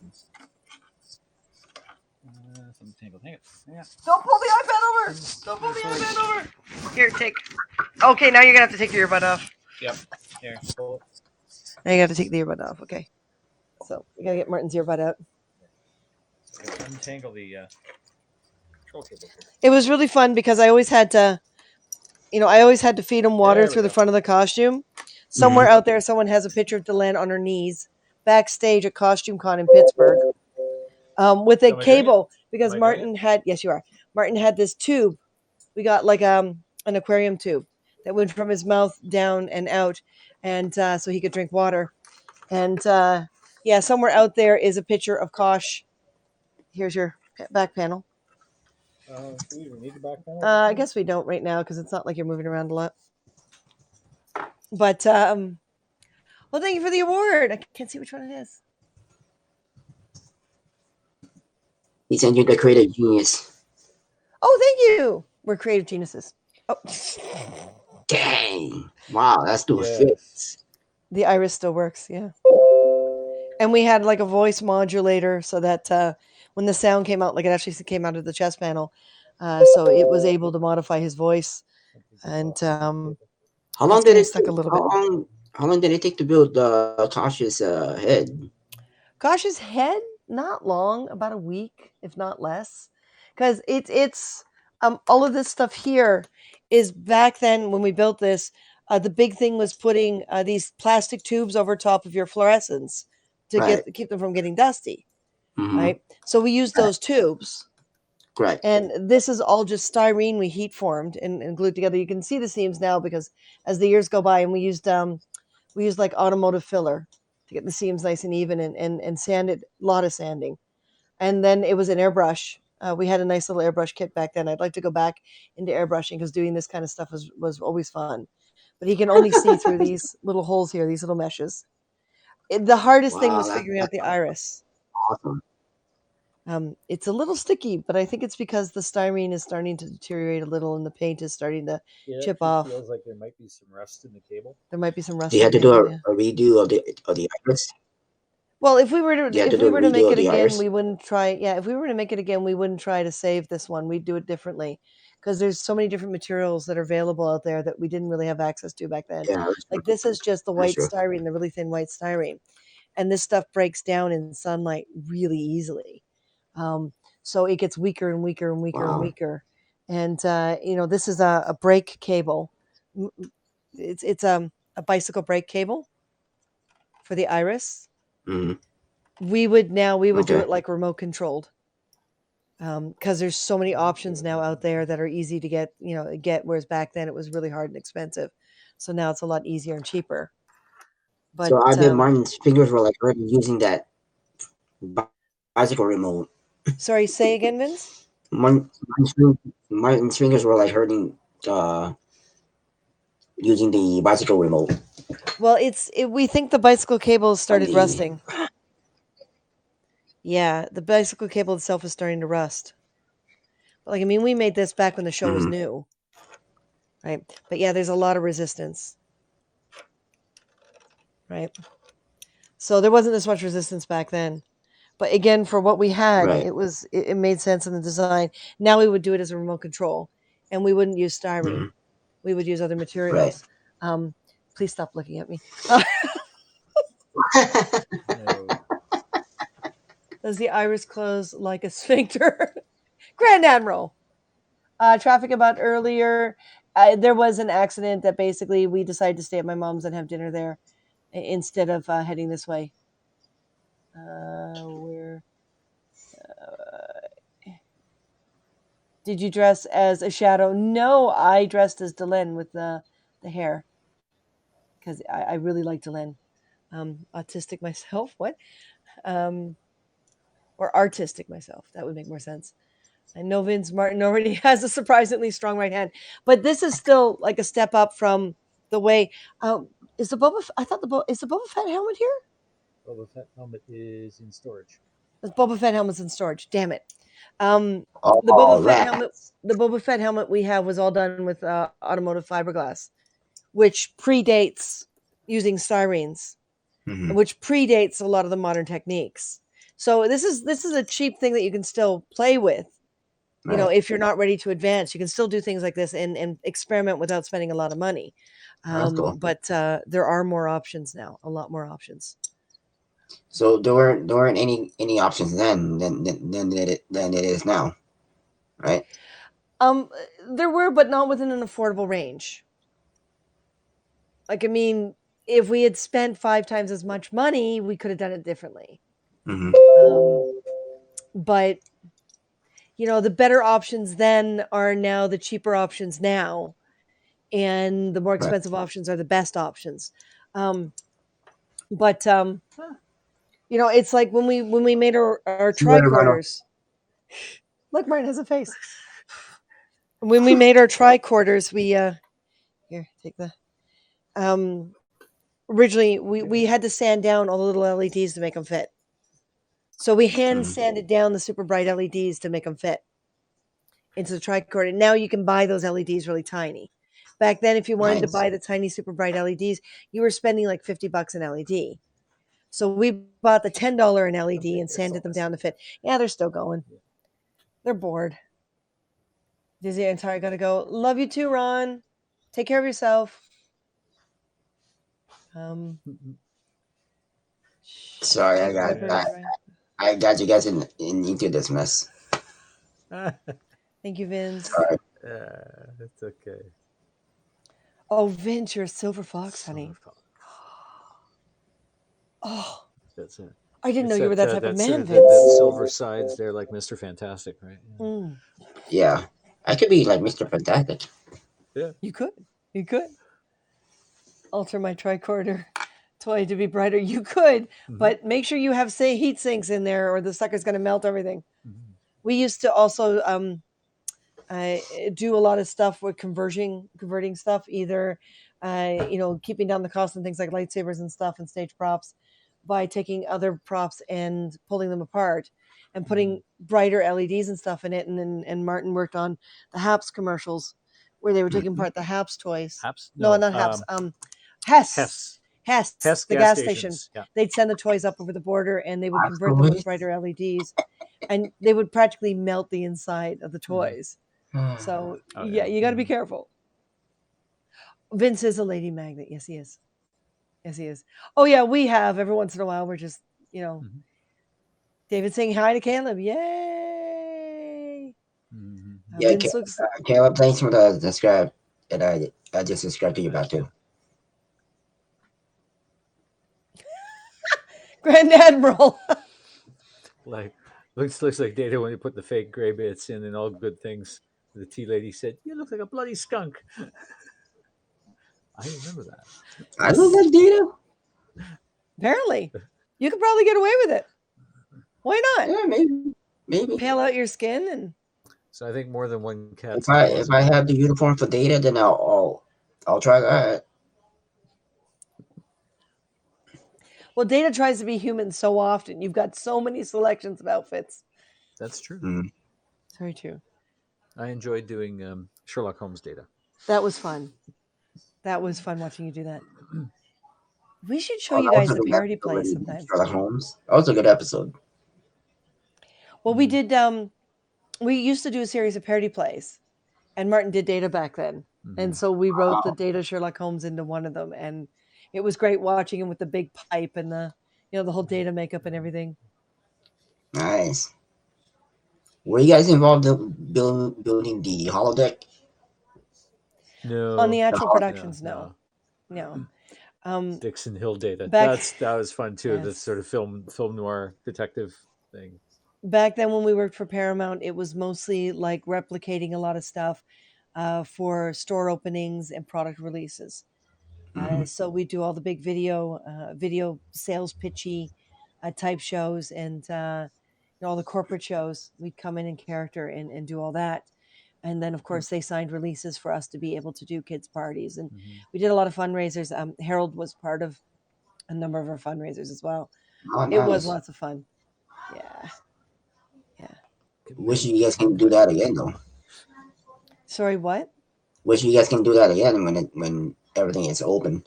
[SPEAKER 3] Something tangled. Hang it. Yeah.
[SPEAKER 1] Don't pull the iPad over. Don't pull the iPad over. Here, take. Okay, now you're gonna have to take your earbud off.
[SPEAKER 3] Yep. Here. Pull it.
[SPEAKER 1] Now you have to take the earbud off. Okay. So we gotta get Martin's earbud out.
[SPEAKER 3] Okay, untangle the control cable.
[SPEAKER 1] It was really fun because I always had to, feed him water
[SPEAKER 3] There we
[SPEAKER 1] through the
[SPEAKER 3] go.
[SPEAKER 1] front of the costume. Somewhere out there, someone has a picture of Delenn on her knees backstage at Costume Con in Pittsburgh with a
[SPEAKER 3] Am I doing
[SPEAKER 1] cable because
[SPEAKER 3] Am I doing
[SPEAKER 1] Martin had, yes, you are. Martin had this tube. We got like an aquarium tube that went from his mouth down and out, and so he could drink water. And yeah, somewhere out there is a picture of Kosh. Here's your back panel.
[SPEAKER 3] Do we even need the back panel?
[SPEAKER 1] I guess we don't right now because it's not like you're moving around a lot. But well, thank you for the award. I can't see which one it is.
[SPEAKER 2] He sent you the creative genius.
[SPEAKER 1] Oh, thank you. We're creative geniuses. Oh,
[SPEAKER 2] Dang. Wow, that still
[SPEAKER 3] Yes.
[SPEAKER 2] fits.
[SPEAKER 1] the iris still works. Yeah. And we had like a voice modulator so that when the sound came out, like it actually came out of the chest panel, so it was able to modify his voice. And
[SPEAKER 2] How long
[SPEAKER 1] it's
[SPEAKER 2] did
[SPEAKER 1] getting
[SPEAKER 2] it
[SPEAKER 1] stuck a little bit.
[SPEAKER 2] How long did it take to build Tasha's head?
[SPEAKER 1] Kosh's head, not long, about a week, if not less, because it's all of this stuff here is back then when we built this. The big thing was putting these plastic tubes over top of your fluorescents to
[SPEAKER 2] Right.
[SPEAKER 1] keep them from getting dusty,
[SPEAKER 2] Mhm.
[SPEAKER 1] right? So we used those tubes,
[SPEAKER 2] Correct.
[SPEAKER 1] and this is all just styrene we heat formed and glued together. You can see the seams now because as the years go by, and we used like automotive filler to get the seams nice and even and sand it, a lot of sanding. And then it was an airbrush. We had a nice little airbrush kit back then. I'd like to go back into airbrushing because doing this kind of stuff was always fun. But he can only see through these little holes here, these little meshes. The hardest thing
[SPEAKER 2] Wow,
[SPEAKER 1] was figuring out the iris.
[SPEAKER 2] awesome.
[SPEAKER 1] It's a little sticky, but I think it's because the styrene is starting to deteriorate a little and the paint is starting to chip off.
[SPEAKER 3] Feels like there might be some rust in the cable.
[SPEAKER 1] There might be some rust.
[SPEAKER 2] Do you
[SPEAKER 1] in
[SPEAKER 2] have
[SPEAKER 1] the
[SPEAKER 2] to do
[SPEAKER 1] cable, yeah.
[SPEAKER 2] a redo of the iris?
[SPEAKER 1] Well, if we were
[SPEAKER 2] You
[SPEAKER 1] to
[SPEAKER 2] had to do a
[SPEAKER 1] make
[SPEAKER 2] redo
[SPEAKER 1] it
[SPEAKER 2] of the
[SPEAKER 1] again,
[SPEAKER 2] iris?
[SPEAKER 1] we wouldn't try. Yeah, if we were to make it again, we wouldn't try to save this one. We'd do it differently because there's so many different materials that are available out there that we didn't really have access to back then.
[SPEAKER 2] Yeah.
[SPEAKER 1] Like this is just the
[SPEAKER 2] That's
[SPEAKER 1] white
[SPEAKER 2] true.
[SPEAKER 1] styrene, the really thin white styrene, and this stuff breaks down in sunlight really easily. So it gets weaker and weaker and weaker and
[SPEAKER 2] Wow.
[SPEAKER 1] weaker. And this is a brake cable. It's a bicycle brake cable for the iris.
[SPEAKER 2] Mhm.
[SPEAKER 1] We would do
[SPEAKER 2] Okay.
[SPEAKER 1] it like remote controlled because there's so many options now out there that are easy to get, whereas back then it was really hard and expensive. So now it's a lot easier and cheaper. But
[SPEAKER 2] So I bet Martin's fingers were like already using that bicycle remote.
[SPEAKER 1] sorry, say again, Vince.
[SPEAKER 2] Martin's fingers were like hurting using the bicycle remote.
[SPEAKER 1] Well, we think the bicycle cable started
[SPEAKER 2] the-
[SPEAKER 1] rusting. Yeah, the bicycle cable itself is starting to rust. But we made this back when the show was new, right? But yeah, there's a lot of resistance, right? So there wasn't this much resistance back then. But again, for what we had,
[SPEAKER 2] Right.
[SPEAKER 1] it made sense in the design. Now we would do it as a remote control, and we wouldn't use styrene.
[SPEAKER 2] Mhm.
[SPEAKER 1] We would use other
[SPEAKER 2] Right.
[SPEAKER 1] materials. Um, please stop looking at me.
[SPEAKER 3] No.
[SPEAKER 1] Does the iris close like a sphincter? Grand Admiral. Traffic about earlier. There was an accident that basically we decided to stay at my mom's and have dinner there instead of heading this way. Where did you dress as a shadow? No, I dressed as Delenn with the hair because I really like Delenn. Autistic myself. What? Um, or artistic myself. That would make more sense. I know Vince Martin already has a surprisingly strong right hand, but this is still like a step up from the way. Is the Boba? I thought is the Boba Fett helmet here?
[SPEAKER 3] Boba Fett helmet is in storage.
[SPEAKER 1] The Boba Fett helmet's in storage. Damn it. The
[SPEAKER 2] All
[SPEAKER 1] Boba Fett
[SPEAKER 2] right.
[SPEAKER 1] helmet. The Boba Fett helmet we have was all done with automotive fiberglass, which predates using styrenes,
[SPEAKER 2] Mhm.
[SPEAKER 1] which predates a lot of the modern techniques. So this is a cheap thing that you can still play with. You know,
[SPEAKER 2] Right.
[SPEAKER 1] if you're not ready to advance, you can still do things like this and experiment without spending a lot of money.
[SPEAKER 2] That's cool.
[SPEAKER 1] But there are more options now, a lot more options.
[SPEAKER 2] So there weren't any options then than it is now, right?
[SPEAKER 1] There were, but not within an affordable range. Like, I mean, if we had spent 5 times as much money, we could have done it differently.
[SPEAKER 2] Hmm.
[SPEAKER 1] But you know, the better options then are now the cheaper options now, and the more
[SPEAKER 2] Right.
[SPEAKER 1] expensive options are the best options. But you know, it's like when we made our
[SPEAKER 2] See where to run off.
[SPEAKER 1] tricorders. Look, Martin has a face. When we made our tricorders, we here take the originally we had to sand down all the little LEDs to make them fit. So we hand
[SPEAKER 2] Mhm.
[SPEAKER 1] sanded down the super bright LEDs to make them fit into the tricorder. Now you can buy those LEDs really tiny. Back then, if you wanted to
[SPEAKER 2] Nice.
[SPEAKER 1] buy the tiny super bright LEDs, you were spending like $50 an LED. So we bought the $10 an LED and sanded them down to fit. Yeah, they're still going. They're bored. Dizzy and Tara gotta go. Love you too, Ron. Take care of yourself.
[SPEAKER 2] Sorry, I got you guys into this mess.
[SPEAKER 1] Thank you, Vince.
[SPEAKER 2] Sorry.
[SPEAKER 3] It's okay.
[SPEAKER 1] Oh, Vince, you're a silver fox, honey. Oh,
[SPEAKER 3] That's it.
[SPEAKER 1] I didn't know
[SPEAKER 3] It's
[SPEAKER 1] you were that type of
[SPEAKER 3] that's
[SPEAKER 1] man,
[SPEAKER 3] that
[SPEAKER 1] Vince.
[SPEAKER 3] silver sides there, like Mr. Fantastic, right? Yeah.
[SPEAKER 1] Mm,
[SPEAKER 2] Yeah, I could be like Mr. Fantastic.
[SPEAKER 3] Yeah.
[SPEAKER 1] you could. You could. Alter my tricorder toy to be brighter. You could, but make sure you have say heat sinks in there, or the sucker's going to melt everything.
[SPEAKER 3] Mhm.
[SPEAKER 1] We used to also do a lot of stuff with converting stuff, either you know, keeping down the cost and things like lightsabers and stuff and stage props by taking other props and pulling them apart and putting brighter LEDs and stuff in it. And Martin worked on the Haps commercials where they were taking
[SPEAKER 2] Mhm.
[SPEAKER 1] apart the Haps toys.
[SPEAKER 3] Haps?
[SPEAKER 1] No,
[SPEAKER 3] No.
[SPEAKER 1] not Haps. Hess.
[SPEAKER 3] Hess.
[SPEAKER 1] Hess,
[SPEAKER 3] Hess
[SPEAKER 1] the
[SPEAKER 3] gas
[SPEAKER 1] gas
[SPEAKER 3] stations.
[SPEAKER 1] station.
[SPEAKER 3] Yeah.
[SPEAKER 1] They'd send the toys up over the border and they would convert them with
[SPEAKER 2] Absolutely.
[SPEAKER 1] brighter LEDs, and they would practically melt the inside of the toys. So
[SPEAKER 3] Oh,
[SPEAKER 1] yeah,
[SPEAKER 3] yeah.
[SPEAKER 1] you got to be careful. Vince is a lady magnet. Yes, he is. Yes, he is. Oh yeah, we have every once in a while. We're just, you know,
[SPEAKER 3] Mhm.
[SPEAKER 1] David saying hi to Caleb. Yay!
[SPEAKER 3] Mhm.
[SPEAKER 2] Yeah,
[SPEAKER 1] Vince looks
[SPEAKER 2] Caleb, thanks for the subscribe that I just subscribed to you back too.
[SPEAKER 1] Grand Admiral.
[SPEAKER 3] Like looks like Data when you put the fake gray bits in and all good things. The tea lady said, "You look like a bloody skunk." I remember that.
[SPEAKER 2] I look like Data.
[SPEAKER 1] Apparently, you could probably get away with it. Why not?
[SPEAKER 2] Yeah, maybe.
[SPEAKER 1] Pale out your skin and
[SPEAKER 3] So I think more than one cat.
[SPEAKER 2] If I have the uniform for Data, then I'll try that.
[SPEAKER 1] well, Data tries to be human so often. You've got so many selections of outfits.
[SPEAKER 3] That's true.
[SPEAKER 2] Mm.
[SPEAKER 1] It's very true.
[SPEAKER 3] I enjoyed doing Sherlock Holmes Data.
[SPEAKER 1] That was fun. That was fun watching you do that. We should show
[SPEAKER 2] Oh,
[SPEAKER 1] you
[SPEAKER 2] that was
[SPEAKER 1] guys
[SPEAKER 2] a
[SPEAKER 1] the
[SPEAKER 2] good
[SPEAKER 1] parody
[SPEAKER 2] episode
[SPEAKER 1] play
[SPEAKER 2] with
[SPEAKER 1] sometime.
[SPEAKER 2] Sherlock Holmes. That was a good episode.
[SPEAKER 1] Well, we did. We used to do a series of parody plays, and Martin did Data back then, and so we wrote the Data Sherlock Holmes into one of them, and it was great watching him with the big pipe and the the whole Data makeup and everything.
[SPEAKER 2] Nice. Were you guys involved in building the holodeck?
[SPEAKER 3] No.
[SPEAKER 1] On the actual
[SPEAKER 2] holodeck.
[SPEAKER 1] productions, no.
[SPEAKER 3] Dixon Hill Data.
[SPEAKER 1] Back-
[SPEAKER 3] That was fun too.
[SPEAKER 1] Yes.
[SPEAKER 3] The sort of film noir detective thing.
[SPEAKER 1] Back then when we worked for Paramount, it was mostly like replicating a lot of stuff for store openings and product releases. So we do all the big video sales pitchy type shows, and all the corporate shows. We'd come in character and do all that. And then, of course, they signed releases for us to be able to do kids' parties. And we did a lot of fundraisers. Harold was part of a number of our fundraisers as well.
[SPEAKER 2] Oh,
[SPEAKER 1] It was
[SPEAKER 2] nice.
[SPEAKER 1] lots of fun. Yeah.
[SPEAKER 2] Wish you guys can do that again, though.
[SPEAKER 1] Sorry, what?
[SPEAKER 2] Wish you guys can do that again when everything is open.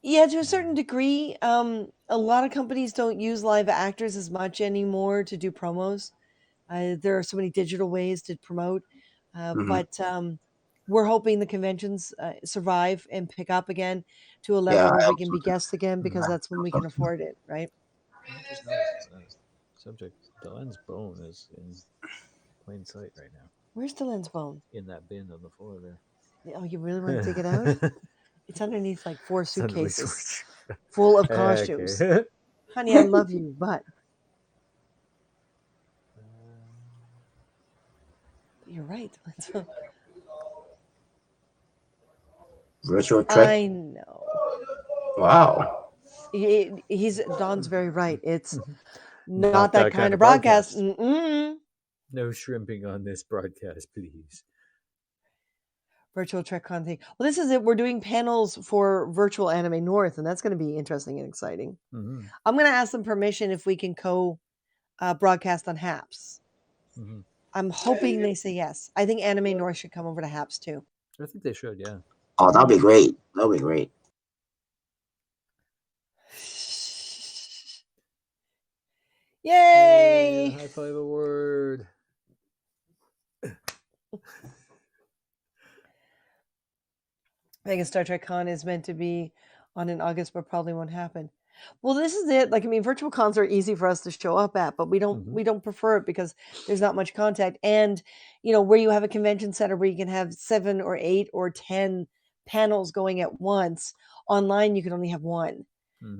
[SPEAKER 1] Yeah, to a certain degree. A lot of companies don't use live actors as much anymore to do promos. There are so many digital ways to promote, but we're hoping the conventions survive and pick up again to a level
[SPEAKER 2] Yeah,
[SPEAKER 1] where
[SPEAKER 2] I
[SPEAKER 1] we can be guests again, because that's when we can afford it, right?
[SPEAKER 3] I just noticed subject. Dylan's bone is in plain sight right now.
[SPEAKER 1] Where's Dylan's bone?
[SPEAKER 3] In that bin on the floor there.
[SPEAKER 1] Oh, you really want to dig it out? It's underneath like 4
[SPEAKER 3] It's underneath
[SPEAKER 1] suitcases full of costumes.
[SPEAKER 3] Okay.
[SPEAKER 1] Honey, I love you, but you're right.
[SPEAKER 2] Virtual trick.
[SPEAKER 1] I know.
[SPEAKER 2] Wow.
[SPEAKER 1] He's Don's very right. It's not,
[SPEAKER 3] Not
[SPEAKER 1] that kind of broadcast. Mm-mm.
[SPEAKER 3] No shrimping on this broadcast, please.
[SPEAKER 1] Virtual TrekCon thing. Well, this is it. We're doing panels for Virtual Anime North, and that's going to be interesting and exciting. I'm going to ask them permission if we can broadcast on HAPS. I'm hoping they say yes. I think Anime North should come over to HAPS too.
[SPEAKER 3] I think they should, yeah.
[SPEAKER 2] Oh, that'll be great. That'll be great.
[SPEAKER 1] Yay!
[SPEAKER 3] High five award.
[SPEAKER 1] I think Star Trek Con is meant to be on in August, but probably won't happen. Well, this is it. Like, I mean, virtual cons are easy for us to show up at, but we don't prefer it because there's not much contact. And, where you have a convention center where you can have 7 or 8 or 10 panels going at once, online you can only have one.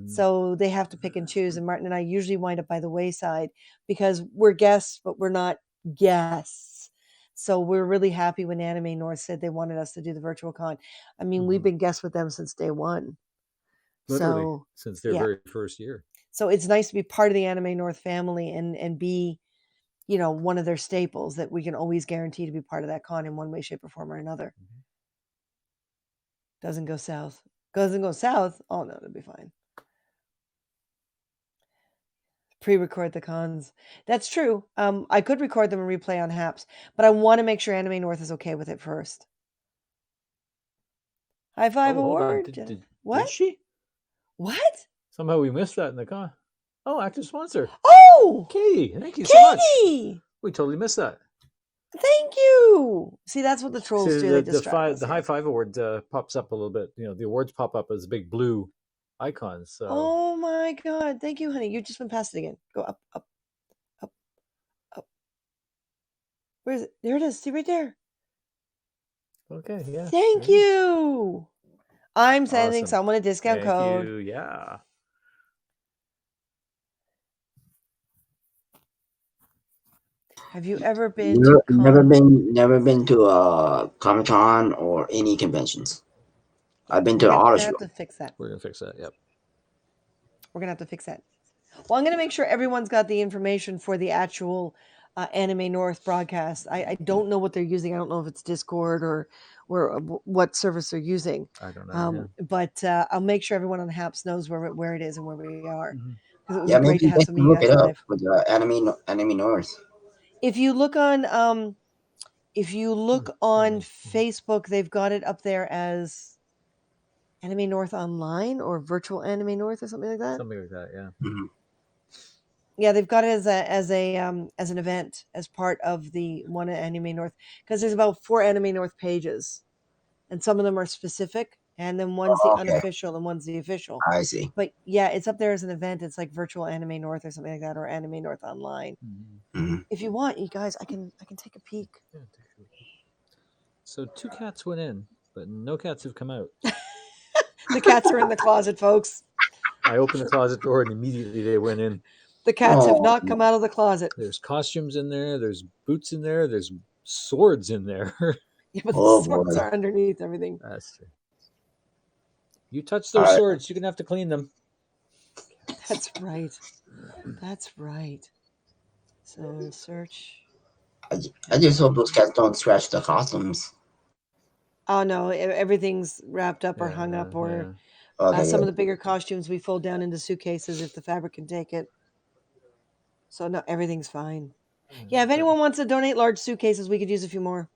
[SPEAKER 1] So they have to pick and choose. And Martin and I usually wind up by the wayside because we're guests, but we're not guests. So we're really happy when Anime North said they wanted us to do the virtual con. I mean, we've been guests with them since day one.
[SPEAKER 3] Literally, since their very first year.
[SPEAKER 1] So it's nice to be part of the Anime North family and be, one of their staples that we can always guarantee to be part of that con in one way, shape, or form or another. Doesn't go south. Doesn't go south? Oh, no, it'll be fine. Pre-record the cons. That's true. I could record them and replay on HAPS, but I want to make sure Anime North is okay with it first. High five award. What?
[SPEAKER 3] Did she?
[SPEAKER 1] What?
[SPEAKER 3] Somehow we missed that in the con. Oh, active sponsor.
[SPEAKER 1] Oh,
[SPEAKER 3] Katie, thank you so much. We totally missed that.
[SPEAKER 1] Thank you. See, that's what the trolls do. They distract us.
[SPEAKER 3] The high five award pops up a little bit. The awards pop up as big blue icons. So.
[SPEAKER 1] Oh my God! Thank you, honey. You've just been past it again. Go up, up, up, up. Where is it? There it is. See right there.
[SPEAKER 3] Okay. Yeah.
[SPEAKER 1] Thank you. I'm sending someone a discount code.
[SPEAKER 3] Thank you. Yeah.
[SPEAKER 2] Have you ever been to never been to a Comic-Con or any conventions? I've been to
[SPEAKER 1] We're
[SPEAKER 2] auto
[SPEAKER 1] gonna
[SPEAKER 2] show.
[SPEAKER 1] have to fix that.
[SPEAKER 3] We're gonna fix that. Yep.
[SPEAKER 1] We're gonna have to fix that. Well, I'm gonna make sure everyone's got the information for the actual Anime North broadcast. I don't know what they're using. I don't know if it's Discord or what service they're using.
[SPEAKER 3] I don't know.
[SPEAKER 1] But I'll make sure everyone on HAPS knows where it is and where we are. Because it would be great
[SPEAKER 2] maybe
[SPEAKER 1] to have some of you
[SPEAKER 2] look
[SPEAKER 1] guys
[SPEAKER 2] it up
[SPEAKER 1] live.
[SPEAKER 2] with Anime North.
[SPEAKER 1] If you look on Facebook, they've got it up there as Anime North Online or Virtual Anime North or something like that.
[SPEAKER 3] Something like that, yeah.
[SPEAKER 1] Yeah, they've got it as an event as part of the one at Anime North, because there's about 4 Anime North pages, and some of them are specific, and then one's the
[SPEAKER 2] Oh, okay,
[SPEAKER 1] unofficial and one's the official.
[SPEAKER 2] I see.
[SPEAKER 1] But yeah, it's up there as an event. It's like virtual Anime North or something like that, or Anime North online.
[SPEAKER 2] Hmm.
[SPEAKER 1] If you want, you guys, I can take a peek.
[SPEAKER 3] Yeah, take a look. So 2 cats went in, but no cats have come out.
[SPEAKER 1] The cats are in the closet, folks.
[SPEAKER 3] I opened the closet door and immediately they went in.
[SPEAKER 1] The cats have
[SPEAKER 2] Oh,
[SPEAKER 1] not come out of the closet.
[SPEAKER 3] There's costumes in there. There's boots in there. There's swords in there.
[SPEAKER 1] Yeah, but the
[SPEAKER 2] oh
[SPEAKER 1] swords
[SPEAKER 2] boy.
[SPEAKER 1] are underneath everything.
[SPEAKER 3] That's true. You touch
[SPEAKER 2] All
[SPEAKER 3] those
[SPEAKER 2] right.
[SPEAKER 3] swords, you're gonna have to clean them.
[SPEAKER 1] That's right. That's right. So search.
[SPEAKER 2] I just hope those cats don't scratch the costumes.
[SPEAKER 1] Oh no, everything's wrapped up or
[SPEAKER 3] Yeah,
[SPEAKER 1] hung up, or
[SPEAKER 2] Okay,
[SPEAKER 1] some
[SPEAKER 2] good.
[SPEAKER 1] of the bigger costumes we fold down into suitcases if the fabric can take it. So no, everything's fine. Yeah, if anyone wants to donate large suitcases, we could use a few more.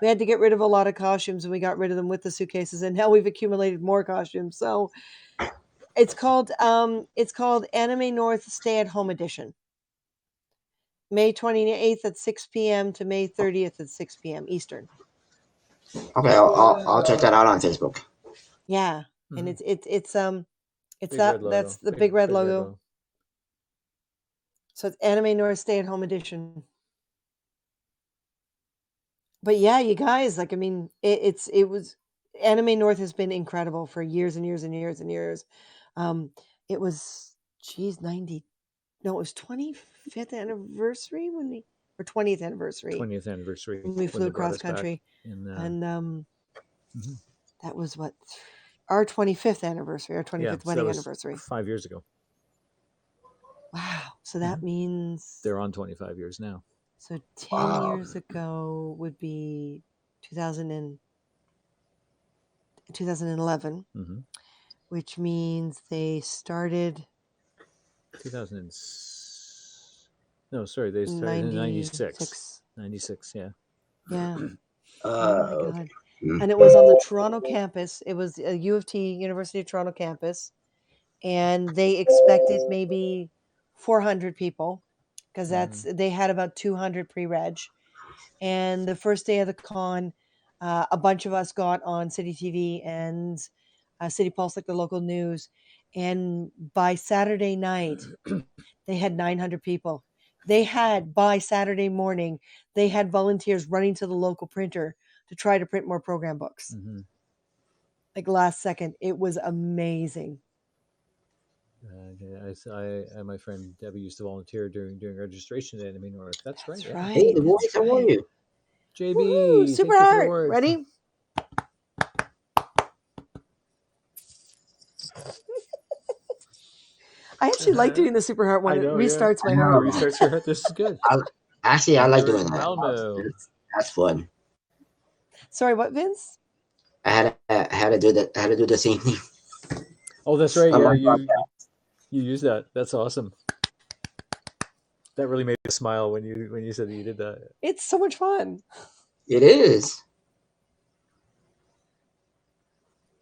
[SPEAKER 1] We had to get rid of a lot of costumes, and we got rid of them with the suitcases, and now we've accumulated more costumes. So it's called Anime North Stay at Home Edition. May 28th at 6 p.m. to May 30th at 6 p.m. Eastern.
[SPEAKER 2] Okay, I'll check that out on Facebook.
[SPEAKER 1] Yeah, and
[SPEAKER 3] Mhm.
[SPEAKER 1] it's
[SPEAKER 3] Big
[SPEAKER 1] that
[SPEAKER 3] red logo.
[SPEAKER 1] that's the big red
[SPEAKER 3] red
[SPEAKER 1] logo. So it's Anime North Stay at Home Edition. But yeah, you guys, like, I mean, it was Anime North has been incredible for years and years and years and years. It was, geez, 90, no, it was 25th anniversary when we, or 20th anniversary
[SPEAKER 3] 20th anniversary
[SPEAKER 1] when we flew
[SPEAKER 3] they brought
[SPEAKER 1] across
[SPEAKER 3] us back
[SPEAKER 1] country,
[SPEAKER 3] in,
[SPEAKER 1] and
[SPEAKER 3] mhm.
[SPEAKER 1] that was what, our 25th anniversary, our 25th
[SPEAKER 3] Yeah, so that
[SPEAKER 1] wedding
[SPEAKER 3] was
[SPEAKER 1] anniversary.
[SPEAKER 3] 5 years ago.
[SPEAKER 1] Wow, so that means
[SPEAKER 3] They're on 25 years now.
[SPEAKER 1] so 10
[SPEAKER 2] Wow.
[SPEAKER 1] years ago would be 2011,
[SPEAKER 3] Mhm.
[SPEAKER 1] which means they started
[SPEAKER 3] 2000 no, sorry, they started in 96. 96, yeah.
[SPEAKER 1] Yeah. Oh my
[SPEAKER 2] Okay.
[SPEAKER 1] God.
[SPEAKER 2] Hmm.
[SPEAKER 1] And it was on the Toronto campus. It was a U of T, University of Toronto campus. And they expected maybe 400 people, because they had about 200 pre-reg. And the first day of the con, a bunch of us got on City TV and City Pulse, like the local news. And by Saturday night, they had 900 people. They had, by Saturday morning, they had volunteers running to the local printer to try to print more program books.
[SPEAKER 3] Mhm.
[SPEAKER 1] Like last second, it was amazing.
[SPEAKER 3] My friend Debbie used to volunteer during registration at Anime North. That's right. Yeah.
[SPEAKER 1] Right.
[SPEAKER 2] Hey, the
[SPEAKER 1] That's
[SPEAKER 2] boys, how are
[SPEAKER 1] right.
[SPEAKER 2] you?
[SPEAKER 3] JB,
[SPEAKER 1] Woo, super
[SPEAKER 3] thank you for the
[SPEAKER 1] hard.
[SPEAKER 3] award.
[SPEAKER 1] Ready? I actually like doing the super heart one.
[SPEAKER 3] I
[SPEAKER 1] It
[SPEAKER 3] know, yeah.
[SPEAKER 1] restarts my
[SPEAKER 2] I
[SPEAKER 1] heart.
[SPEAKER 2] know.
[SPEAKER 3] Restarts your heart. This is good.
[SPEAKER 2] Actually, I like
[SPEAKER 3] You're
[SPEAKER 2] doing
[SPEAKER 3] in
[SPEAKER 2] that.
[SPEAKER 3] Malmo.
[SPEAKER 2] That's fun.
[SPEAKER 1] Sorry, what, Vince?
[SPEAKER 2] I had to do that. I had to do the same thing.
[SPEAKER 3] Oh, that's right.
[SPEAKER 2] on
[SPEAKER 3] Yeah,
[SPEAKER 2] my podcast.
[SPEAKER 3] you use that. That's awesome. That really made me smile when you said that you did that.
[SPEAKER 1] It's so much fun.
[SPEAKER 2] It is.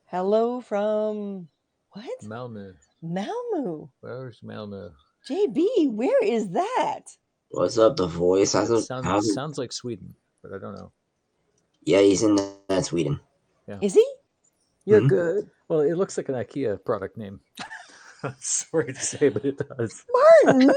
[SPEAKER 1] Hello from what?
[SPEAKER 3] Malmo.
[SPEAKER 1] Malmo.
[SPEAKER 3] Where's Malmo?
[SPEAKER 1] JB, where is that?
[SPEAKER 2] What's up, the voice?
[SPEAKER 3] Sounds like Sweden, but I don't know.
[SPEAKER 2] Yeah, he's in that Sweden.
[SPEAKER 3] Yeah.
[SPEAKER 1] Is he? You're
[SPEAKER 2] Mhm.
[SPEAKER 1] good.
[SPEAKER 3] Well, it looks like an IKEA product name. Sorry to say, but it does.
[SPEAKER 1] Martin.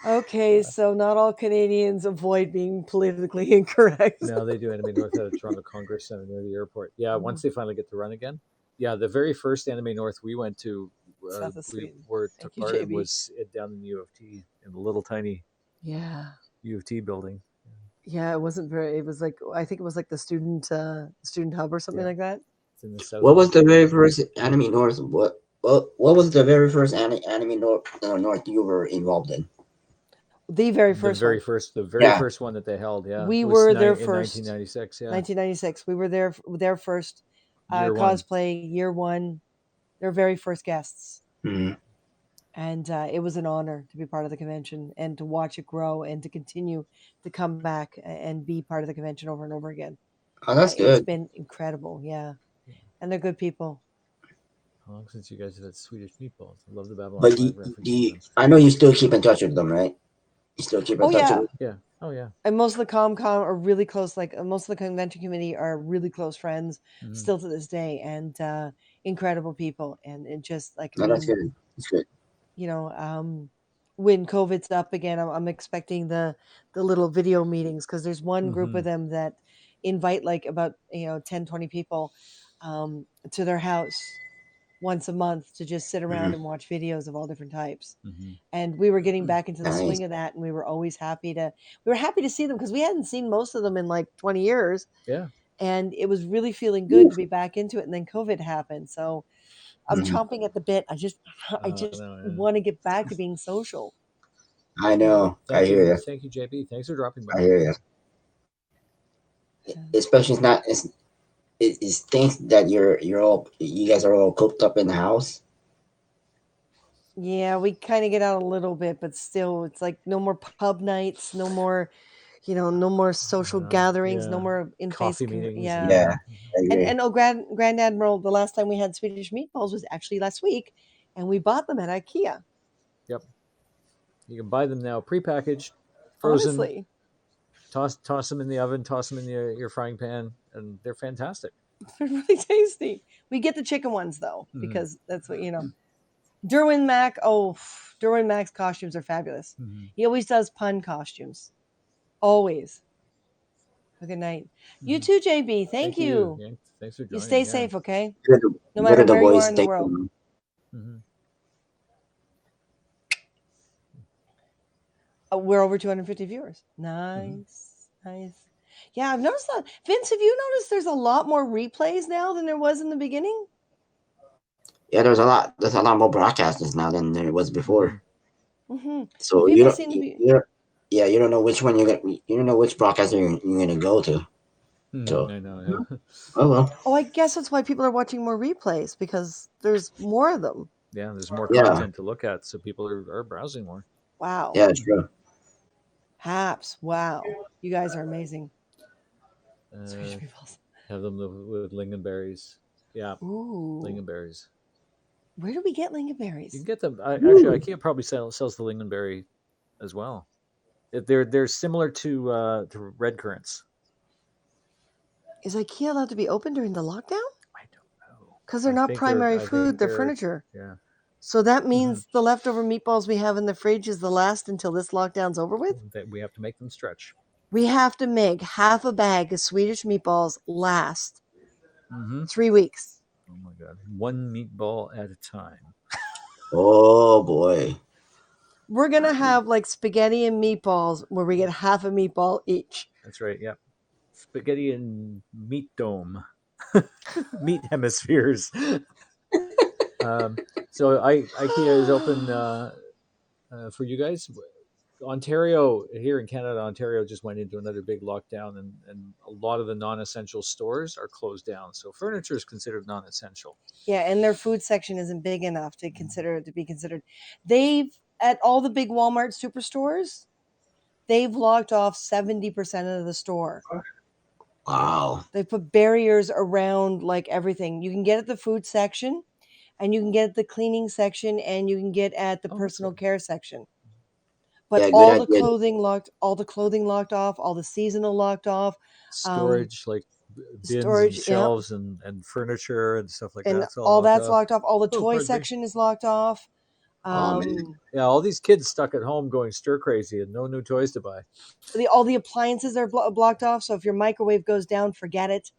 [SPEAKER 1] Okay, so not all Canadians avoid being politically incorrect.
[SPEAKER 3] Now they do Anime North at a Toronto Congress Center near the airport. Yeah, once they finally get to run again. Yeah, the very first Anime North we went to,
[SPEAKER 1] South of Sweden.
[SPEAKER 3] where
[SPEAKER 1] Thank
[SPEAKER 3] took
[SPEAKER 1] you,
[SPEAKER 3] part in
[SPEAKER 1] JB.
[SPEAKER 3] was down in the U of T in the little tiny
[SPEAKER 1] Yeah.
[SPEAKER 3] U of T building.
[SPEAKER 1] Yeah, it wasn't very. It was like, I think it was like the student hub or something
[SPEAKER 3] Yeah.
[SPEAKER 1] like that.
[SPEAKER 3] It's in the south.
[SPEAKER 2] What was the very first Anime North? What was the very first Anime North you were involved in?
[SPEAKER 1] The very
[SPEAKER 3] The
[SPEAKER 1] first
[SPEAKER 3] very
[SPEAKER 1] one.
[SPEAKER 3] first, the very
[SPEAKER 2] Yeah.
[SPEAKER 3] first one that they held. Yeah,
[SPEAKER 1] We
[SPEAKER 3] It was
[SPEAKER 1] were there
[SPEAKER 3] in
[SPEAKER 1] first.
[SPEAKER 3] 1996. Yeah,
[SPEAKER 1] 1996. We were there first.
[SPEAKER 3] Year one.
[SPEAKER 1] Cosplay year one. Their very first guests.
[SPEAKER 2] Mhm.
[SPEAKER 1] And it was an honor to be part of the convention and to watch it grow and to continue to come back and be part of the convention over and over again.
[SPEAKER 2] Oh, that's
[SPEAKER 1] It's
[SPEAKER 2] good.
[SPEAKER 1] been incredible. Yeah. And they're good people.
[SPEAKER 3] long since you guys have had Swedish meatballs. I love the Babylon
[SPEAKER 2] But
[SPEAKER 3] 5 reference.
[SPEAKER 2] I know you still keep in touch with them, right? You still keep in
[SPEAKER 1] Oh
[SPEAKER 2] touch
[SPEAKER 1] yeah,
[SPEAKER 2] with them?
[SPEAKER 3] Yeah. Oh yeah.
[SPEAKER 1] and most of the ComCom are really close. Like most of the convention committee are really close friends
[SPEAKER 3] Mhm.
[SPEAKER 1] still to this day, and incredible people. And it just like I
[SPEAKER 2] No, that's
[SPEAKER 1] mean,
[SPEAKER 2] good. That's good.
[SPEAKER 1] you know, when COVID's up again, I'm expecting the little video meetings because there's one group of
[SPEAKER 3] Mhm.
[SPEAKER 1] them that invite like about 10, 20 people to their house once a month to just sit around
[SPEAKER 2] Mhm.
[SPEAKER 1] and watch videos of all different types.
[SPEAKER 3] Mhm.
[SPEAKER 1] And we were getting back into the
[SPEAKER 2] Nice.
[SPEAKER 1] swing of that, and we were always happy to see them because we hadn't seen most of them in like 20 years,
[SPEAKER 3] Yeah.
[SPEAKER 1] and it was really feeling good
[SPEAKER 2] Woo.
[SPEAKER 1] to be back into it. And then COVID happened, so I'm
[SPEAKER 2] Mhm.
[SPEAKER 1] chomping at the bit. I just
[SPEAKER 3] No, yeah.
[SPEAKER 1] want to get back to being social.
[SPEAKER 2] I know. I
[SPEAKER 3] Thank
[SPEAKER 2] hear
[SPEAKER 3] you.
[SPEAKER 2] you.
[SPEAKER 3] Thank you, JB. Thanks for dropping by.
[SPEAKER 2] I hear you. Especially it's things that you guys are all cooped up in the house.
[SPEAKER 1] Yeah, we kind of get out a little bit, but still, it's like no more pub nights, no more, no more social gatherings, no
[SPEAKER 3] Yeah.
[SPEAKER 1] more in face.
[SPEAKER 3] Coffee meetings.
[SPEAKER 1] Yeah.
[SPEAKER 2] Yeah, I agree.
[SPEAKER 1] And Grand Admiral, the last time we had Swedish meatballs was actually last week, and we bought them at IKEA.
[SPEAKER 3] Yep. You can buy them now prepackaged, frozen.
[SPEAKER 1] Honestly,
[SPEAKER 3] Toss them in the oven. Toss them in your frying pan, and they're fantastic.
[SPEAKER 1] they're really tasty. We get the chicken ones though,
[SPEAKER 3] Mhm.
[SPEAKER 1] because that's what Derwin Mac. Oh, Derwin Mac's costumes are fabulous.
[SPEAKER 3] Mhm.
[SPEAKER 1] He always does pun costumes. Always. Good night. You
[SPEAKER 3] Mhm.
[SPEAKER 1] too, JB. Thank you.
[SPEAKER 3] Yeah, thanks for joining.
[SPEAKER 1] You stay
[SPEAKER 3] yeah.
[SPEAKER 1] safe, okay?
[SPEAKER 2] What
[SPEAKER 1] No
[SPEAKER 2] do
[SPEAKER 1] matter
[SPEAKER 2] the
[SPEAKER 1] where you
[SPEAKER 2] boys
[SPEAKER 1] are in the
[SPEAKER 2] think?
[SPEAKER 1] world.
[SPEAKER 3] Mhm.
[SPEAKER 1] We're over 250 viewers. Nice. Nice. Yeah, I've noticed that. Vince, have you noticed there's a lot more replays now than there was in the beginning?
[SPEAKER 2] Yeah, there's a lot more broadcasters now than there was before.
[SPEAKER 1] Mm-hmm.
[SPEAKER 2] So you
[SPEAKER 1] People
[SPEAKER 2] don't
[SPEAKER 1] seem to be.
[SPEAKER 2] you don't know which one you don't know which broadcaster you're gonna go to. So
[SPEAKER 3] I know. Yeah.
[SPEAKER 2] oh well.
[SPEAKER 1] Oh, I guess that's why people are watching more replays because there's more of them.
[SPEAKER 3] Yeah. There's more
[SPEAKER 2] Yeah.
[SPEAKER 3] content to look at, so people are browsing more.
[SPEAKER 1] Wow.
[SPEAKER 2] Yeah, it's true.
[SPEAKER 1] Haps. Wow. You guys are amazing. Swedish
[SPEAKER 3] Uh,
[SPEAKER 1] meatballs.
[SPEAKER 3] have them with lingonberries. Yeah.
[SPEAKER 1] Ooh.
[SPEAKER 3] Lingonberries.
[SPEAKER 1] Where do we get
[SPEAKER 3] You
[SPEAKER 1] lingonberries?
[SPEAKER 3] can get them. Actually, IKEA probably sells the lingonberry as well. They're similar to red currants.
[SPEAKER 1] Is IKEA allowed to be open during the lockdown?
[SPEAKER 3] I don't know.
[SPEAKER 1] Because they're not primary food, they're furniture.
[SPEAKER 3] Yeah.
[SPEAKER 1] So that means the leftover meatballs we have in the fridge is the last until this lockdown's over with?
[SPEAKER 3] That we have to make them stretch.
[SPEAKER 1] We have to make half a bag of Swedish meatballs last
[SPEAKER 3] Mm-hmm.
[SPEAKER 1] 3 weeks.
[SPEAKER 3] Oh my god. One meatball at a time.
[SPEAKER 2] Oh boy.
[SPEAKER 1] We're going to have like spaghetti and meatballs where we get half a meatball each.
[SPEAKER 3] That's right. Yep. Spaghetti and meat dome. Meat hemispheres. So IKEA is open for you guys. Ontario, here in Canada, Ontario just went into another big lockdown, and a lot of the non-essential stores are closed down. So furniture is considered non-essential.
[SPEAKER 1] Yeah, and their food section isn't big enough to consider it to be considered. They've at all the big Walmart superstores, they've locked off 70% of the store.
[SPEAKER 2] Wow.
[SPEAKER 1] They put barriers around like everything. You can get at the food section, and you can get at the cleaning section, and you can get at the personal care section. But
[SPEAKER 2] Yeah, good
[SPEAKER 1] all the
[SPEAKER 2] idea.
[SPEAKER 1] clothing locked off, all the seasonal locked off.
[SPEAKER 3] Storage, like bins
[SPEAKER 1] Storage,
[SPEAKER 3] and
[SPEAKER 1] yeah.
[SPEAKER 3] shelves and furniture and stuff like
[SPEAKER 1] And
[SPEAKER 3] that. It's
[SPEAKER 1] all that's
[SPEAKER 3] off.
[SPEAKER 1] locked off. All the
[SPEAKER 3] Oh,
[SPEAKER 1] toy
[SPEAKER 3] pardon me.
[SPEAKER 1] section is locked off.
[SPEAKER 2] Oh man.
[SPEAKER 3] Yeah, all these kids stuck at home going stir crazy and no new toys to buy.
[SPEAKER 1] All the appliances are blocked off. So if your microwave goes down, forget it.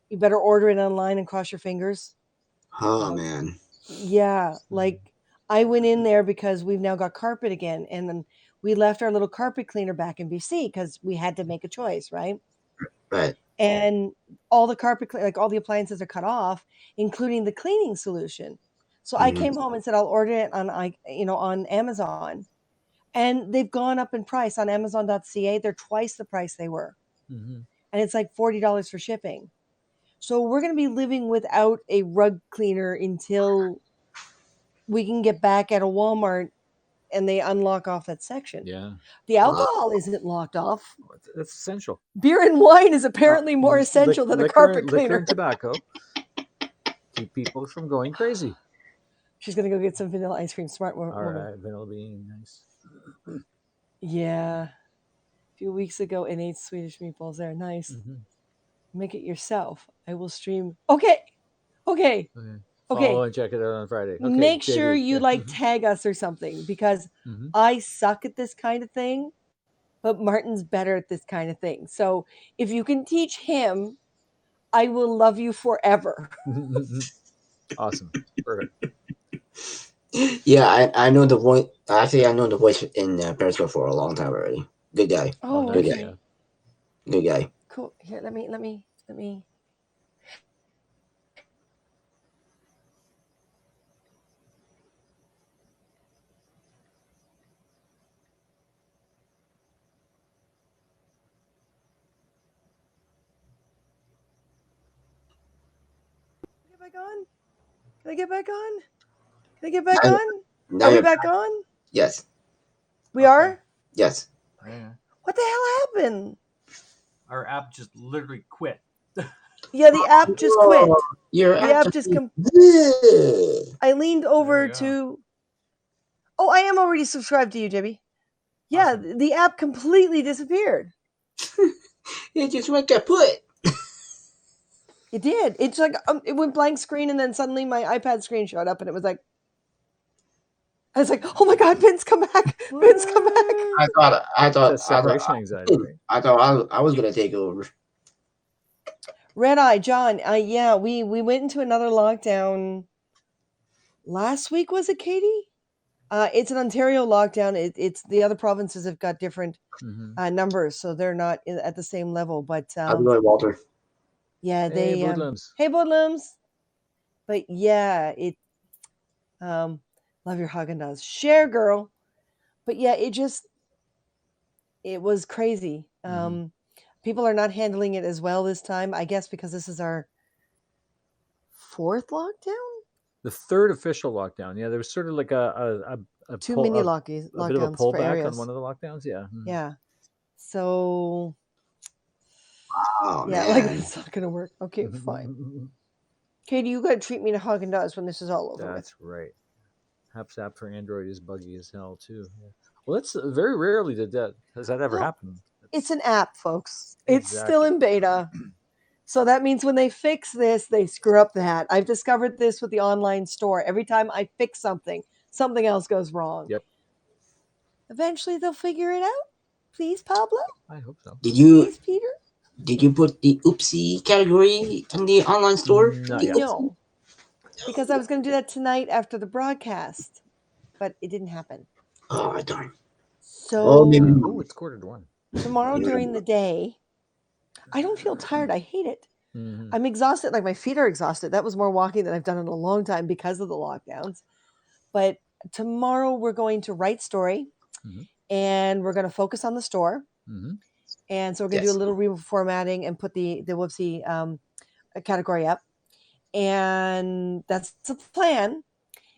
[SPEAKER 1] You better order it online and cross your fingers.
[SPEAKER 2] Oh man.
[SPEAKER 1] Yeah, like I went in there because we've now got carpet again, and then we left our little carpet cleaner back in BC because we had to make a choice, right?
[SPEAKER 2] Right.
[SPEAKER 1] And all the like all the appliances are cut off, including the cleaning solution. So I came home and said I'll order it on Amazon, and they've gone up in price on Amazon.ca. They're twice the price they were, and it's like $40 for shipping. So we're going to be living without a rug cleaner until we can get back at a Walmart and they unlock off that section.
[SPEAKER 3] Yeah.
[SPEAKER 1] The alcohol isn't locked off.
[SPEAKER 3] That's essential.
[SPEAKER 1] Beer and wine is apparently more essential than a carpet cleaner.
[SPEAKER 3] Liquor and tobacco. keep people from going crazy.
[SPEAKER 1] She's gonna go get some vanilla ice cream. Smart
[SPEAKER 3] All
[SPEAKER 1] woman.
[SPEAKER 3] right, vanilla bean, nice.
[SPEAKER 1] Yeah. A few weeks ago, and ate Swedish meatballs there. Nice. Make it yourself. I will stream. Okay.
[SPEAKER 3] Follow and check it out on Friday. Okay,
[SPEAKER 1] Make
[SPEAKER 3] JB,
[SPEAKER 1] sure you
[SPEAKER 3] yeah.
[SPEAKER 1] like tag us or something, because I suck at this kind of thing, but Martin's better at this kind of thing. So if you can teach him, I will love you forever.
[SPEAKER 3] Awesome. Perfect.
[SPEAKER 2] Yeah, I know the voice. Actually, I know the voice in Periscope for a long time already. Good guy.
[SPEAKER 1] Oh,
[SPEAKER 3] nice.
[SPEAKER 2] Good
[SPEAKER 1] okay.
[SPEAKER 2] guy. Good guy.
[SPEAKER 1] Cool. Here, let me. Get back on. Can I get back on? Can I get back
[SPEAKER 2] Now-
[SPEAKER 1] on?
[SPEAKER 2] now
[SPEAKER 1] Are we
[SPEAKER 2] you're
[SPEAKER 1] back on?
[SPEAKER 2] Yes.
[SPEAKER 1] We are?
[SPEAKER 2] Yes.
[SPEAKER 5] Yeah.
[SPEAKER 1] What the hell happened?
[SPEAKER 5] Our app just literally quit.
[SPEAKER 1] Yeah, the app just quit.
[SPEAKER 2] You're
[SPEAKER 1] The app just
[SPEAKER 2] Ugh.
[SPEAKER 1] I leaned over
[SPEAKER 5] you go.
[SPEAKER 1] to. Oh, I am already subscribed to you, JB. Yeah,
[SPEAKER 5] Awesome.
[SPEAKER 1] the app completely disappeared.
[SPEAKER 2] It just went kaput.
[SPEAKER 1] It did. It's like it went blank screen, and then suddenly my iPad screen showed up, and it was like, I was like, "Oh my God, Vince, come back! Vince, come back!"
[SPEAKER 2] I thought
[SPEAKER 3] That's separation anxiety, right?
[SPEAKER 2] I thought I was gonna take over.
[SPEAKER 1] Red Eye, John. Yeah, we went into another lockdown last week. Was it, Katie? It's an Ontario lockdown. It's the other provinces have got different numbers, so they're not at the same level. But
[SPEAKER 2] How's it going, Walter?
[SPEAKER 1] yeah, they
[SPEAKER 3] Hey, Boodlums.
[SPEAKER 1] Hey, Boodlums. But yeah, it love your Haagen-Dazs. Share, girl. But yeah, it was crazy. People are not handling it as well this time, I guess, because this is our fourth lockdown.
[SPEAKER 3] The third official lockdown. Yeah, there was sort of like a
[SPEAKER 1] Two
[SPEAKER 3] pull,
[SPEAKER 1] mini
[SPEAKER 3] a
[SPEAKER 1] lockdowns
[SPEAKER 3] bit of a
[SPEAKER 1] for
[SPEAKER 3] pullback
[SPEAKER 1] areas.
[SPEAKER 3] on one of the lockdowns. Yeah.
[SPEAKER 1] Yeah. So
[SPEAKER 2] Oh
[SPEAKER 1] yeah,
[SPEAKER 2] man.
[SPEAKER 1] like it's not gonna work. Okay, fine. Katie, you gotta treat me to Haagen-Dazs when this is all over
[SPEAKER 3] That's right. Haps app for Android is buggy as hell too. Yeah. Well, that's very rarely has that ever happened.
[SPEAKER 1] It's an app, folks. It's still
[SPEAKER 3] Exactly.
[SPEAKER 1] in beta. So that means when they fix this, they screw up that. I've discovered this with the online store. Every time I fix something, something else goes wrong.
[SPEAKER 3] Yep.
[SPEAKER 1] Eventually they'll figure it out. Please, Pablo?
[SPEAKER 3] I hope so.
[SPEAKER 1] Please, Peter?
[SPEAKER 2] Did you put the oopsie category in the online store?
[SPEAKER 3] Not yet.
[SPEAKER 1] No. Because I was going to do that tonight after the broadcast, but it didn't happen.
[SPEAKER 2] Oh darn.
[SPEAKER 1] So
[SPEAKER 2] maybe.
[SPEAKER 3] Oh, it's 1:45.
[SPEAKER 1] Tomorrow during the day, I don't feel tired. I hate it.
[SPEAKER 3] Mm-hmm.
[SPEAKER 1] I'm exhausted. Like my feet are exhausted. That was more walking than I've done in a long time because of the lockdowns. But tomorrow we're going to write story, and we're going to focus on the store. And so we're going to do a little reformatting and put the Whoopsie category up. And that's the plan.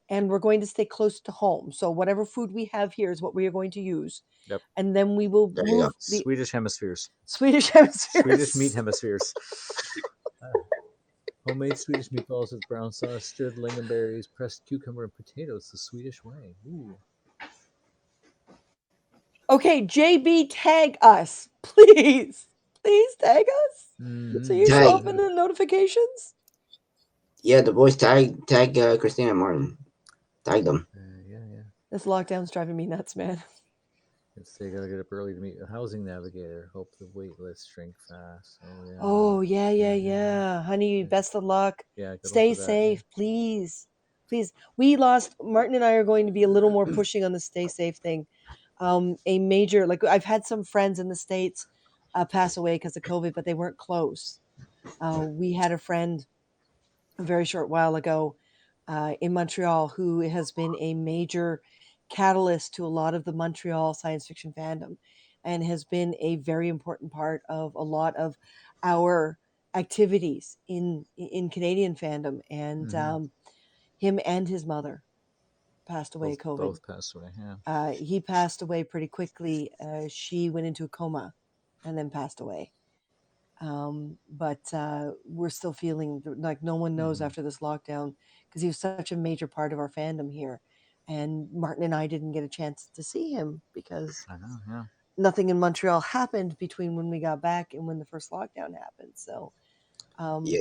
[SPEAKER 1] And we're going to stay close to home. So whatever food we have here is what we are going to use.
[SPEAKER 3] Yep.
[SPEAKER 1] And then we will move the
[SPEAKER 3] Swedish hemispheres.
[SPEAKER 1] Swedish hemispheres.
[SPEAKER 3] Swedish meat hemispheres. Homemade Swedish meatballs with brown sauce, stirred lingonberries, pressed cucumber, and potatoes the Swedish way. Ooh.
[SPEAKER 1] Okay, JB, tag us, please. Please tag us. So you show up in the notifications.
[SPEAKER 2] Yeah, the boys tag Christina and Martin. Tag them.
[SPEAKER 3] Yeah.
[SPEAKER 1] This lockdown's driving me nuts, man.
[SPEAKER 3] They gotta get up early to meet a housing navigator. Hope the wait list shrink fast.
[SPEAKER 1] Oh yeah. Honey, best of luck.
[SPEAKER 3] Yeah.
[SPEAKER 1] Stay safe, please. Please. Martin and I are going to be a little more pushing on the stay safe thing. A major, like I've had some friends in the States pass away because of COVID, but they weren't close. We had a friend a very short while ago in Montreal who has been a major catalyst to a lot of the Montreal science fiction fandom and has been a very important part of a lot of our activities in Canadian fandom. And him and his mother passed away COVID.
[SPEAKER 3] Both passed away, yeah.
[SPEAKER 1] He passed away pretty quickly. She went into a coma and then passed away. But we're still feeling like no one knows after this lockdown, because he was such a major part of our fandom here. And Martin and I didn't get a chance to see him because
[SPEAKER 3] I know, yeah.
[SPEAKER 1] nothing in Montreal happened between when we got back and when the first lockdown happened. So
[SPEAKER 2] Yeah,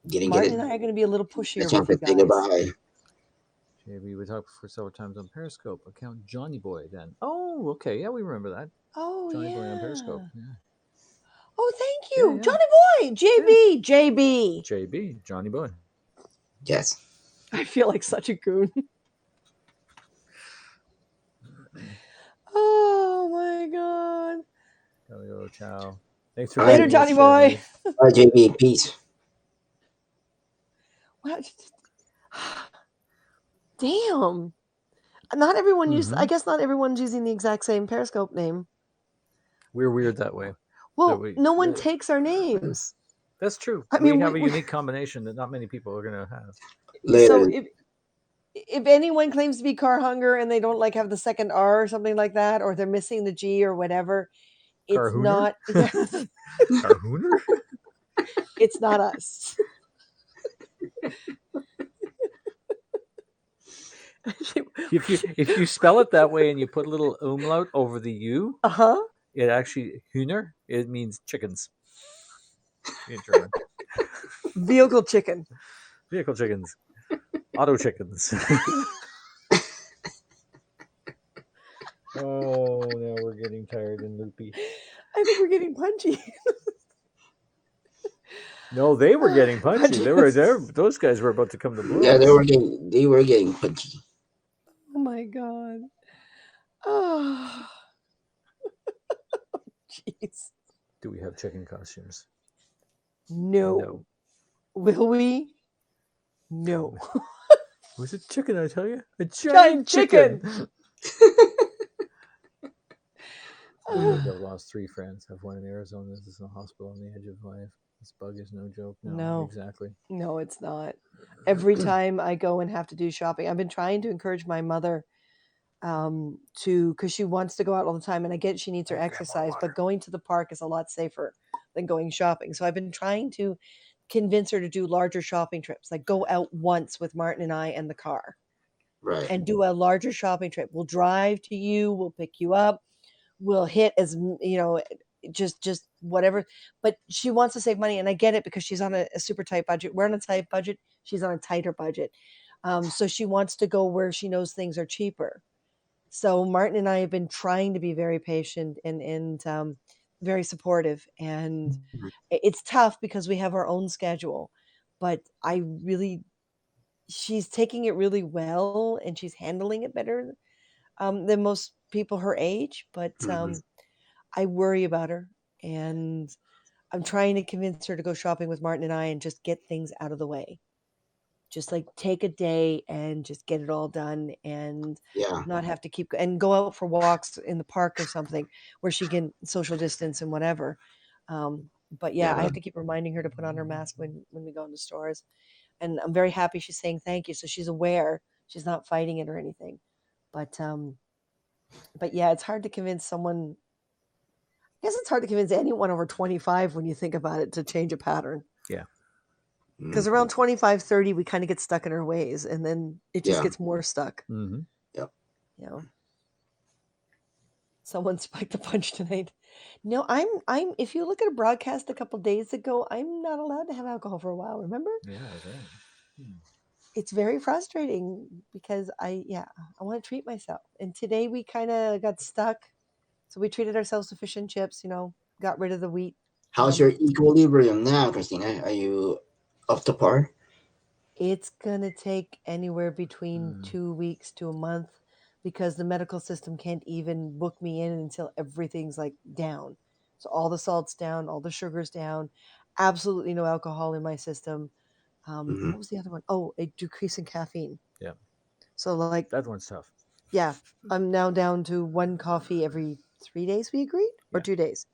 [SPEAKER 2] didn't get
[SPEAKER 1] Martin
[SPEAKER 2] it.
[SPEAKER 1] and I are going to be a little
[SPEAKER 2] A
[SPEAKER 1] pushier
[SPEAKER 2] chance
[SPEAKER 1] with
[SPEAKER 2] to
[SPEAKER 1] you
[SPEAKER 2] say
[SPEAKER 1] guys.
[SPEAKER 2] goodbye.
[SPEAKER 3] JB, we talked for several times on Periscope. Account Johnny Boy then. Oh, okay. Yeah, we remember that.
[SPEAKER 1] Oh,
[SPEAKER 3] Johnny
[SPEAKER 1] yeah.
[SPEAKER 3] Boy on Periscope. Yeah.
[SPEAKER 1] Oh, thank you.
[SPEAKER 3] Yeah, yeah.
[SPEAKER 1] Johnny Boy. JB. JB.
[SPEAKER 3] JB, Johnny Boy.
[SPEAKER 2] Yes.
[SPEAKER 1] I feel like such a goon. Oh, my God.
[SPEAKER 3] Gotta go, ciao. Thanks for
[SPEAKER 1] Later,
[SPEAKER 3] joining us,
[SPEAKER 1] Johnny Boy.
[SPEAKER 3] JB.
[SPEAKER 2] All right, JB, peace.
[SPEAKER 1] Wow. Damn. Not everyone I guess not everyone's using the exact same Periscope name.
[SPEAKER 3] We're weird that way.
[SPEAKER 1] Well,
[SPEAKER 3] we-
[SPEAKER 1] no one takes our names.
[SPEAKER 3] That's true.
[SPEAKER 1] I
[SPEAKER 3] We
[SPEAKER 1] mean,
[SPEAKER 3] have a unique combination that not many people are going to have.
[SPEAKER 2] Later.
[SPEAKER 1] So if anyone claims to be Car Hunger and they don't like have the second R or something like that, or they're missing the G or whatever, it's
[SPEAKER 3] Carhooner?
[SPEAKER 1] not. Yeah,
[SPEAKER 3] Carhooner?
[SPEAKER 1] it's not us.
[SPEAKER 3] If you spell it that way and you put a little umlaut over the U,
[SPEAKER 1] Uh-huh.
[SPEAKER 3] it actually Hühner. It means chickens in German.
[SPEAKER 1] Vehicle chicken.
[SPEAKER 3] Vehicle chickens, auto chickens. Oh, now we're getting tired and loopy.
[SPEAKER 1] I think we're getting punchy.
[SPEAKER 3] No, they were getting punchy. Those guys were about to come to blows.
[SPEAKER 2] Yeah, they were getting punchy.
[SPEAKER 1] Oh my God. Oh. Jeez.
[SPEAKER 3] Do we have chicken costumes?
[SPEAKER 1] No. Will we? No.
[SPEAKER 3] Was it chicken? I tell you, a
[SPEAKER 1] Giant chicken.
[SPEAKER 3] I've lost 3 friends. Have one in Arizona. This is a hospital on the edge of life. This bug is no joke. No, exactly.
[SPEAKER 1] No, it's not. Every time I go and have to do shopping, I've been trying to encourage my mother because she wants to go out all the time, and I get she needs her exercise, but going to the park is a lot safer than going shopping. So I've been trying to convince her to do larger shopping trips, like go out once with Martin and I and the car.
[SPEAKER 2] Right.
[SPEAKER 1] And do a larger shopping trip. We'll drive to you, we'll pick you up, we'll hit just whatever. But she wants to save money, and I get it because she's on a super tight budget. We're on a tight budget. She's on a tighter budget. So she wants to go where she knows things are cheaper. So Martin and I have been trying to be very patient and very supportive. And it's tough because we have our own schedule. But she's taking it really well, and she's handling it better than most people her age. But I worry about her, and I'm trying to convince her to go shopping with Martin and I and just get things out of the way. Just like take a day and just get it all done, and not have to keep and go out for walks in the park or something where she can social distance and whatever. But I have to keep reminding her to put on her mask when we go into stores. And I'm very happy she's saying thank you, so she's aware. She's not fighting it or anything. But yeah, it's hard to convince someone. I guess it's hard to convince anyone over 25 when you think about it to change a pattern.
[SPEAKER 3] Yeah.
[SPEAKER 1] Because around 25, 30, we kind of get stuck in our ways, and then it just gets more stuck.
[SPEAKER 3] Mm-hmm.
[SPEAKER 2] Yep.
[SPEAKER 1] Someone spiked a punch tonight. No, I'm. If you look at a broadcast a couple days ago, I'm not allowed to have alcohol for a while. Remember?
[SPEAKER 3] Yeah. Right.
[SPEAKER 1] It's very frustrating because I want to treat myself. And today we kind of got stuck, so we treated ourselves to fish and chips. Got rid of the wheat.
[SPEAKER 2] How's your equilibrium now, Christina? Are you up to par?
[SPEAKER 1] It's gonna take anywhere between 2 weeks to a month, because the medical system can't even book me in until everything's like down. So all the salt's down, all the sugar's down, absolutely no alcohol in my system. What was the other one? Oh, a decrease in caffeine.
[SPEAKER 3] Yeah.
[SPEAKER 1] So like
[SPEAKER 3] that one's tough.
[SPEAKER 1] Yeah, I'm now down to 1 coffee every 3 days. We agreed, or 2 days.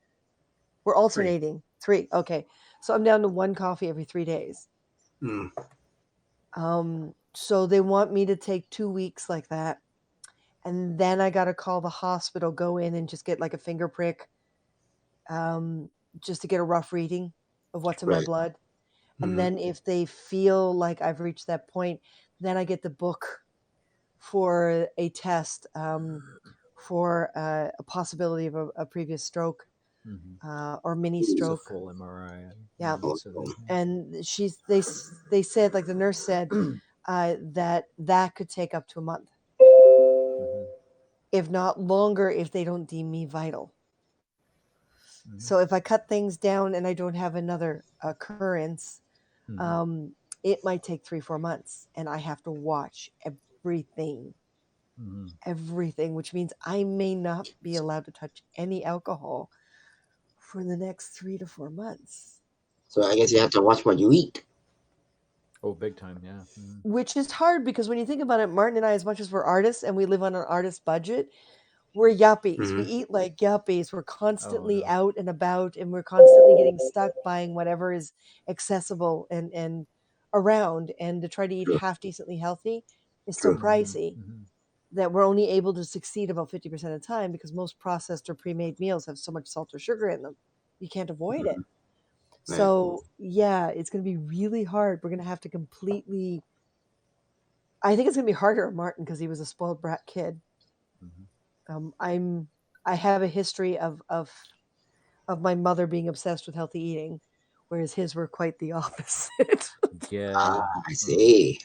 [SPEAKER 1] We're alternating. 3. Okay, so I'm down to 1 coffee every 3 days. So they want me to take 2 weeks like that, and then I got to call the hospital, go in and just get like a finger prick, just to get a rough reading, of what's in my
[SPEAKER 2] Right.
[SPEAKER 1] blood. And
[SPEAKER 2] Mhm.
[SPEAKER 1] then if they feel like I've reached that point, then I get the book for a test for a possibility of a previous stroke or mini
[SPEAKER 3] It's a
[SPEAKER 1] stroke.
[SPEAKER 3] full MRI.
[SPEAKER 1] Yeah.
[SPEAKER 3] So they,
[SPEAKER 1] And they said, like the nurse said, that could take up to a month, if not longer, if they don't deem me vital. So if I cut things down and I don't have another occurrence, it might take 3-4 months, and I have to watch everything, which means I may not be allowed to touch any alcohol for the next 3 to 4 months.
[SPEAKER 2] So I guess you have to watch what you eat.
[SPEAKER 3] oh, big time, yeah.
[SPEAKER 1] Which is hard because when you think about it, Martin and I, as much as we're artists and we live on an artist budget, we're yuppies. We eat like yuppies. We're constantly out and about, and we're constantly getting stuck buying whatever is accessible and around. And to try to eat
[SPEAKER 2] True.
[SPEAKER 1] half decently healthy is so
[SPEAKER 2] True.
[SPEAKER 1] pricey that we're only able to succeed about 50% of the time because most processed or pre-made meals have so much salt or sugar in them. You can't avoid it.
[SPEAKER 2] Right.
[SPEAKER 1] So yeah, it's going to be really hard. We're going to have to completely. I think it's going to be harder on Martin because he was a spoiled brat kid. I have a history of my mother being obsessed with healthy eating, whereas his were quite the opposite.
[SPEAKER 3] Yeah.
[SPEAKER 2] I see.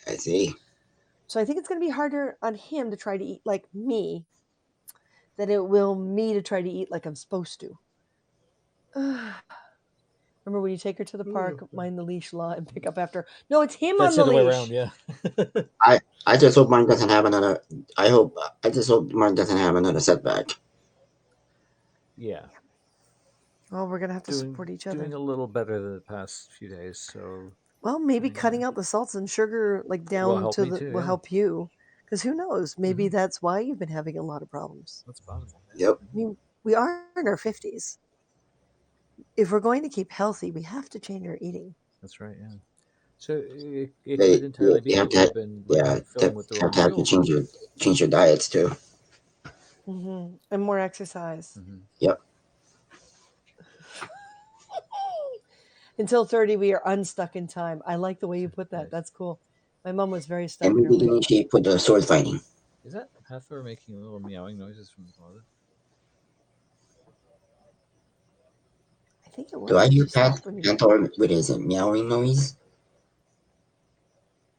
[SPEAKER 1] So I think it's going to be harder on him to try to eat like me than it will me to try to eat like I'm supposed to. Remember when you take her to the park, mind the leash law, and pick up after? No, it's him
[SPEAKER 3] That's
[SPEAKER 1] on
[SPEAKER 3] the
[SPEAKER 1] the
[SPEAKER 3] other
[SPEAKER 1] leash.
[SPEAKER 3] way around, yeah.
[SPEAKER 2] I just hope Martin doesn't have another. I just hope Martin doesn't have another setback.
[SPEAKER 3] Yeah.
[SPEAKER 1] Well, we're going to have to support each other.
[SPEAKER 3] Doing a little better the past few days, so.
[SPEAKER 1] Well, maybe cutting out the salts and sugar like down
[SPEAKER 3] help
[SPEAKER 1] to
[SPEAKER 3] me
[SPEAKER 1] the
[SPEAKER 3] too,
[SPEAKER 1] will
[SPEAKER 3] yeah.
[SPEAKER 1] help you. Because who knows? Maybe that's why you've been having a lot of problems.
[SPEAKER 3] That's possible.
[SPEAKER 2] Yep.
[SPEAKER 1] I mean, we are in our 50s. If we're going to keep healthy, we have to change our eating.
[SPEAKER 3] That's right, yeah. So it could entirely be
[SPEAKER 2] You have
[SPEAKER 3] that
[SPEAKER 2] to,
[SPEAKER 3] we've been filling with the wrong
[SPEAKER 2] have
[SPEAKER 3] fuel.
[SPEAKER 2] to change your diets too.
[SPEAKER 1] And more exercise.
[SPEAKER 2] Yep.
[SPEAKER 1] Until 30, we are unstuck in time. I like the way you put that. Nice. That's cool. My mom was very stuck
[SPEAKER 2] And
[SPEAKER 1] in her
[SPEAKER 2] maybe
[SPEAKER 1] way.
[SPEAKER 2] initiate for the sword fighting.
[SPEAKER 3] Is that Hathor making little meowing noises from the closet?
[SPEAKER 1] I think it was.
[SPEAKER 2] Do I hear
[SPEAKER 1] She stopped when you...
[SPEAKER 2] Hathor with his meowing noise?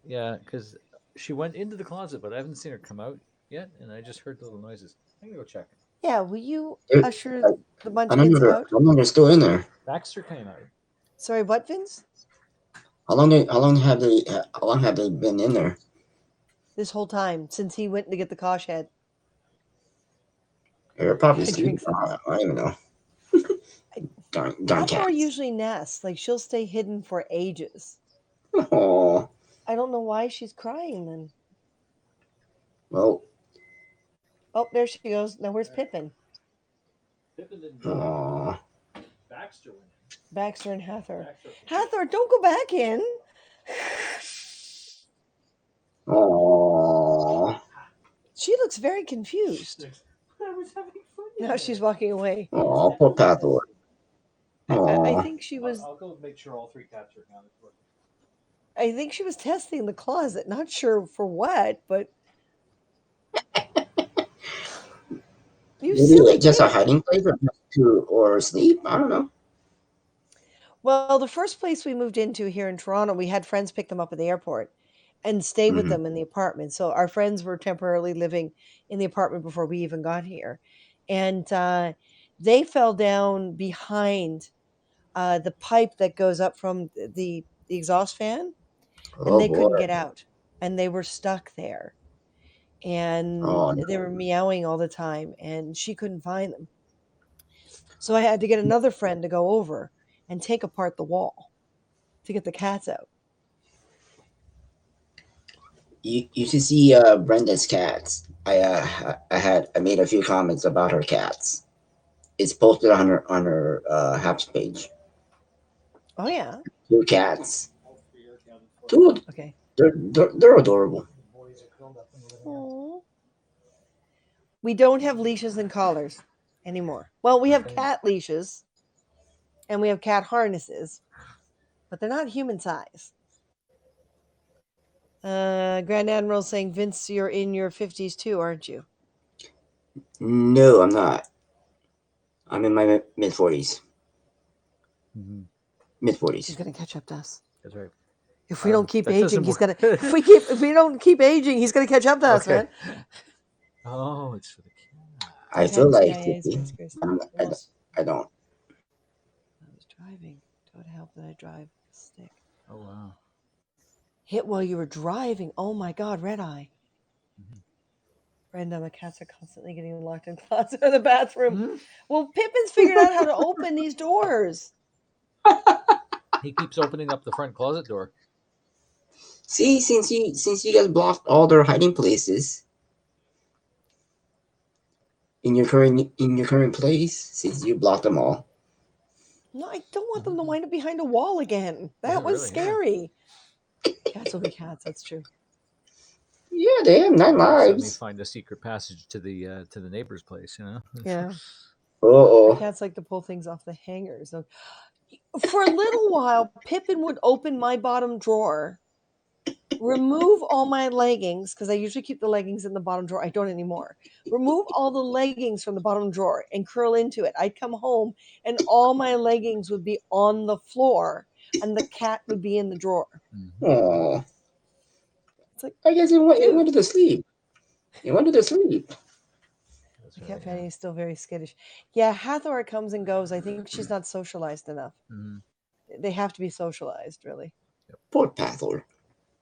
[SPEAKER 3] Yeah, because she went into the closet, but I haven't seen her come out yet, and I just heard little noises. I'm gonna go check.
[SPEAKER 1] Yeah, will you usher the
[SPEAKER 2] I don't
[SPEAKER 1] munchkins
[SPEAKER 2] know.
[SPEAKER 1] out?
[SPEAKER 2] I don't know they're still in there.
[SPEAKER 3] Baxter came out.
[SPEAKER 1] Sorry, what, Vince?
[SPEAKER 2] How long have they been in there?
[SPEAKER 1] This whole time since he went to get the Kosh head.
[SPEAKER 2] They're probably sleeping. I don't even know. darn
[SPEAKER 1] Hathor
[SPEAKER 2] cats.
[SPEAKER 1] usually nests. Like she'll stay hidden for ages.
[SPEAKER 2] Oh.
[SPEAKER 1] I don't know why she's crying then.
[SPEAKER 2] Well.
[SPEAKER 1] Oh, there she goes. Now where's Pippin?
[SPEAKER 3] Pippin didn't go. Baxter went in.
[SPEAKER 1] Baxter and Hathor. Hathor, don't go back in.
[SPEAKER 2] Oh.
[SPEAKER 1] She looks very confused.
[SPEAKER 5] I was having fun.
[SPEAKER 1] Now she's walking away.
[SPEAKER 2] Oh, poor Hathor.
[SPEAKER 1] I think she was.
[SPEAKER 5] I'll go make sure all 3 cats are accounted for.
[SPEAKER 1] I think she was testing the closet. Not sure for what, but.
[SPEAKER 2] Maybe like just a hiding place or sleep. I don't know.
[SPEAKER 1] Well, the first place we moved into here in Toronto, we had friends pick them up at the airport and stay with them in the apartment. So our friends were temporarily living in the apartment before we even got here. And they fell down behind the pipe that goes up from the exhaust fan, and they couldn't get out. And they were stuck there. And they were meowing all the time, and she couldn't find them. So I had to get another friend to go over and take apart the wall to get the cats out.
[SPEAKER 2] You should see Brenda's cats. I made a few comments about her cats. It's posted on her Haps page.
[SPEAKER 1] Oh yeah.
[SPEAKER 2] 2 cats. 2.
[SPEAKER 1] Okay.
[SPEAKER 2] They're adorable.
[SPEAKER 1] Aww. We don't have leashes and collars anymore. Well, we have cat leashes and we have cat harnesses, but they're not human size. Grand Admiral saying, Vince, you're in your 50s too, aren't you?
[SPEAKER 2] No, I'm not. I'm in my mid 40s.
[SPEAKER 3] Mm-hmm.
[SPEAKER 2] Mid
[SPEAKER 1] He's
[SPEAKER 2] 40s.
[SPEAKER 1] gonna catch up to us.
[SPEAKER 3] That's right.
[SPEAKER 1] If we don't keep
[SPEAKER 3] that
[SPEAKER 1] aging,
[SPEAKER 3] doesn't
[SPEAKER 1] he's
[SPEAKER 3] work.
[SPEAKER 1] gonna. If we don't keep aging, he's gonna catch up to us, man.
[SPEAKER 3] Oh, it's for the cat.
[SPEAKER 2] I feel like
[SPEAKER 1] TIAs,
[SPEAKER 2] 50. I don't.
[SPEAKER 1] I was driving. Don't help that I drive a stick.
[SPEAKER 3] Oh wow.
[SPEAKER 1] Hit while you were driving. Oh my God, red eye.
[SPEAKER 3] Mm-hmm.
[SPEAKER 1] Brenda, my cats are constantly getting locked in the closet or the bathroom.
[SPEAKER 3] Mm-hmm.
[SPEAKER 1] Well, Pippin's figured out how to open these doors.
[SPEAKER 3] He keeps opening up the front closet door.
[SPEAKER 2] See, since you guys blocked all their hiding places in your current place, since you blocked them all.
[SPEAKER 1] No, I don't want them to wind up behind a wall again. That was
[SPEAKER 3] Really,
[SPEAKER 1] scary. Cats will be cats. That's true.
[SPEAKER 2] Yeah, they have 9
[SPEAKER 3] Suddenly
[SPEAKER 2] lives.
[SPEAKER 3] find a secret passage to the neighbor's place. You know.
[SPEAKER 1] Yeah. My
[SPEAKER 2] Uh-oh.
[SPEAKER 1] cats like to pull things off the hangers. So, for a little while, Pippin would open my bottom drawer, remove all my leggings, because I usually keep the leggings in the bottom drawer. I don't anymore. Remove all the leggings from the bottom drawer and curl into it. I'd come home and all my leggings would be on the floor and the cat would be in the drawer.
[SPEAKER 3] Mm-hmm.
[SPEAKER 2] Oh.
[SPEAKER 1] It's like,
[SPEAKER 2] I guess it went to sleep. It went to sleep.
[SPEAKER 1] my cat Fanny is still very skittish. Yeah, Hathor comes and goes. I think she's not socialized enough.
[SPEAKER 3] Mm-hmm.
[SPEAKER 1] They have to be socialized, really.
[SPEAKER 2] Poor Pathor.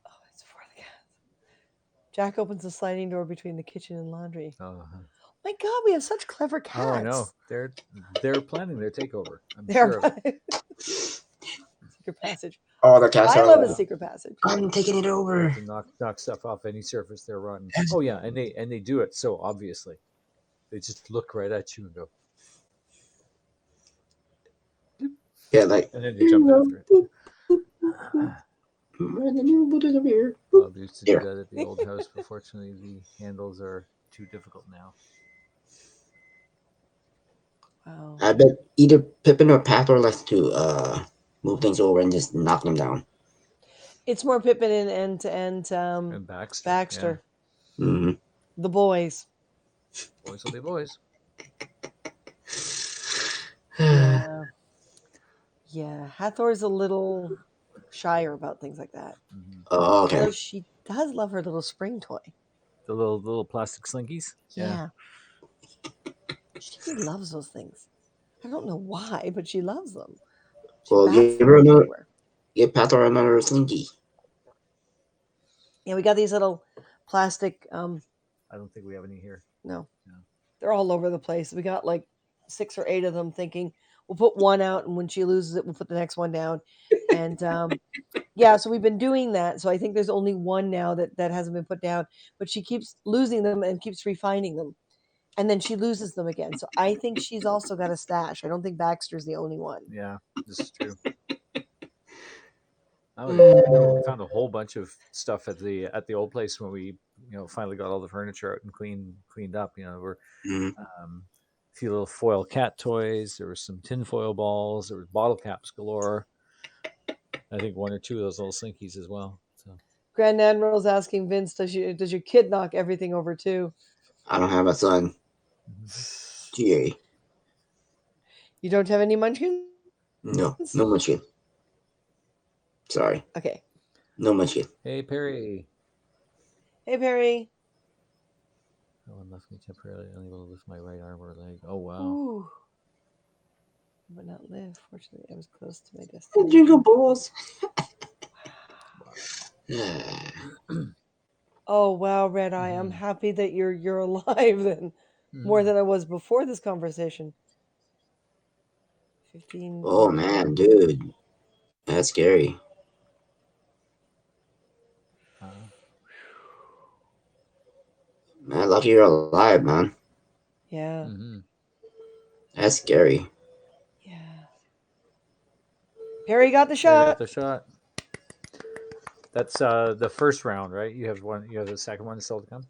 [SPEAKER 1] Oh, it's for the cats. Jack opens the sliding door between the kitchen and laundry. My God, we have such clever cats.
[SPEAKER 3] Oh, I know. They're planning their takeover. I'm
[SPEAKER 1] They're
[SPEAKER 3] sure of it.
[SPEAKER 1] secret passage.
[SPEAKER 2] Oh, the cats
[SPEAKER 1] I
[SPEAKER 2] are
[SPEAKER 1] love a
[SPEAKER 2] all,
[SPEAKER 1] secret passage.
[SPEAKER 2] I'm taking it over.
[SPEAKER 3] To knock stuff off any surface they're running. Oh yeah, and they do it so obviously. They just look right at you and go.
[SPEAKER 2] Yeah, like.
[SPEAKER 3] And then they jump after it. Bob used to do that at the old house, but fortunately the handles are too difficult now.
[SPEAKER 1] Wow.
[SPEAKER 2] I bet either Pippin or Pathor likes to move things over and just knock them down.
[SPEAKER 1] It's more Pippin and
[SPEAKER 3] Baxter.
[SPEAKER 2] Yeah. Mm-hmm.
[SPEAKER 1] The boys.
[SPEAKER 3] Boys will be boys.
[SPEAKER 1] Yeah. Yeah. Hathor's a little shyer about things like that.
[SPEAKER 3] Mm-hmm.
[SPEAKER 2] Oh, okay.
[SPEAKER 1] Although she does love her little spring toy.
[SPEAKER 3] The little plastic slinkies.
[SPEAKER 1] Yeah. She loves those things. I don't know why, but she loves them. She bats them everywhere.
[SPEAKER 2] Give Pathor another slinky.
[SPEAKER 1] Yeah, we got these little plastic.
[SPEAKER 3] I don't think we have any here.
[SPEAKER 1] No. They're all over the place. We got like 6 or 8 of them, thinking we'll put one out, and when she loses it, we'll put the next one down. And yeah, so we've been doing that. So I think there's only one now that hasn't been put down, but she keeps losing them and keeps refining them. And then she loses them again. So I think she's also got a stash. I don't think Baxter's the only one.
[SPEAKER 3] Yeah, this is true. We found a whole bunch of stuff at the old place when we finally got all the furniture out and cleaned up. We're a few little foil cat toys. There were some tinfoil balls. There was bottle caps galore. I think 1 or 2 of those little slinkies as well. So.
[SPEAKER 1] Grand Admiral's asking Vince, does your kid knock everything over too?
[SPEAKER 2] I don't have a son. GA.
[SPEAKER 1] You don't have any munchkins?
[SPEAKER 2] No munchkin. Sorry.
[SPEAKER 1] Okay.
[SPEAKER 2] No munchkin.
[SPEAKER 3] Hey, Perry.
[SPEAKER 1] Hey, Perry.
[SPEAKER 3] One left me temporarily unable to lift my right arm or leg. Oh, wow.
[SPEAKER 1] Ooh. But not live. Fortunately, I was close to my destiny.
[SPEAKER 2] Jingle balls.
[SPEAKER 1] Oh, wow, Red Eye. I'm happy that you're alive then. More than I was before this conversation. 15.
[SPEAKER 2] Oh, man, dude. That's scary. Man, lucky you're alive, man.
[SPEAKER 1] Yeah.
[SPEAKER 2] That's scary.
[SPEAKER 1] Yeah. Perry got the shot.
[SPEAKER 3] That's the first round, right? You have one. You have the second one still to come.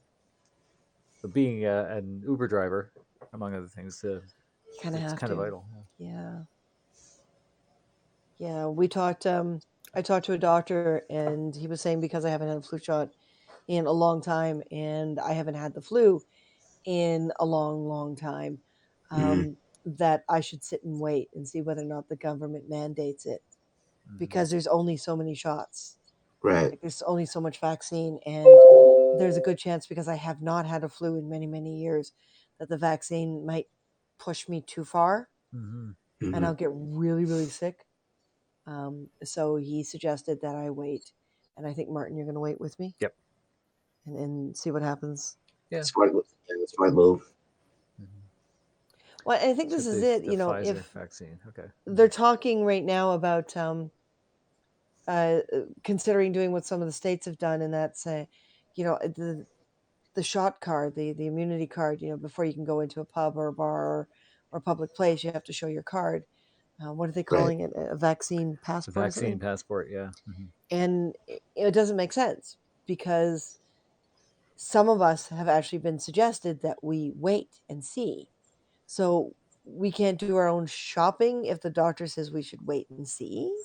[SPEAKER 3] But being an Uber driver, among other things, it's kind of vital.
[SPEAKER 1] Yeah. Yeah, we talked. I talked to a doctor, and he was saying because I haven't had a flu shot in a long time, and I haven't had the flu in a long, long time,
[SPEAKER 2] Mhm.
[SPEAKER 1] that I should sit and wait and see whether or not the government mandates it because there's only so many shots.
[SPEAKER 2] Right.
[SPEAKER 1] Like there's only so much vaccine, and there's a good chance because I have not had a flu in many, many years that the vaccine might push me too far, and
[SPEAKER 2] Mhm.
[SPEAKER 1] I'll get really, really sick. So he suggested that I wait, and I think Martin, you're going to wait with me.
[SPEAKER 3] Yep.
[SPEAKER 1] And see what happens.
[SPEAKER 3] Yeah.
[SPEAKER 2] Smart, smart move.
[SPEAKER 1] Well, I think this is it.
[SPEAKER 3] The
[SPEAKER 1] You know,
[SPEAKER 3] Pfizer
[SPEAKER 1] if
[SPEAKER 3] vaccine. Okay.
[SPEAKER 1] they're talking right now about considering doing what some of the states have done, and that's the shot card, the immunity card. You know, before you can go into a pub or a bar or a public place, you have to show your card. What are they
[SPEAKER 2] Right.
[SPEAKER 1] calling it? A vaccine
[SPEAKER 3] The
[SPEAKER 1] passport or
[SPEAKER 3] vaccine
[SPEAKER 1] something?
[SPEAKER 3] passport. Yeah.
[SPEAKER 1] And it doesn't make sense because some of us have actually been suggested that we wait and see. So we can't do our own shopping if the doctor says we should wait and see.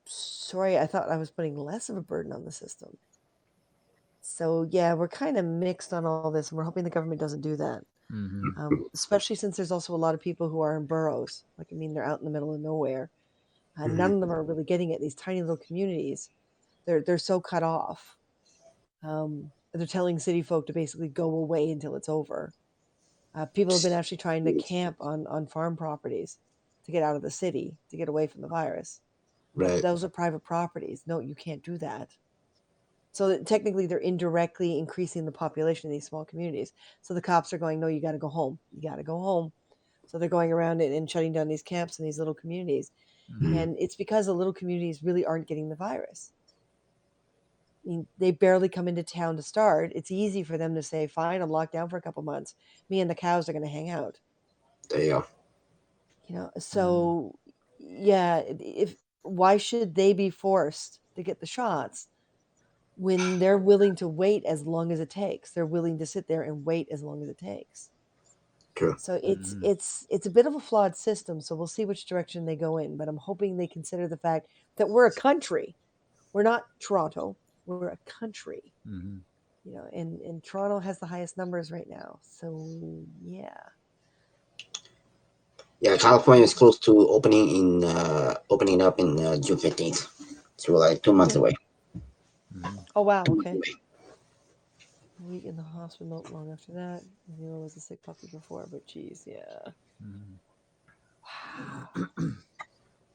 [SPEAKER 1] Sorry, I thought I was putting less of a burden on the system. So yeah, we're kind of mixed on all this, and we're hoping the government doesn't do that. Especially since there's also a lot of people who are in boroughs. Like, I mean, they're out in the middle of nowhere. None of them are really getting it. These tiny little communities, they're so cut off. They're telling city folk to basically go away until it's over. People have been actually trying to camp on farm properties to get out of the city, to get away from the virus. But
[SPEAKER 2] Right.
[SPEAKER 1] those are private properties. No, you can't do that. So that technically, they're indirectly increasing the population in these small communities. So the cops are going, no, you got to go home. You got to go home. So they're going around and shutting down these camps in these little communities. And it's because the little communities really aren't getting the virus. I mean, they barely come into town to start. It's easy for them to say, fine, I'm locked down for a couple months. Me and the cows are going to hang out.
[SPEAKER 2] There you go.
[SPEAKER 1] You know, so yeah, if why should they be forced to get the shots when they're willing to wait as long as it takes? They're willing to sit there and wait as long as it takes.
[SPEAKER 2] True.
[SPEAKER 1] So it's a bit of a flawed system. So we'll see which direction they go in. But I'm hoping they consider the fact that we're a country. We're not Toronto. We're a country. You know, and Toronto has the highest numbers right now. So yeah.
[SPEAKER 2] Yeah, California is close to opening up in June 15th. So we're like 2 months away.
[SPEAKER 1] Oh wow.
[SPEAKER 2] 2 months
[SPEAKER 1] Okay.
[SPEAKER 2] away.
[SPEAKER 1] A week in the hospital, not long after that. Nilo was a sick puppy before, but geez, yeah. Wow.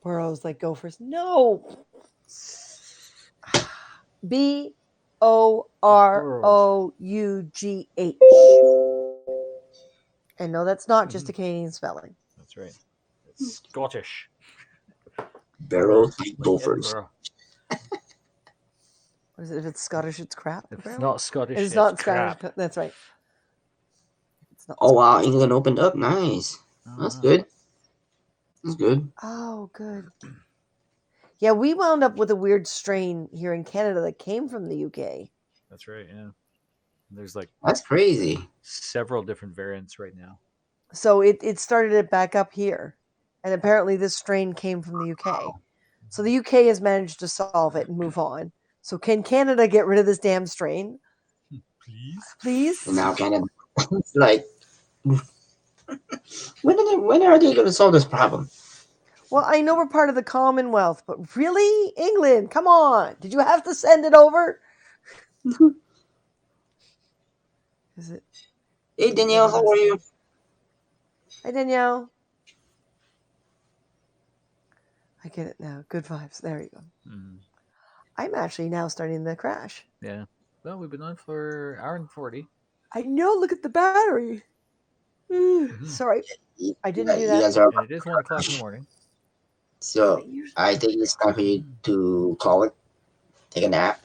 [SPEAKER 1] Burrows like gophers. No. Borough. And no, that's not just a Canadian spelling.
[SPEAKER 3] That's right. It's Scottish.
[SPEAKER 2] Barrels like
[SPEAKER 3] Like
[SPEAKER 2] gophers.
[SPEAKER 3] Edinburgh.
[SPEAKER 1] What is it? If it's Scottish, it's crap.
[SPEAKER 3] If it's
[SPEAKER 1] apparently?
[SPEAKER 3] not Scottish,
[SPEAKER 1] It's not
[SPEAKER 3] crap.
[SPEAKER 1] Scottish. That's right. It's not
[SPEAKER 2] Oh wow,
[SPEAKER 1] Scottish.
[SPEAKER 2] England opened up. Nice. That's good. That's good.
[SPEAKER 1] Oh, good. Yeah, we wound up with a weird strain here in Canada that came from the UK.
[SPEAKER 3] That's right. Yeah. There's like
[SPEAKER 2] That's crazy.
[SPEAKER 3] several different variants right now.
[SPEAKER 1] So it started it back up here. And apparently this strain came from the UK. So the UK has managed to solve it and move on. So can Canada get rid of this damn strain?
[SPEAKER 3] Please?
[SPEAKER 1] Please?
[SPEAKER 2] And now Canada, it's like, when are they going to solve this problem?
[SPEAKER 1] Well, I know we're part of the Commonwealth, but really? England, come on. Did you have to send it over? Is it?
[SPEAKER 2] Hey Danielle, how are you?
[SPEAKER 1] Hi, Danielle. I get it now. Good vibes. There you go. I'm actually now starting the crash.
[SPEAKER 3] Yeah. Well, we've been on for an hour and 40.
[SPEAKER 1] I know. Look at the battery. Sorry. I didn't do
[SPEAKER 2] You
[SPEAKER 1] that.
[SPEAKER 2] guys are.
[SPEAKER 3] And it is 1 o'clock in the morning.
[SPEAKER 2] So I think it's time for you to call it, take a nap,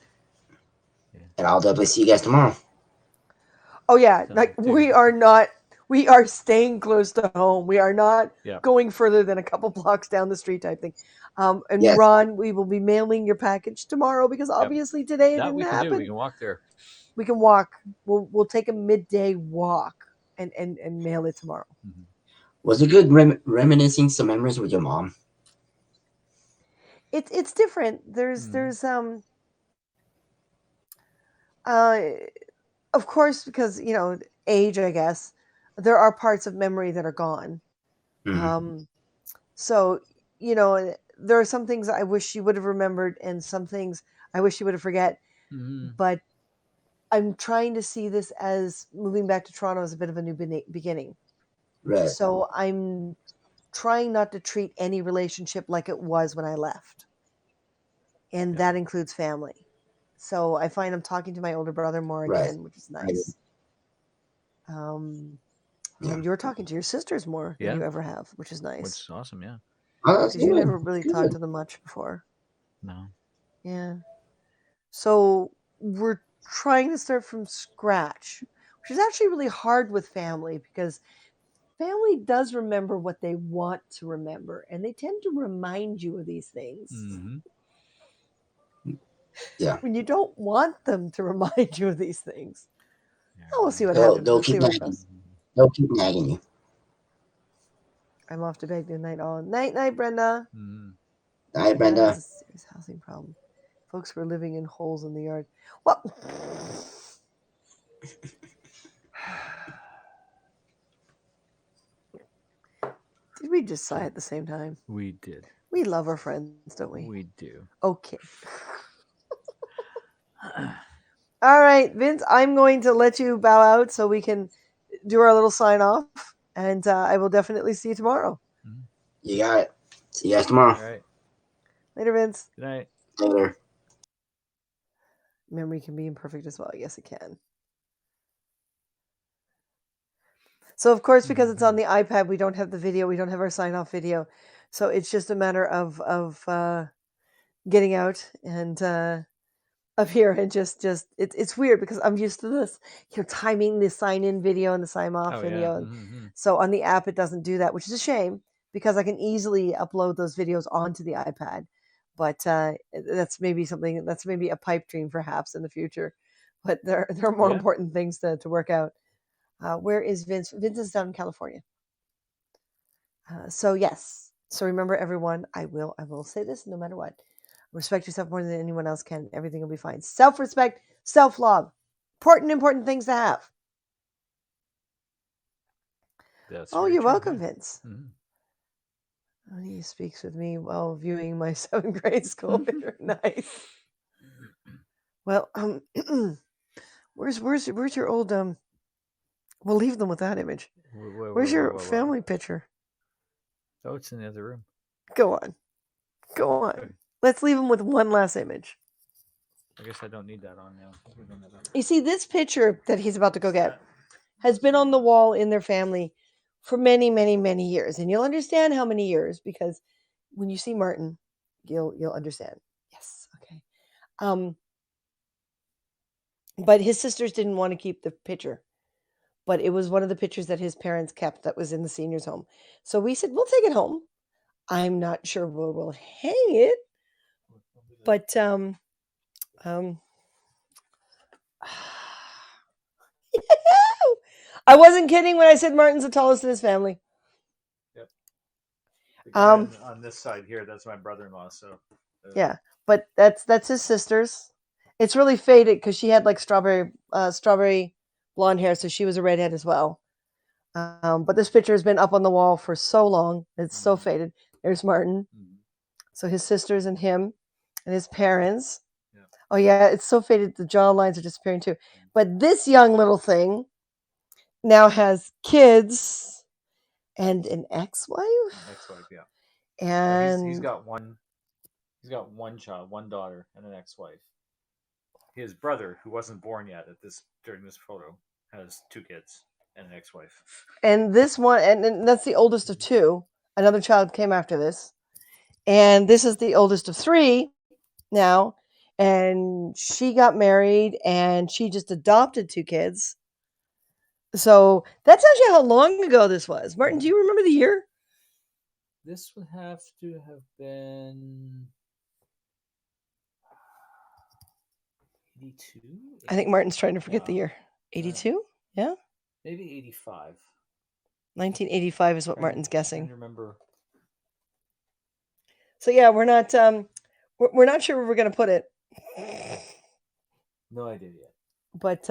[SPEAKER 2] and I'll definitely see you guys tomorrow.
[SPEAKER 1] Oh yeah, like we are staying close to home. We are not going further than a couple blocks down the street type thing. And
[SPEAKER 2] Yes.
[SPEAKER 1] Ron, we will be mailing your package tomorrow because obviously today it
[SPEAKER 3] That
[SPEAKER 1] didn't
[SPEAKER 3] we can
[SPEAKER 1] happen.
[SPEAKER 3] do. We can walk there.
[SPEAKER 1] We can walk. We'll take a midday walk and mail it tomorrow.
[SPEAKER 2] Was it good reminiscing some memories with your mom?
[SPEAKER 1] It's different. There's uh of course, because age, I guess, there are parts of memory that are gone.
[SPEAKER 2] Mm-hmm.
[SPEAKER 1] So there are some things I wish she would have remembered, and some things I wish she would have forget. But I'm trying to see this as moving back to Toronto as a bit of a new beginning.
[SPEAKER 2] Right.
[SPEAKER 1] So I'm trying not to treat any relationship like it was when I left, and that includes family. So I find I'm talking to my older brother more
[SPEAKER 2] Right.
[SPEAKER 1] again, which is nice.
[SPEAKER 2] Yeah.
[SPEAKER 1] And you're talking to your sisters more than
[SPEAKER 3] Yeah.
[SPEAKER 1] you ever have, which is nice.
[SPEAKER 3] Which is awesome, yeah.
[SPEAKER 2] Oh, that's
[SPEAKER 1] Because you
[SPEAKER 2] good.
[SPEAKER 1] never really
[SPEAKER 2] Good.
[SPEAKER 1] talked to them much before.
[SPEAKER 3] No.
[SPEAKER 1] Yeah. So we're trying to start from scratch, which is actually really hard with family because family does remember what they want to remember, and they tend to remind you of these things
[SPEAKER 2] Yeah.
[SPEAKER 1] when you don't want them to remind you of these things.
[SPEAKER 3] Yeah,
[SPEAKER 1] Oh, we'll see what
[SPEAKER 2] They'll
[SPEAKER 1] happens.
[SPEAKER 2] they'll
[SPEAKER 1] Let's see
[SPEAKER 2] keep
[SPEAKER 1] where it
[SPEAKER 2] nagging.
[SPEAKER 1] goes.
[SPEAKER 2] They'll keep nagging you.
[SPEAKER 1] I'm off to bed. Good night, all. Night, night, Brenda.
[SPEAKER 2] Hi,
[SPEAKER 1] Yeah,
[SPEAKER 2] Brenda.
[SPEAKER 1] there's a serious housing problem. Folks were living in holes in the yard. What? Did we just sigh at the same time?
[SPEAKER 3] We did.
[SPEAKER 1] We love our friends, don't we?
[SPEAKER 3] We do.
[SPEAKER 1] Okay. All right, Vince, I'm going to let you bow out so we can do our little sign off, and I will definitely see you tomorrow.
[SPEAKER 2] You got it. See you guys tomorrow.
[SPEAKER 3] All right.
[SPEAKER 1] Later, Vince.
[SPEAKER 3] Good night.
[SPEAKER 2] Later.
[SPEAKER 1] Memory can be imperfect as well. Yes, it can. So, of course, because it's on the iPad, we don't have the video. We don't have our sign off video. So it's just a matter of getting out and up here and just it's weird because I'm used to this, timing the sign in video and the sign off video. And so on the app, it doesn't do that, which is a shame because I can easily upload those videos onto the iPad. But that's maybe a pipe dream perhaps in the future. But there are more important things to work out. Where is Vince? Vince is down in California. So yes. So remember, everyone, I will say this no matter what. Respect yourself more than anyone else can. Everything will be fine. Self-respect, self-love. Important things to have.
[SPEAKER 3] That's
[SPEAKER 1] Oh,
[SPEAKER 3] very
[SPEAKER 1] you're
[SPEAKER 3] true,
[SPEAKER 1] welcome,
[SPEAKER 3] yeah.
[SPEAKER 1] Vince. He speaks with me while viewing my 7th grade school picture. Nice. Well, where's your old We'll leave them with that image. Where's your family picture?
[SPEAKER 3] Oh, it's in the other room.
[SPEAKER 1] Go on.
[SPEAKER 3] Okay.
[SPEAKER 1] Let's leave them with one last image.
[SPEAKER 3] I guess I don't need that on now.
[SPEAKER 1] You see, this picture that he's about to go get has been on the wall in their family for many, many, many years, and you'll understand how many years because when you see Martin, you'll understand. Yes, okay. But his sisters didn't want to keep the picture, but it was one of the pictures that his parents kept that was in the seniors' home. So we said we'll take it home. I'm not sure where we'll hang it, but I wasn't kidding when I said Martin's the tallest in his family.
[SPEAKER 3] Yep. The guy on this side here, that's my brother-in-law. So
[SPEAKER 1] yeah, but that's his sister's. It's really faded because she had like strawberry blonde hair, so she was a redhead as well. But this picture has been up on the wall for so long; it's so faded. There's Martin. So his sisters and him, and his parents. Yeah. Oh yeah, it's so faded. The jaw lines are disappearing too. But this young little thing now has kids and an ex-wife.
[SPEAKER 3] Ex-wife, yeah.
[SPEAKER 1] And
[SPEAKER 3] he's got one child, one daughter, and an ex-wife. His brother, who wasn't born yet during this photo, has 2 kids and an ex-wife.
[SPEAKER 1] And this one, and that's the oldest of 2. Another child came after this, and this is the oldest of 3 now. And she got married, and she just adopted 2 kids. So that's actually how long ago this was. Martin, do you remember the year?
[SPEAKER 3] This would have to have been 82.
[SPEAKER 1] I think Martin's trying to forget the year. 82? Yeah.
[SPEAKER 3] Maybe 85.
[SPEAKER 1] 1985 is what Martin's
[SPEAKER 3] Trying to
[SPEAKER 1] guessing.
[SPEAKER 3] remember.
[SPEAKER 1] So yeah, we're not sure where we're gonna put it,
[SPEAKER 3] No idea yet.
[SPEAKER 1] but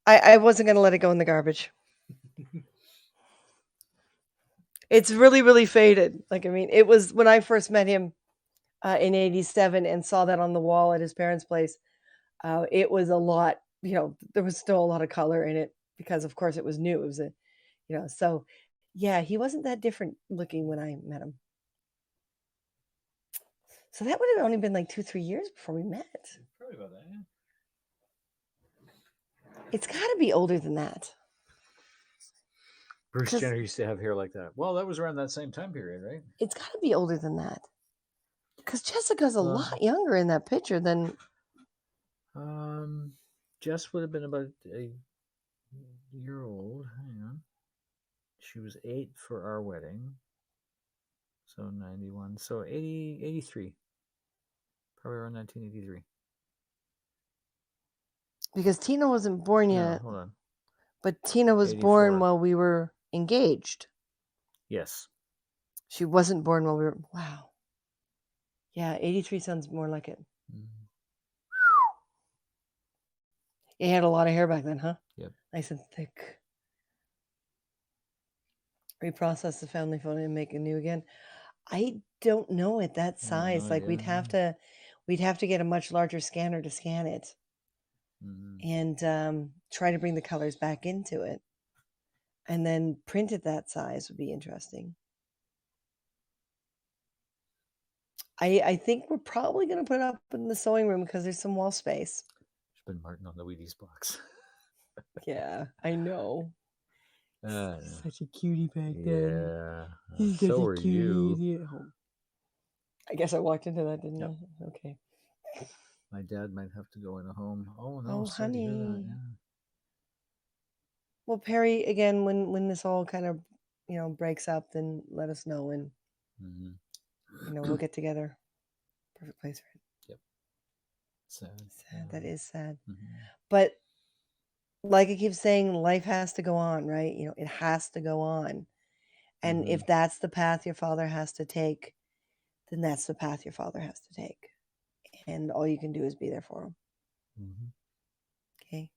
[SPEAKER 1] I wasn't gonna let it go in the garbage. It's really, really faded. Like, I mean, it was when I first met him in '87 and saw that on the wall at his parents' place. It was a lot, there was still a lot of color in it because, of course, it was new. It was so yeah, he wasn't that different looking when I met him. So that would have only been like 2-3 years before we met.
[SPEAKER 3] Probably about that, yeah.
[SPEAKER 1] It's got to be older than that.
[SPEAKER 3] Bruce Jenner used to have hair like that. Well, that was around that same time period, right?
[SPEAKER 1] It's got to be older than that. Because Jessica's a lot younger in that picture than.
[SPEAKER 3] Jess would have been about a year old. Hang on. She was 8 for our wedding. So 91. So 83. Probably around 1983.
[SPEAKER 1] Because Tina wasn't born yet.
[SPEAKER 3] Hold on.
[SPEAKER 1] But Tina was
[SPEAKER 3] 84.
[SPEAKER 1] born while we were engaged.
[SPEAKER 3] Yes.
[SPEAKER 1] She wasn't born while we were. Wow. Yeah, 83 sounds more like it. You had a lot of hair back then, huh?
[SPEAKER 3] Yep.
[SPEAKER 1] Nice and thick. Reprocess the family photo and make it new again. I don't know at that size. Like we'd have to get a much larger scanner to scan it, and try to bring the colors back into it, and then print it that size would be interesting. I think we're probably going to put it up in the sewing room because there's some wall space.
[SPEAKER 3] There's been Martin on the Wheaties box.
[SPEAKER 1] Yeah, I know. Such a cutie back then.
[SPEAKER 3] Yeah.
[SPEAKER 1] He's
[SPEAKER 3] So
[SPEAKER 1] such
[SPEAKER 3] were
[SPEAKER 1] a cutie
[SPEAKER 3] you.
[SPEAKER 1] at home. I guess I walked into that, didn't I? Okay.
[SPEAKER 3] My dad might have to go in a home. Oh no,
[SPEAKER 1] Oh,
[SPEAKER 3] sorry to hear that.
[SPEAKER 1] honey.
[SPEAKER 3] Yeah.
[SPEAKER 1] Well, Perry, again, when this all kind of, breaks up, then let us know, and we'll get together. Perfect place for it.
[SPEAKER 3] Yep. Sad.
[SPEAKER 1] That is sad. But like I keep saying, life has to go on, right? It has to go on. And if that's the path your father has to take, then that's the path your father has to take. And all you can do is be there for him. Okay?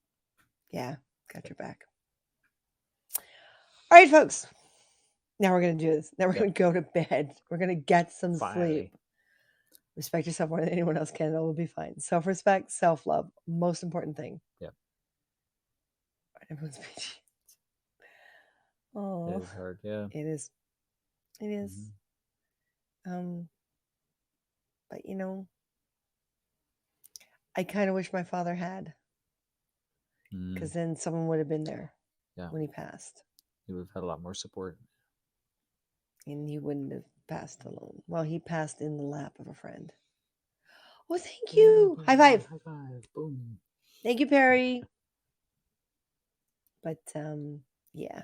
[SPEAKER 1] Yeah, got your back. All right, folks. Now we're going to do this. Now we're going to go to bed. We're going to get some sleep. Respect yourself more than anyone else can. It will be fine. Self-respect, self-love. Most important thing.
[SPEAKER 3] Yeah.
[SPEAKER 1] Everyone's peachy. Oh.
[SPEAKER 3] It is hard, yeah.
[SPEAKER 1] It is. It is. But I kind of wish my father had. Because then someone would have been there when he passed.
[SPEAKER 3] He would have had a lot more support.
[SPEAKER 1] And he wouldn't have passed alone. Well, he passed in the lap of a friend. Oh, thank you. High five.
[SPEAKER 3] High five. Boom.
[SPEAKER 1] Thank you, Perry. But, yeah.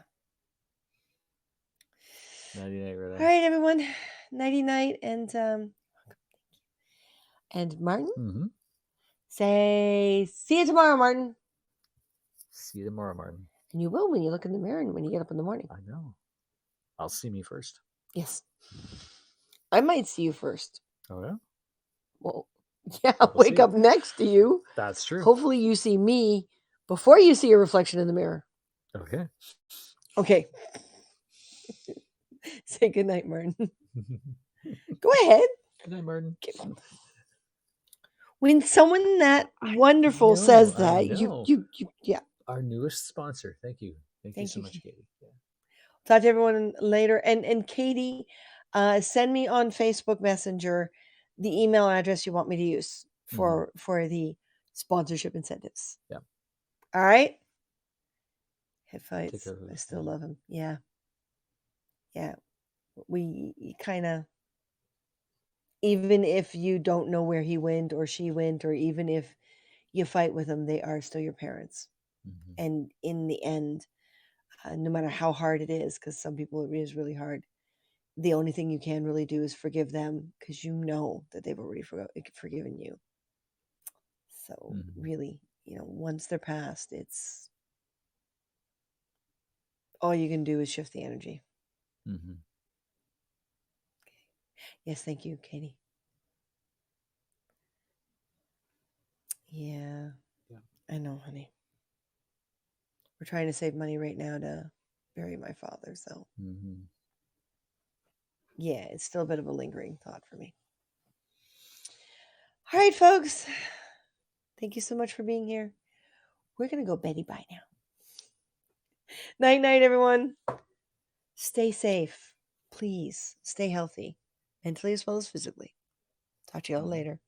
[SPEAKER 3] Nighty-night, Rhoda.
[SPEAKER 1] All right, everyone. Nighty-night. And Martin? Say, see you tomorrow, Martin.
[SPEAKER 3] See you tomorrow, Martin.
[SPEAKER 1] And you will when you look in the mirror and when you get up in the morning.
[SPEAKER 3] I know. I'll see me first.
[SPEAKER 1] Yes. I might see you first.
[SPEAKER 3] Oh, yeah?
[SPEAKER 1] Well, yeah, I'll wake up next to you.
[SPEAKER 3] That's true.
[SPEAKER 1] Hopefully you see me before you see your reflection in the mirror.
[SPEAKER 3] Okay.
[SPEAKER 1] Okay. Say good night, Martin. Go ahead.
[SPEAKER 3] Good night, Martin.
[SPEAKER 1] When someone that wonderful says that, you, yeah.
[SPEAKER 3] Our newest sponsor. Thank you. Thank you so much, Katie. Yeah.
[SPEAKER 1] Talk to everyone later. And Katie, send me on Facebook Messenger the email address you want me to use for the sponsorship incentives.
[SPEAKER 3] Yeah.
[SPEAKER 1] All right. Head fights. I still love him. Yeah. Yeah. We kind of, even if you don't know where he went or she went, or even if you fight with them, they are still your parents. And in the end, no matter how hard it is, because some people it is really hard, the only thing you can really do is forgive them, because you know that they've already forgiven you. So really, once they're past, it's all you can do is shift the energy.
[SPEAKER 3] Mm-hmm.
[SPEAKER 1] Yes, thank you, Katie. Yeah, I know, honey. We're trying to save money right now to bury my father, so
[SPEAKER 3] Mm-hmm.
[SPEAKER 1] yeah, it's still a bit of a lingering thought for me. All right, folks. Thank you so much for being here. We're going to go Betty bye now. Night, night, everyone. Stay safe. Please stay healthy, mentally as well as physically. Talk to y'all later.